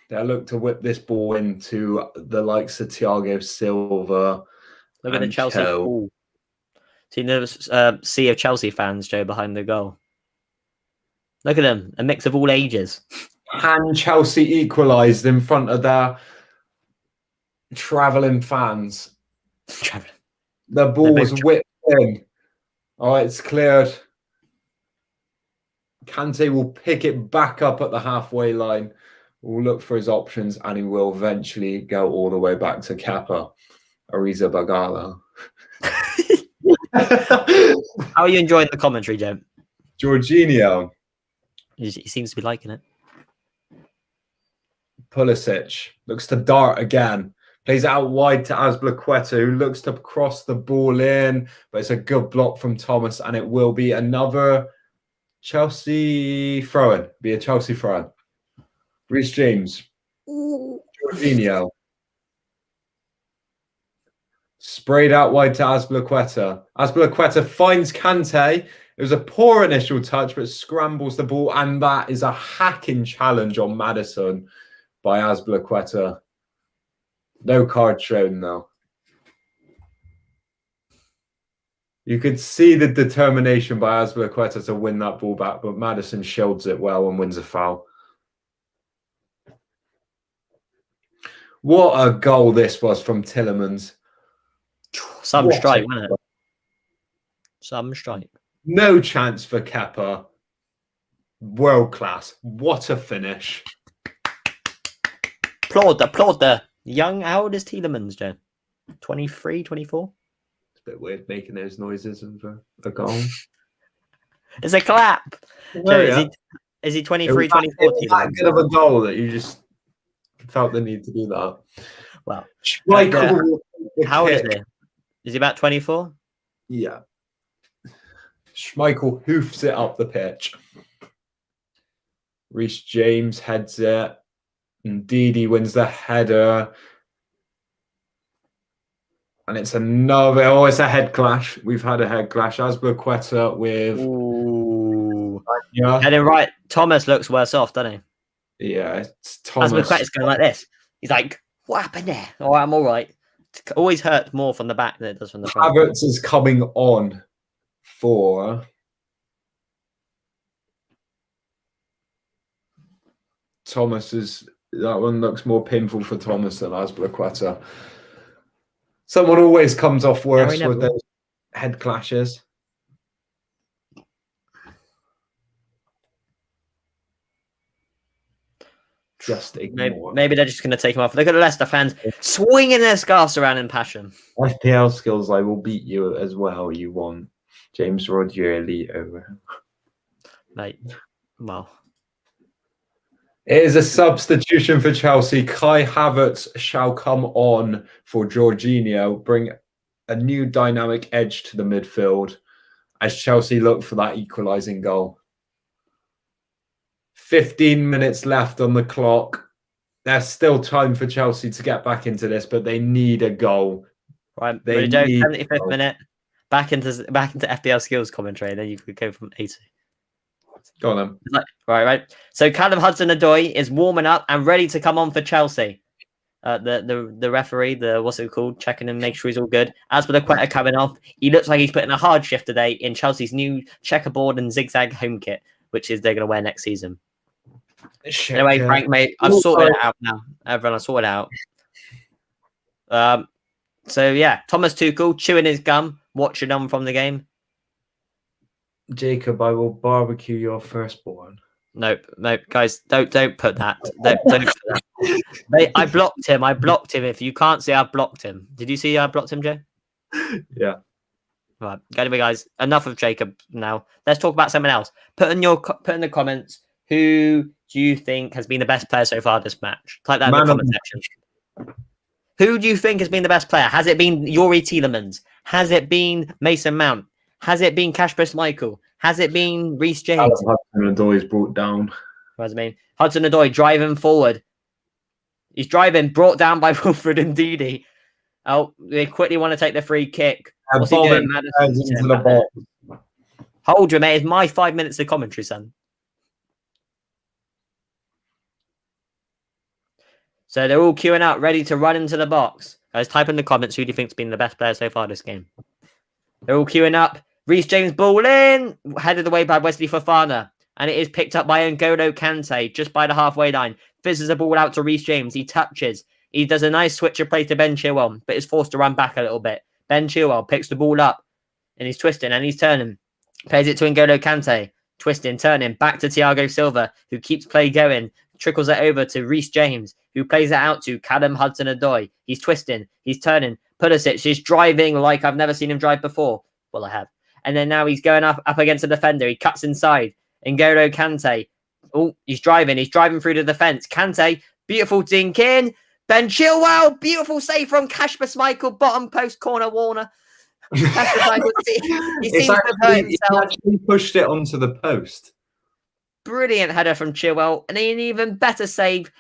Speaker 2: They look to whip this ball into the likes of Thiago Silva.
Speaker 1: Look at the Chelsea ball. See the sea of Chelsea fans, Joe, behind the goal. Look at them, a mix of all ages.
Speaker 2: And Chelsea equalised in front of their travelling fans. The ball was whipped in. Oh, it's cleared. Kante will pick it back up at the halfway line. Will look for his options, and he will eventually go all the way back to Kepa. Arrizabalaga.
Speaker 1: How are you enjoying the commentary, Joe?
Speaker 2: Jorginho.
Speaker 1: He seems to be liking it.
Speaker 2: Pulisic looks to dart again. Plays it out wide to Azpilicueta, who looks to cross the ball in, but it's a good block from Thomas, and it will be another Chelsea throw-in. Be a Chelsea throw-in. Reece James. Jorginho. Sprayed out wide to Azpilicueta. Azpilicueta finds Kante. It was a poor initial touch, but scrambles the ball, and that is a hacking challenge on Maddison by Azpilicueta. No card shown, though. You could see the determination by Azpilicueta to win that ball back, but Maddison shields it well and wins a foul. What a goal this was from Tielemans.
Speaker 1: Some strike, wasn't it? Some strike.
Speaker 2: No chance for Kepa. World class. What a finish.
Speaker 1: Applaud the young. How old is Tielemans, Joe? 23, 24?
Speaker 2: It's a bit weird making those noises of a goal.
Speaker 1: It's a clap.
Speaker 2: Well,
Speaker 1: Joe, is he 23, 24?
Speaker 2: It was that good of a goal that you just felt the need to do that.
Speaker 1: Well,
Speaker 2: how
Speaker 1: old is he? Is he about 24?
Speaker 2: Yeah. Schmeichel hoofs it up the pitch. Reece James heads it. And Didi wins the header. And it's another... Oh, it's a head clash. We've had a head clash. Azpilicueta with...
Speaker 1: Ooh. Yeah. Heading right. Thomas looks worse off, doesn't
Speaker 2: he? Yeah, it's Thomas.
Speaker 1: Azpilicueta's going like this. He's like, what happened there? Oh, I'm all right. It always hurts more from the back than it does from the front.
Speaker 2: Havertz is coming on for... Thomas is... That one looks more painful for Thomas than Azpilicueta. Someone always comes off worse with those head clashes. Just ignore.
Speaker 1: Maybe they're just going to take him off. Look at the Leicester fans swinging their scarves around in passion.
Speaker 2: FPL skills, I will beat you as well. You want James Rodgers over.
Speaker 1: Mate, well.
Speaker 2: It is a substitution for Chelsea. Kai Havertz shall come on for Jorginho, bring a new dynamic edge to the midfield as Chelsea look for that equalising goal. 15 minutes left on the clock. There's still time for Chelsea to get back into this, but they need a goal.
Speaker 1: Right, they need 75th minute. Back into FPL skills commentary. Then you could go from 80.
Speaker 2: Go on then.
Speaker 1: Right. So Callum Hudson-Odoi is warming up and ready to come on for Chelsea. The referee, what's it called, checking and make sure he's all good. As for the Azpilicueta coming off, he looks like he's putting a hard shift today in Chelsea's new checkerboard and zigzag home kit, which is they're going to wear next season. Anyway, Frank, mate, I've sorted it out now. Everyone, I've sorted it out. So yeah, Thomas Tuchel chewing his gum, watching on from the game.
Speaker 2: Jacob, I will barbecue your firstborn.
Speaker 1: Nope, guys, don't put that. Don't put that. I blocked him. If you can't see, I've blocked him. Did you see I blocked him, Joe?
Speaker 2: Yeah.
Speaker 1: Right. Anyway, guys, enough of Jacob now. Let's talk about someone else. Put in the comments, who do you think has been the best player so far this match? Type that in the comment section. Who do you think has been the best player? Has it been Youri Tielemans? Has it been Mason Mount? Has it been Kasper Schmeichel? Has it been Reece James?
Speaker 2: Hudson-Odoi is brought down.
Speaker 1: What does it mean? Hudson-Odoi driving forward. He's driving, brought down by Wilfred Ndidi. Oh, they quickly want to take the free kick. What's he doing? Hold your mate. It's my 5 minutes of commentary, son. So they're all queuing up, ready to run into the box. Guys, type in the comments who do you think's been the best player so far this game. They're all queuing up. Reece James ball in, headed away by Wesley Fofana, and it is picked up by N'Golo Kante just by the halfway line. Fizzes the ball out to Reece James. He touches. He does a nice switch of play to Ben Chilwell, but is forced to run back a little bit. Ben Chilwell picks the ball up, and he's twisting and he's turning. Plays it to N'Golo Kante, twisting, turning, back to Thiago Silva, who keeps play going. Trickles it over to Reece James, who plays it out to Callum Hudson-Odoi. He's twisting, he's turning. Pulisic is driving like I've never seen him drive before. Well, I have. And then now he's going up against a defender. He cuts inside. N'Golo Kante. Oh, he's driving through the defence. Kante, beautiful dink in. Ben Chilwell, beautiful save from Kasper Schmeichel, bottom post corner, Warner. Kasper Schmeichel, he seems to hurt himself.
Speaker 2: He actually pushed it onto the post.
Speaker 1: Brilliant header from Chilwell, and an even better save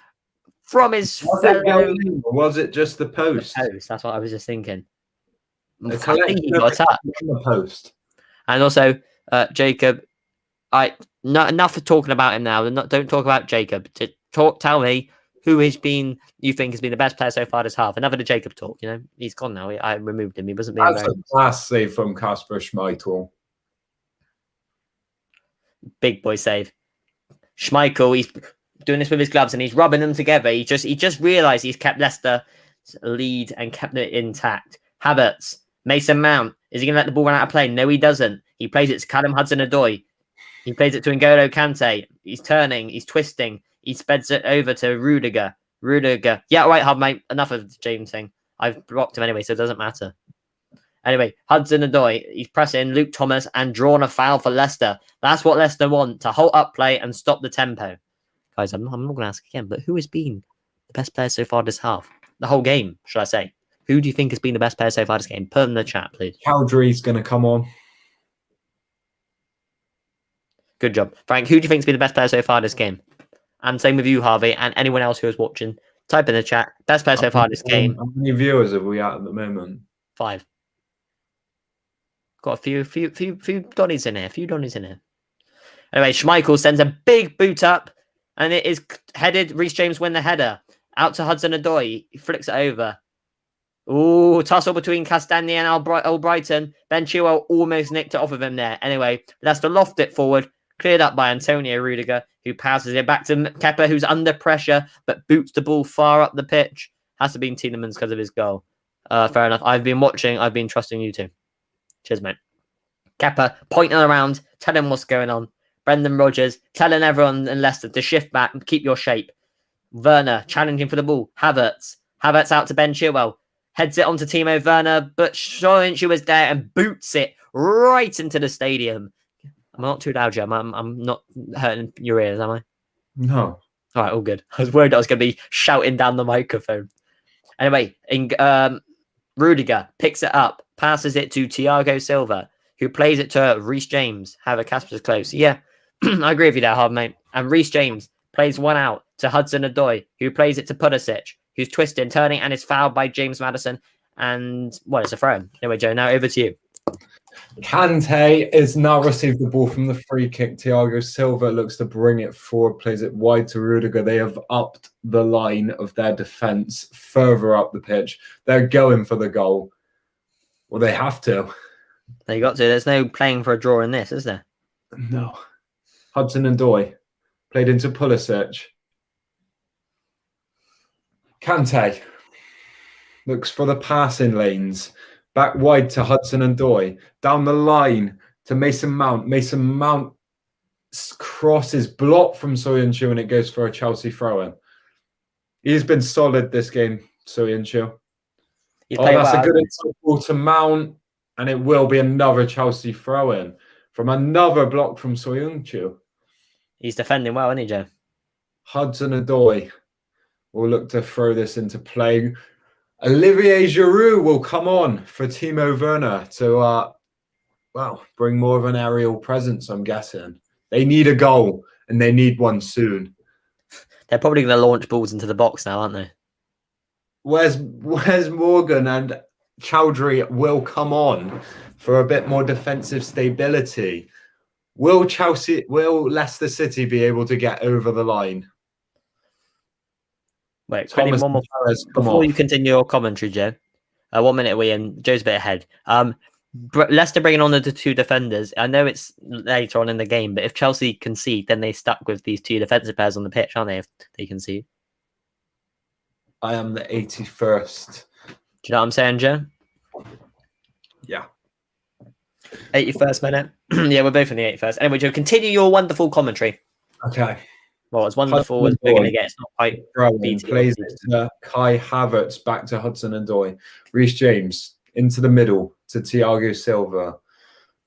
Speaker 1: from his
Speaker 2: was it just the post?
Speaker 1: The post? That's what I was just thinking.
Speaker 2: I think he got a touch on the post.
Speaker 1: And also, Jacob, not enough of talking about him now. Don't talk about Jacob. Tell me who you think has been the best player so far this half. Enough of the Jacob talk. You know, he's gone now. I removed him. He wasn't being
Speaker 2: That's a class save from Kasper Schmeichel.
Speaker 1: Big boy save. Schmeichel, he's doing this with his gloves and he's rubbing them together. He just realised he's kept Leicester's lead and kept it intact. Havertz, Mason Mount, is he going to let the ball run out of play? No, he doesn't. He plays it to Callum Hudson-Odoi. He plays it to N'Golo Kante. He's turning, he's twisting. He speds it over to Rudiger. Yeah, right, Hub, mate. Enough of the James thing. I've blocked him anyway, so it doesn't matter. Anyway, Hudson-Odoi, he's pressing Luke Thomas and drawn a foul for Leicester. That's what Leicester want, to halt up play and stop the tempo. Guys, I'm not going to ask again, but who has been the best player so far this half? The whole game, should I say? Who do you think has been the best player so far this game? Put in the chat, please.
Speaker 2: Cowdrey's going to come on.
Speaker 1: Good job. Frank, who do you think has been the best player so far this game? And same with you, Harvey, and anyone else who is watching. Type in the chat. Best player so far this game.
Speaker 2: How many viewers have we at the moment?
Speaker 1: 5. Got a few Donnies in here. Anyway, Schmeichel sends a big boot up, and it is headed. Reece James win the header. Out to Hudson-Odoi. He flicks it over. Ooh, tussle between Castagna and Albrighton. Ben Chilwell almost nicked it off of him there. Anyway, Leicester loft it forward. Cleared up by Antonio Rudiger, who passes it back to Kepa, who's under pressure, but boots the ball far up the pitch. Has to be Tielemans because of his goal. Fair enough. I've been watching. I've been trusting you too. Cheers, mate. Kepa pointing around, telling what's going on. Brendan Rodgers telling everyone in Leicester to shift back and keep your shape. Werner challenging for the ball. Havertz out to Ben Chilwell. Heads it on to Timo Werner, but Soyuncu was there and boots it right into the stadium. I'm not too loud, Jim. I'm not hurting your ears, am I?
Speaker 2: No.
Speaker 1: All right, all good. I was worried I was going to be shouting down the microphone. Anyway, Rudiger picks it up, passes it to Thiago Silva, who plays it to Reece James. Kasper's close. Yeah, I agree with you there, hard mate. And Reece James plays one out to Hudson-Odoi, who plays it to Pulisic, who's twisting, turning, and is fouled by James Maddison. And, well, it's a throw. Anyway, Joe, now over to you.
Speaker 2: Kante is now received the ball from the free kick. Thiago Silva looks to bring it forward, plays it wide to Rudiger. They have upped the line of their defence further up the pitch. They're going for the goal. Well, they have to.
Speaker 1: They got to. There's no playing for a draw in this, is there?
Speaker 2: No. Hudson-Odoi played into Pulisic. Kante looks for the passing lanes. Back wide to Hudson-Odoi. Down the line to Mason Mount. Mason Mount crosses blocked from Soyuncu and it goes for a Chelsea throw-in. He's been solid this game, Soyuncu.
Speaker 1: Oh,
Speaker 2: that's a good ball to Mount, and it will be another Chelsea throw-in from another block from Soyuncu.
Speaker 1: He's defending well, isn't he, Joe?
Speaker 2: Hudson-Odoi will look to throw this into play. Olivier Giroud will come on for Timo Werner to, bring more of an aerial presence, I'm guessing. They need a goal, and they need one soon.
Speaker 1: They're probably going to launch balls into the box now, aren't they?
Speaker 2: Where's Morgan and Chowdhury will come on for a bit more defensive stability. Will Leicester City be able to get over the line?
Speaker 1: Wait, quickly, one more before you continue your commentary, Joe. 1 minute away, and Joe's a bit ahead. Leicester bringing on the two defenders. I know it's later on in the game, but if Chelsea concede, then they stuck with these two defensive pairs on the pitch, aren't they? If they concede.
Speaker 2: I am the 81st.
Speaker 1: Do you know what I'm saying, Joe?
Speaker 2: Yeah.
Speaker 1: 81st minute. Yeah, we're both in the 81st. Anyway, Joe, continue your wonderful commentary.
Speaker 2: Okay.
Speaker 1: Well, it's wonderful as we're going to get. It's not quite
Speaker 2: plays it to Kai Havertz, back to Hudson-Odoi. Reece James into the middle to Thiago Silva.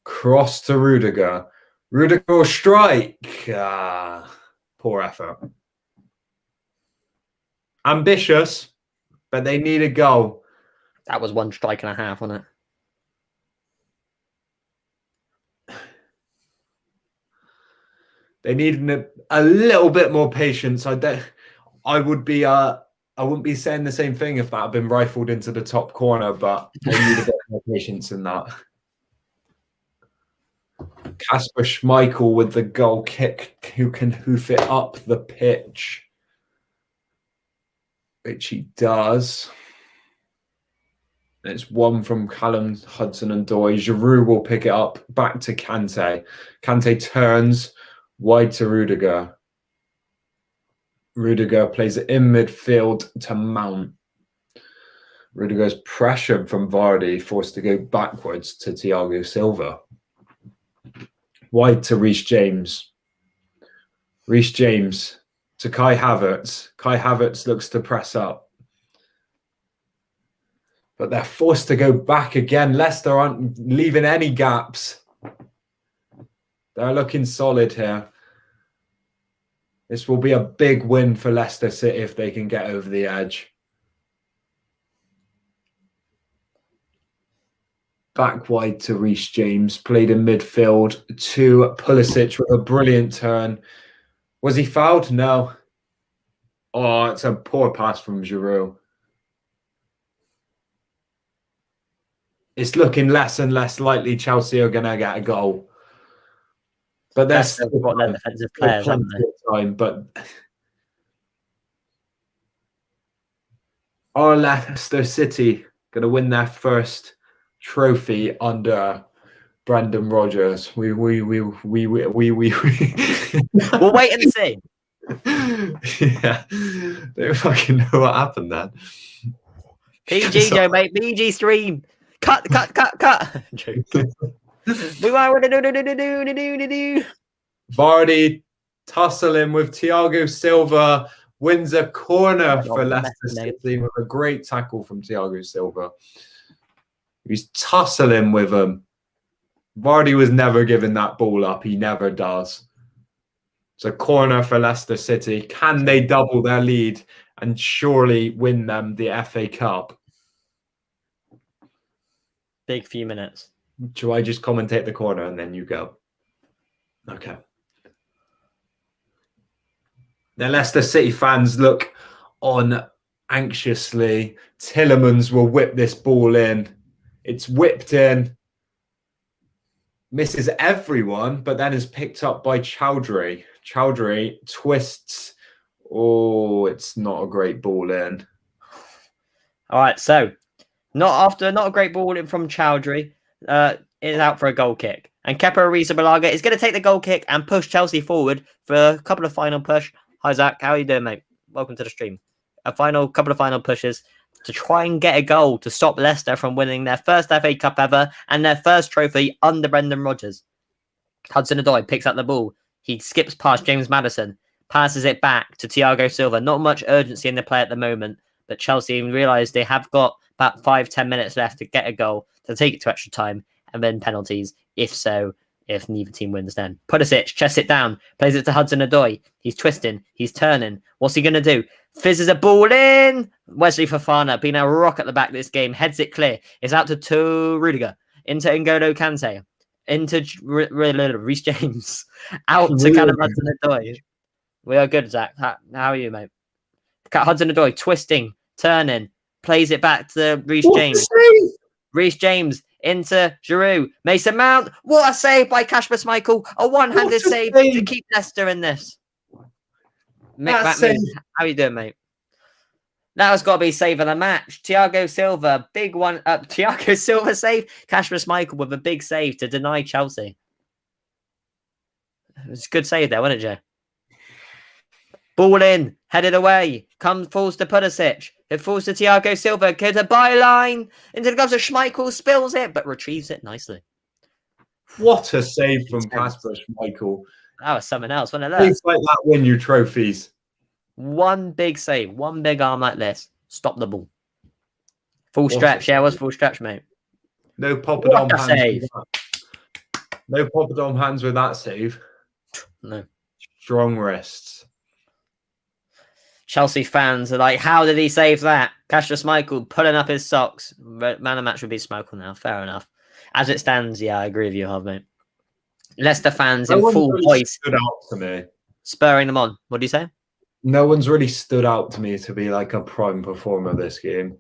Speaker 2: Cross to Rudiger. Rudiger will strike. Poor effort. Ambitious, but they need a goal.
Speaker 1: That was 1 strike and a half, wasn't it?
Speaker 2: They need a little bit more patience. I wouldn't be saying the same thing if that had been rifled into the top corner, but they need a bit more patience in that. Kasper Schmeichel with the goal kick, who can hoof it up the pitch, which he does. It's one from Callum Hudson-Odoi. Giroud will pick it up back to Kante. Kante turns wide to Rudiger. Rudiger plays it in midfield to Mount. Rudiger's pressured from Vardy, forced to go backwards to Thiago Silva. Wide to Reece James. Reece James to Kai Havertz. Kai Havertz looks to press up. But they're forced to go back again. Leicester aren't leaving any gaps. They're looking solid here. This will be a big win for Leicester City if they can get over the edge. Back wide to Reece James. Played in midfield to Pulisic with a brilliant turn. Was he fouled? No. Oh, it's a poor pass from Giroud. It's looking less and less likely Chelsea are going to get a goal. But they're still
Speaker 1: got their defensive players, haven't they?
Speaker 2: Time, but are Leicester City going to win their first trophy under Brendan Rodgers? We We'll
Speaker 1: wait and see.
Speaker 2: Yeah, don't fucking know what happened then.
Speaker 1: PG, Joe, mate. PG stream. Cut. We want to do.
Speaker 2: Vardy tussling with Thiago Silva, wins a corner for Leicester City with a great tackle from Thiago Silva. He's tussling with him. Vardy was never giving that ball up. He never does. It's a corner for Leicester City. Can they double their lead and surely win them the FA Cup?
Speaker 1: Big few minutes.
Speaker 2: Do I just commentate the corner and then you go? Okay. The Leicester City fans look on anxiously. Tielemans will whip this ball in. It's whipped in. Misses everyone, but then is picked up by Chowdhury. Chowdhury twists. Oh, it's not a great ball in.
Speaker 1: All right, so not a great ball in from Chowdhury. Is out for a goal kick. And Kepa Arrizabalaga is going to take the goal kick and push Chelsea forward for a couple of final push. Hi, Zach. How are you doing, mate? Welcome to the stream. A couple of final pushes to try and get a goal to stop Leicester from winning their first FA Cup ever and their first trophy under Brendan Rodgers. Hudson-Odoi picks up the ball. He skips past James Maddison. passes it back to Thiago Silva. Not much urgency in the play at the moment, but Chelsea even realised they have got about 5-10 minutes left to get a goal, to take it to extra time, and then penalties, if neither team wins then. Pulisic chests it down, plays it to Hudson-Odoi. He's twisting, he's turning. What's he going to do? Fizzes a ball in! Wesley Fofana, being a rock at the back of this game, heads it clear. It's out to Rudiger, into N'Golo Kante, into Reece James, out to Callum Hudson-Odoi. We are good, Zach. How are you, mate? Hudson-Odoi, twisting, turning, plays it back to Reece James. Reece James into Giroud. Mason Mount. What a save by Kasper Schmeichel. A one-handed save to keep Leicester in this. Mick Batman, how you doing, mate? That has got to be save of the match. Thiago Silva, big one. Thiago Silva save. Kasper Schmeichel with a big save to deny Chelsea. It was a good save there, wasn't it, Joe? Ball in, headed away. Falls to Pulisic. It falls to Thiago Silva. Goes to byline. Into the gloves of Schmeichel. Spills it, but retrieves it nicely.
Speaker 2: What a save from Kasper Schmeichel.
Speaker 1: That was something else, wasn't it?
Speaker 2: Things like that win you trophies.
Speaker 1: One big save. One big arm like this. Stop the ball. Full stretch. Yeah, it was full stretch, mate.
Speaker 2: No Poppadom hands. No Poppadom hands with that save.
Speaker 1: No.
Speaker 2: Strong wrists.
Speaker 1: Chelsea fans are like, how did he save that? Kasper Schmeichel pulling up his socks. Man of match would be Schmeichel now. Fair enough. As it stands, yeah, I agree with you, Harv, mate. Leicester fans in full voice
Speaker 2: stood out to me,
Speaker 1: spurring them on. What do you say?
Speaker 2: No one's really stood out to me to be like a prime performer this game.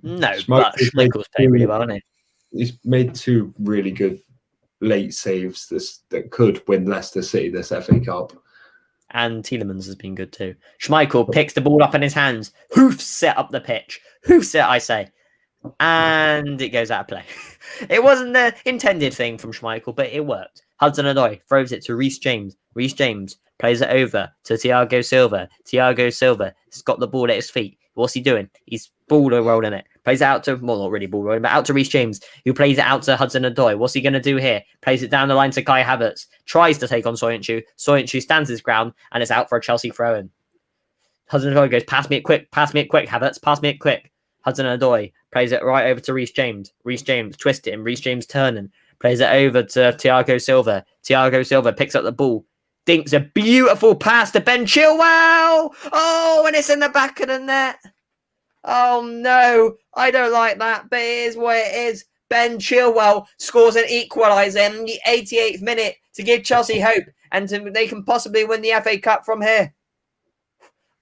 Speaker 1: No, but Schmeichel's played really well, hasn't he?
Speaker 2: He's made 2 really good late saves that could win Leicester City this FA Cup.
Speaker 1: And Tielemans has been good too. Schmeichel picks the ball up in his hands, hoofs it up the pitch. Hoofs it, I say. And it goes out of play. It wasn't the intended thing from Schmeichel, but it worked. Hudson-Odoi throws it to Reece James. Reece James plays it over to Thiago Silva. Thiago Silva has got the ball at his feet. What's he doing? He's ball rolling it. Plays it out to, well, not really ball rolling, but out to Reece James, who plays it out to Hudson-Odoi. What's he going to do here? Plays it down the line to Kai Havertz. Tries to take on Soyuncu. Soyuncu stands his ground, and it's out for a Chelsea throw-in. Hudson-Odoi goes, pass me it quick, Havertz, pass me it quick. Hudson-Odoi plays it right over to Reece James. Reece James twisting, Reece James turning. Plays it over to Thiago Silva. Thiago Silva picks up the ball. Dinks a beautiful pass to Ben Chilwell. Oh, and it's in the back of the net. Oh, no. I don't like that, but it is what it is. Ben Chilwell scores an equaliser in the 88th minute to give Chelsea hope, and they can possibly win the FA Cup from here.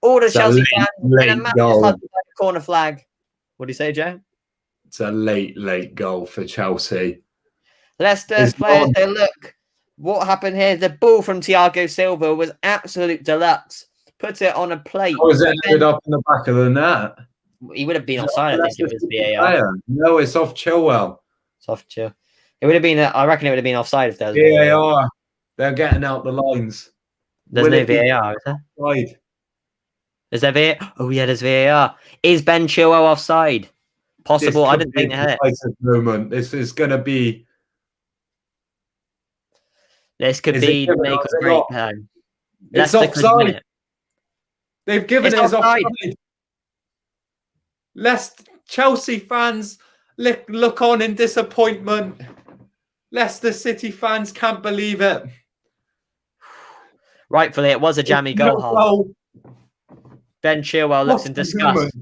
Speaker 1: All the Chelsea fans in a massive corner flag. What do you say, Joe?
Speaker 2: It's a late goal for Chelsea.
Speaker 1: Leicester's players, they look. What happened here? The ball from Thiago Silva was absolute deluxe. Put it on a plate.
Speaker 2: Oh, it ended up in the back of the net?
Speaker 1: He would have been offside, I think, if it was VAR.
Speaker 2: No, it's off Chilwell.
Speaker 1: It's off Chilwell. It would have been, I reckon it would have been offside if there was
Speaker 2: VAR. They're getting out the lines.
Speaker 1: There's no VAR, is there?
Speaker 2: Offside.
Speaker 1: Is there VAR? Oh, yeah, there's VAR. Is Ben Chilwell offside? Possible. I didn't think that.
Speaker 2: Moment. This is going to be.
Speaker 1: This could be the make or break time.
Speaker 2: It's offside. They've given it as offside. Chelsea fans look on in disappointment. Leicester City fans can't believe it.
Speaker 1: Rightfully, it was a jammy goal. Ben Chilwell looks in disgust.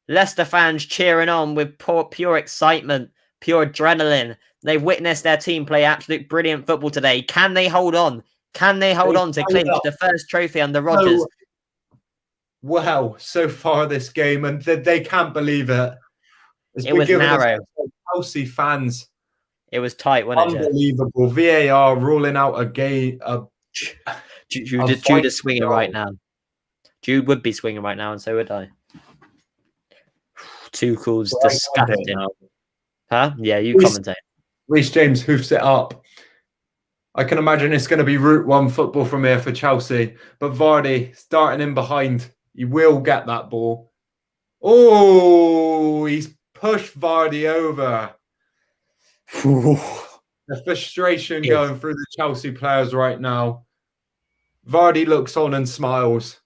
Speaker 1: Leicester fans cheering on with pure excitement, pure adrenaline. They've witnessed their team play absolute brilliant football today. Can they hold on? Can they hold on to clinch the first trophy under Rodgers?
Speaker 2: Wow, so far this game, and they can't believe it.
Speaker 1: It was narrow.
Speaker 2: Chelsea fans.
Speaker 1: It was tight, wasn't it?
Speaker 2: Unbelievable. VAR ruling out a game.
Speaker 1: Jude is swinging right now. Jude would be swinging right now, and so would I. Tuchel's disgusting. Huh? Yeah, you commentate.
Speaker 2: Reece James hoofs it up. I can imagine it's going to be Route 1 football from here for Chelsea. But Vardy starting in behind. He will get that ball. Oh, he's pushed Vardy over. The frustration going through the Chelsea players right now. Vardy looks on and smiles.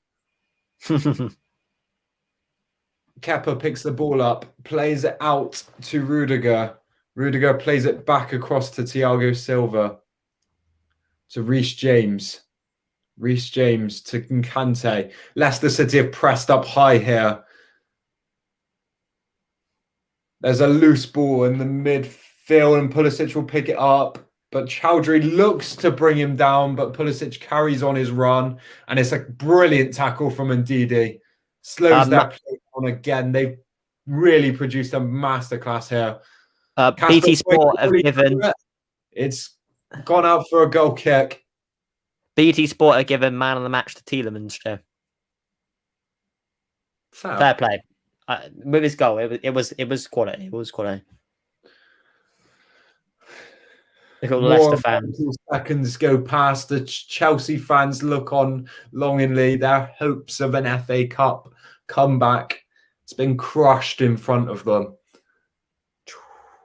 Speaker 2: Kepa picks the ball up, plays it out to Rudiger. Rudiger plays it back across to Thiago Silva. To Reece James. Reece James to Kante. Leicester City have pressed up high here. There's a loose ball in the midfield and Pulisic will pick it up. But Chowdhury looks to bring him down, but Pulisic carries on his run. And it's a brilliant tackle from Ndidi. Slows their play on again. They've really produced a masterclass here.
Speaker 1: BT Sport have given...
Speaker 2: It's gone out for a goal kick.
Speaker 1: BT Sport have given man of the match to Tielemans, Joe. Fair play. With his goal, it was quality. It was quality. Look at the Leicester fans.
Speaker 2: Seconds go past. The Chelsea fans look on longingly. Their hopes of an FA Cup comeback. It's been crushed in front of them.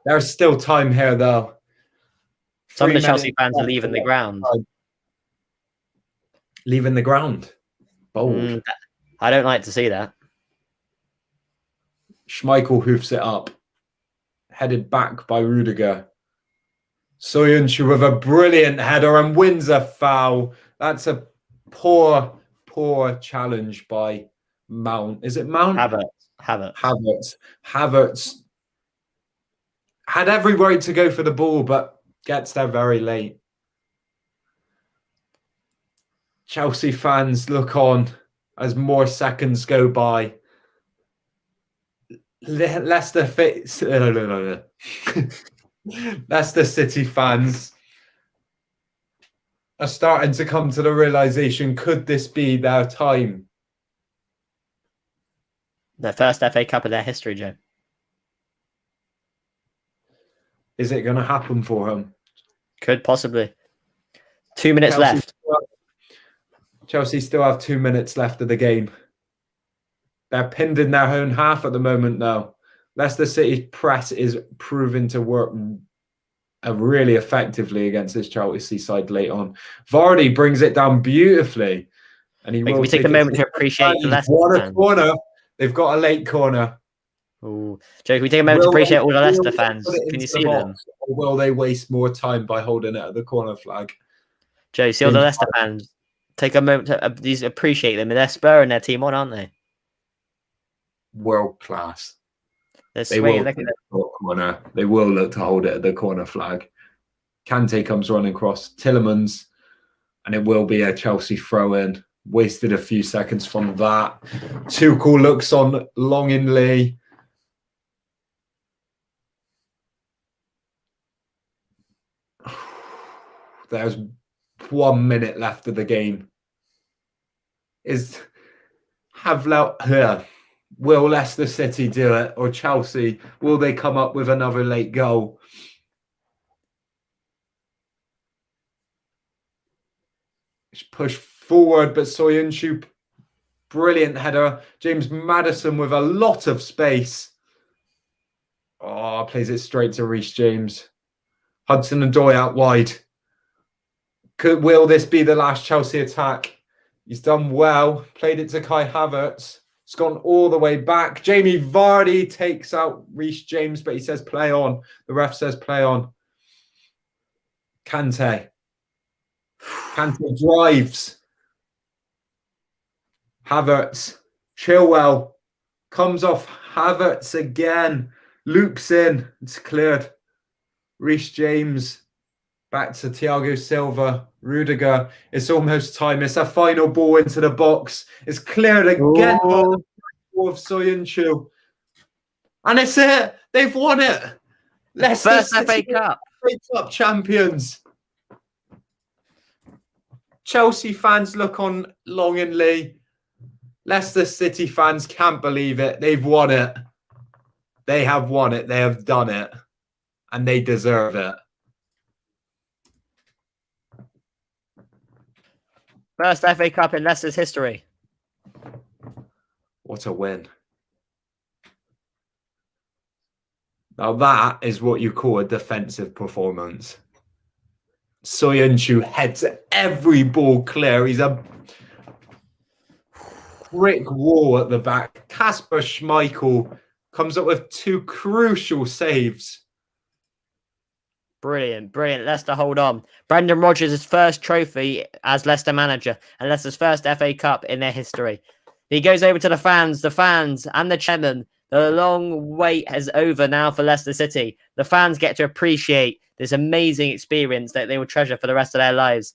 Speaker 2: There's still time here, though.
Speaker 1: Some of the Chelsea fans are leaving the ground.
Speaker 2: Leaving the ground. Bold.
Speaker 1: I don't like to see that.
Speaker 2: Schmeichel hoofs it up. Headed back by Rudiger. Soyuncu with a brilliant header and wins a foul. That's a poor challenge by Mount. Is it Mount?
Speaker 1: Havertz.
Speaker 2: Havertz had every right to go for the ball, but gets there very late. Chelsea fans look on as more seconds go by. Leicester City fans are starting to come to the realization, could this be their time?
Speaker 1: Their first FA Cup of their history, Joe.
Speaker 2: Is it going to happen for them?
Speaker 1: Could possibly. 2 minutes left.
Speaker 2: Chelsea still have 2 minutes left of the game. They're pinned in their own half at the moment, though. Leicester City's press is proving to work really effectively against this Chelsea side late on. Vardy brings it down beautifully. And he will
Speaker 1: we take a moment to appreciate the Leicester fans.
Speaker 2: Corner. They've got a late corner.
Speaker 1: Ooh. Joe, can we take a moment to appreciate all the Leicester fans? Can you see them?
Speaker 2: Or will they waste more time by holding it at the corner flag?
Speaker 1: Joe, see all the Leicester fans? Take a moment to appreciate them. They're spurring their team on, aren't they?
Speaker 2: World class.
Speaker 1: They will
Speaker 2: look to hold it at the corner flag. Kante comes running across Tielemans, and it will be a Chelsea throw-in. Wasted a few seconds from that. Tuchel looks on longingly. There's 1 minute left of the game. Will Leicester City do it, or Chelsea? Will they come up with another late goal? It's pushed forward, but Soyuncu, brilliant header. James Maddison with a lot of space. Oh, plays it straight to Reece James. Hudson-Odoi out wide. Will this be the last Chelsea attack? He's done well. Played it to Kai Havertz. It's gone all the way back. Jamie Vardy takes out Reece James, but he says play on. The ref says play on. Kante. Kante drives. Havertz. Chilwell. Comes off Havertz again. Loops in. It's cleared. Reece James. Back to Thiago Silva. Rudiger. It's almost time. It's a final ball into the box. It's cleared again by the ball of Soyuncu. And it's it. They've won it. Leicester City FA Cup champions. Chelsea fans look on longingly. Leicester City fans can't believe it. They've won it. They have won it. They have done it. And they deserve it.
Speaker 1: First FA Cup in Leicester's history.
Speaker 2: What a win. Now that is what you call a defensive performance. Soyuncu heads every ball clear. He's a brick wall at the back. Kasper Schmeichel comes up with 2 crucial saves.
Speaker 1: Brilliant, brilliant. Leicester hold on. Brendan Rodgers' first trophy as Leicester manager and Leicester's first FA Cup in their history. He goes over to the fans and the chairman. The long wait is over now for Leicester City. The fans get to appreciate this amazing experience that they will treasure for the rest of their lives.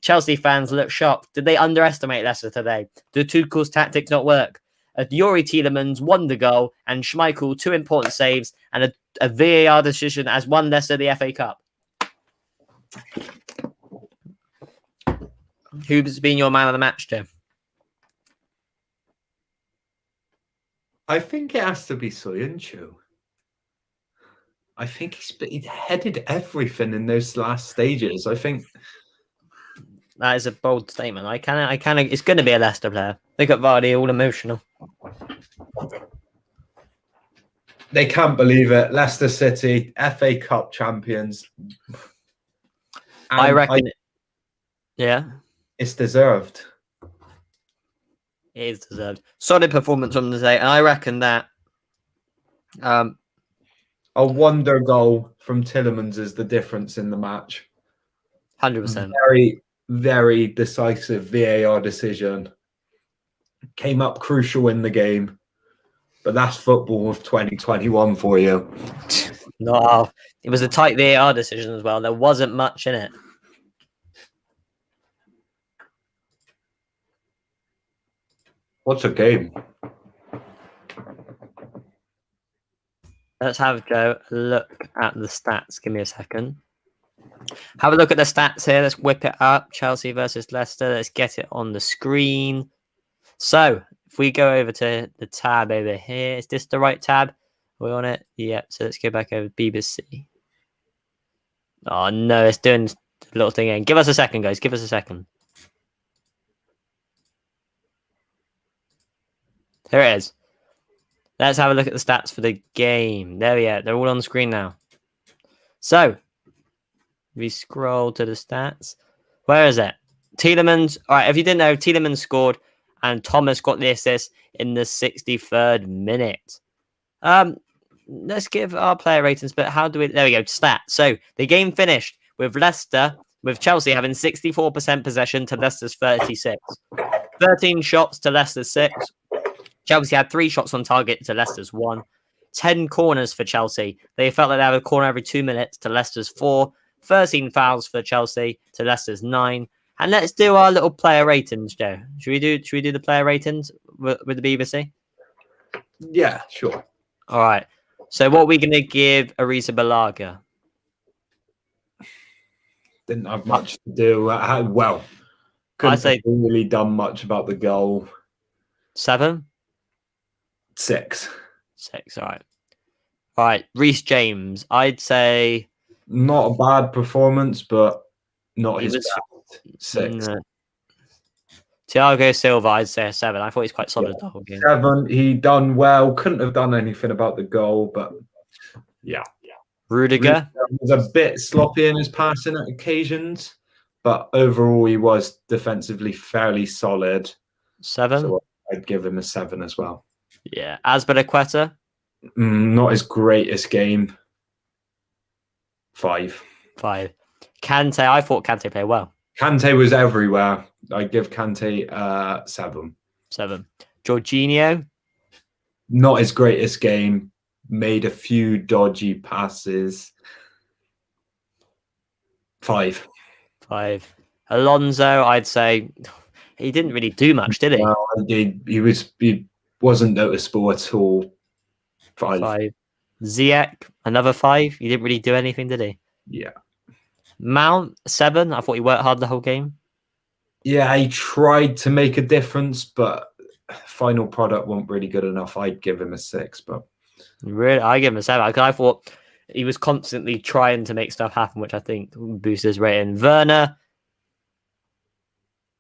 Speaker 1: Chelsea fans look shocked. Did they underestimate Leicester today? Did Tuchel's tactics not work? Yuri Tielemans won the goal and Schmeichel 2 important saves and a VAR decision has won Leicester the FA Cup. Who's been your man of the match, Jim?
Speaker 2: I think it has to be Soyuncu. I think he headed everything in those last stages. I think
Speaker 1: that is a bold statement. I kind of. It's going to be a Leicester player. Look at Vardy, all emotional.
Speaker 2: They can't believe it. Leicester City, FA Cup champions.
Speaker 1: I reckon. Yeah,
Speaker 2: it's deserved.
Speaker 1: It is deserved. Solid performance on the day, and I reckon that
Speaker 2: a wonder goal from Tielemans is the difference in the match.
Speaker 1: 100%.
Speaker 2: Very, very decisive VAR decision. Came up crucial in the game, but that's football of 2021 for you.
Speaker 1: No, it was a tight VAR decision as well. There wasn't much in it.
Speaker 2: What's a game?
Speaker 1: Let's have a look at the stats. Give me a second. Have a look at the stats here. Let's whip it up. Chelsea versus Leicester. Let's get it on the screen. So, if we go over to the tab over here, is this the right tab? Are we on it? Yep. So, let's go back over to BBC. Oh, no. It's doing the little thing again. Give us a second, guys. Give us a second. Here it is. Let's have a look at the stats for the game. There we are. They're all on the screen now. So, we scroll to the stats. Where is it? Tielemans. All right, if you didn't know, Tielemans scored and Thomas got the assist in the 63rd minute. Let's give our player ratings, but how do we... There we go, stats. So, the game finished with Chelsea having 64% possession to Leicester's 36. 13 shots to Leicester's 6. Chelsea had 3 shots on target to Leicester's 1. 10 corners for Chelsea. They felt like they had a corner every 2 minutes to Leicester's 4. 13 fouls for Chelsea to Leicester's 9. And let's do our little player ratings, Joe. Should we do the player ratings with the BBC?
Speaker 2: Yeah, sure.
Speaker 1: All right. So what are we going to give Arisa Balaga?
Speaker 2: Didn't have much to do. Well, couldn't have really done much about the goal.
Speaker 1: 7?
Speaker 2: 6.
Speaker 1: 6, all right. All right, Reece James, I'd say...
Speaker 2: Not a bad performance, but not his best. 6.
Speaker 1: No. Thiago Silva, I'd say a 7. I thought he's quite solid the whole game.
Speaker 2: 7, he done well. Couldn't have done anything about the goal, but yeah.
Speaker 1: Rudiger
Speaker 2: was a bit sloppy in his passing at occasions, but overall he was defensively fairly solid.
Speaker 1: 7?
Speaker 2: So I'd give him a 7 as well.
Speaker 1: Yeah. Azpilicueta?
Speaker 2: Not his greatest game. 5.
Speaker 1: 5. Kante, I thought Kante played well.
Speaker 2: Kante was everywhere. I'd give Kante 7.
Speaker 1: 7. Jorginho?
Speaker 2: Not his greatest game. Made a few dodgy passes. 5.
Speaker 1: 5. Alonso, I'd say he didn't really do much, did he?
Speaker 2: No, he wasn't noticeable at all. 5.
Speaker 1: 5. Ziyech, another 5. He didn't really do anything, did he?
Speaker 2: Yeah.
Speaker 1: Mount, 7. I thought he worked hard the whole game.
Speaker 2: Yeah, he tried to make a difference, but final product wasn't really good enough. I'd give him a 6, but
Speaker 1: really, I give him a 7 because I thought he was constantly trying to make stuff happen, which I think boosts his rating. Werner,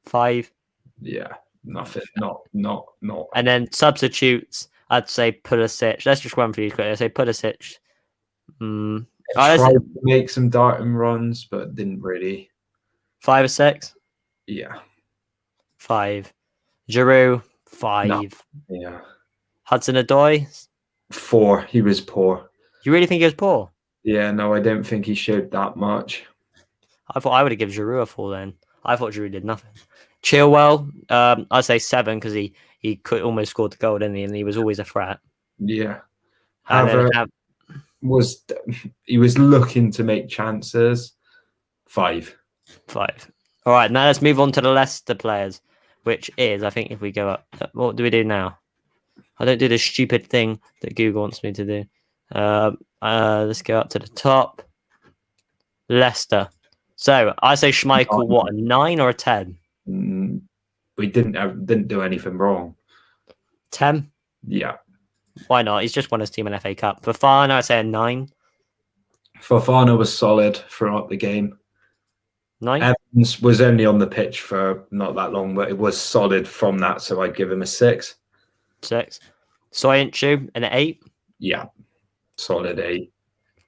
Speaker 1: 5.
Speaker 2: Yeah, nothing. Not.
Speaker 1: And then substitutes, I'd say Pulisic. Let's just run through these quickly. I'd say Pulisic,
Speaker 2: Tried to make some darting runs, but didn't really.
Speaker 1: 5 or 6?
Speaker 2: Yeah.
Speaker 1: 5. Giroud, 5.
Speaker 2: No. Yeah.
Speaker 1: Hudson-Odoi?
Speaker 2: 4. He was poor.
Speaker 1: You really think he was poor?
Speaker 2: Yeah, no, I don't think he showed that much.
Speaker 1: I thought I would have given Giroud a 4 then. I thought Giroud did nothing. Chilwell, I'd say 7 because he could almost scored the goal, didn't he? And he was always a threat.
Speaker 2: Yeah.
Speaker 1: And
Speaker 2: was looking to make chances. 5.
Speaker 1: 5. All right, now let's move on to the Leicester players, which is, I think, if we go up, what do we do now? I don't do the stupid thing that Google wants me to do. Let's go up to the top. Leicester. So I say Schmeichel, what, a 9 or a 10?
Speaker 2: We didn't do anything wrong.
Speaker 1: 10?
Speaker 2: Yeah.
Speaker 1: Why not? He's just won his team an FA Cup. Fofana, I say a 9.
Speaker 2: Fofana was solid throughout the game.
Speaker 1: 9?
Speaker 2: Evans was only on the pitch for not that long, but it was solid from that, so I'd give him a 6.
Speaker 1: 6. Soyuncu, an 8.
Speaker 2: Yeah, solid 8.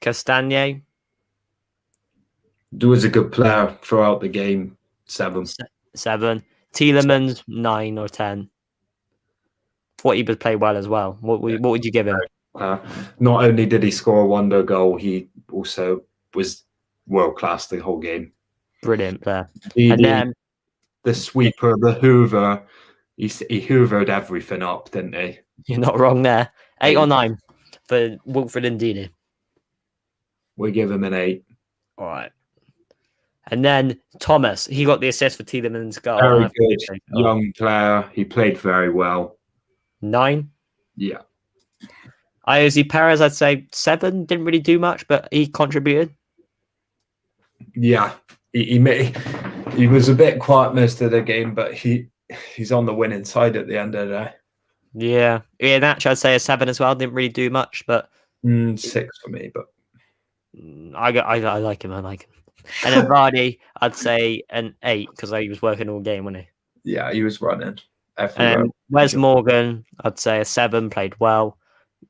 Speaker 1: Castagne.
Speaker 2: He was a good player throughout the game. 7.
Speaker 1: 7. Tielemans, 9 or 10. Thought he would play well as well. What would you give him?
Speaker 2: Not only did he score a wonder goal, he also was world class the whole game.
Speaker 1: Brilliant player.
Speaker 2: And then the sweeper, the Hoover, he hoovered everything up, didn't he?
Speaker 1: You're not wrong there. 8 or 9 for Wilfred Ndidi.
Speaker 2: We give him an 8.
Speaker 1: All right. And then Thomas, he got the assist for Tielemans' goal.
Speaker 2: Very good young player. He played very well.
Speaker 1: 9.
Speaker 2: Yeah.
Speaker 1: Iosi Perez, I'd say 7. Didn't really do much, but he contributed.
Speaker 2: Yeah, he was a bit quiet most of the game, but he's on the winning side at the end of the day.
Speaker 1: Yeah, Natch, I'd say a 7 as well. Didn't really do much, but
Speaker 2: 6 for me. But
Speaker 1: I like him. I like him. And then Vardy, I'd say an 8 because he was working all game, wasn't he?
Speaker 2: Yeah, he was running.
Speaker 1: And Wes Morgan, I'd say a 7, played well.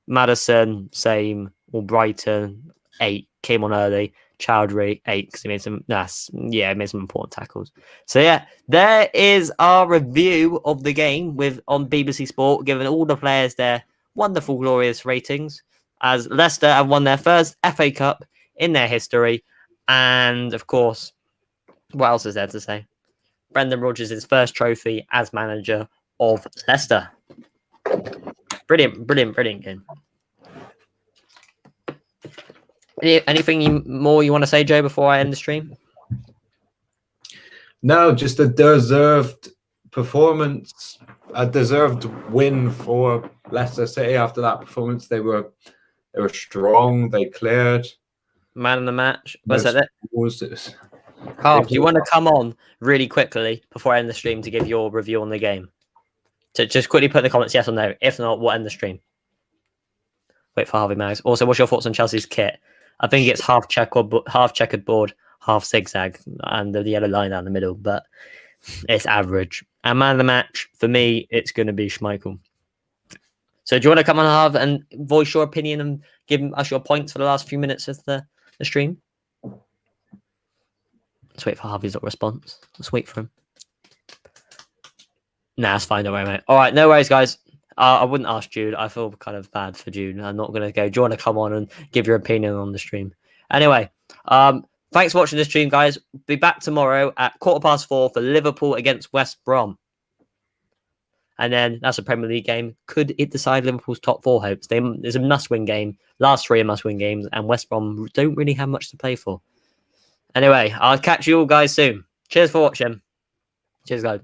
Speaker 1: Maddison, same. Brighton, 8, came on early. Chowdhury, 8, because he made some made some important tackles. So yeah, there is our review of the game on BBC Sport, giving all the players their wonderful, glorious ratings, as Leicester have won their first FA Cup in their history. And of course, what else is there to say? Brendan Rodgers' first trophy as manager of Leicester. Brilliant game. Anything more you want to say, Joe, before I end the stream?
Speaker 2: No, just a deserved performance, a deserved win for Leicester City. After that performance, they were strong. They cleared.
Speaker 1: Man of the match. Was that it?
Speaker 2: Half,
Speaker 1: do you want to come on really quickly before I end the stream to give your review on the game? So just quickly put in the comments yes or no. If not, we'll end the stream. Wait for Harvey Maggs. Also, what's your thoughts on Chelsea's kit? I think it's half checkered board, half zigzag, and the yellow line down the middle, but it's average. And man of the match, for me, it's going to be Schmeichel. So do you want to come on, Harv, and voice your opinion and give us your points for the last few minutes of the stream? Let's wait for Harvey's response. Let's wait for him. Nah, it's fine. Don't worry, mate. All right, no worries, guys. I wouldn't ask Jude. I feel kind of bad for Jude. I'm not going to go, do you want to come on and give your opinion on the stream? Anyway, thanks for watching the stream, guys. Be back tomorrow at 4:15 for Liverpool against West Brom. And then that's a Premier League game. Could it decide Liverpool's top 4 hopes? There's a must-win game. Last 3 are must-win games, and West Brom don't really have much to play for. Anyway, I'll catch you all guys soon. Cheers for watching. Cheers, guys.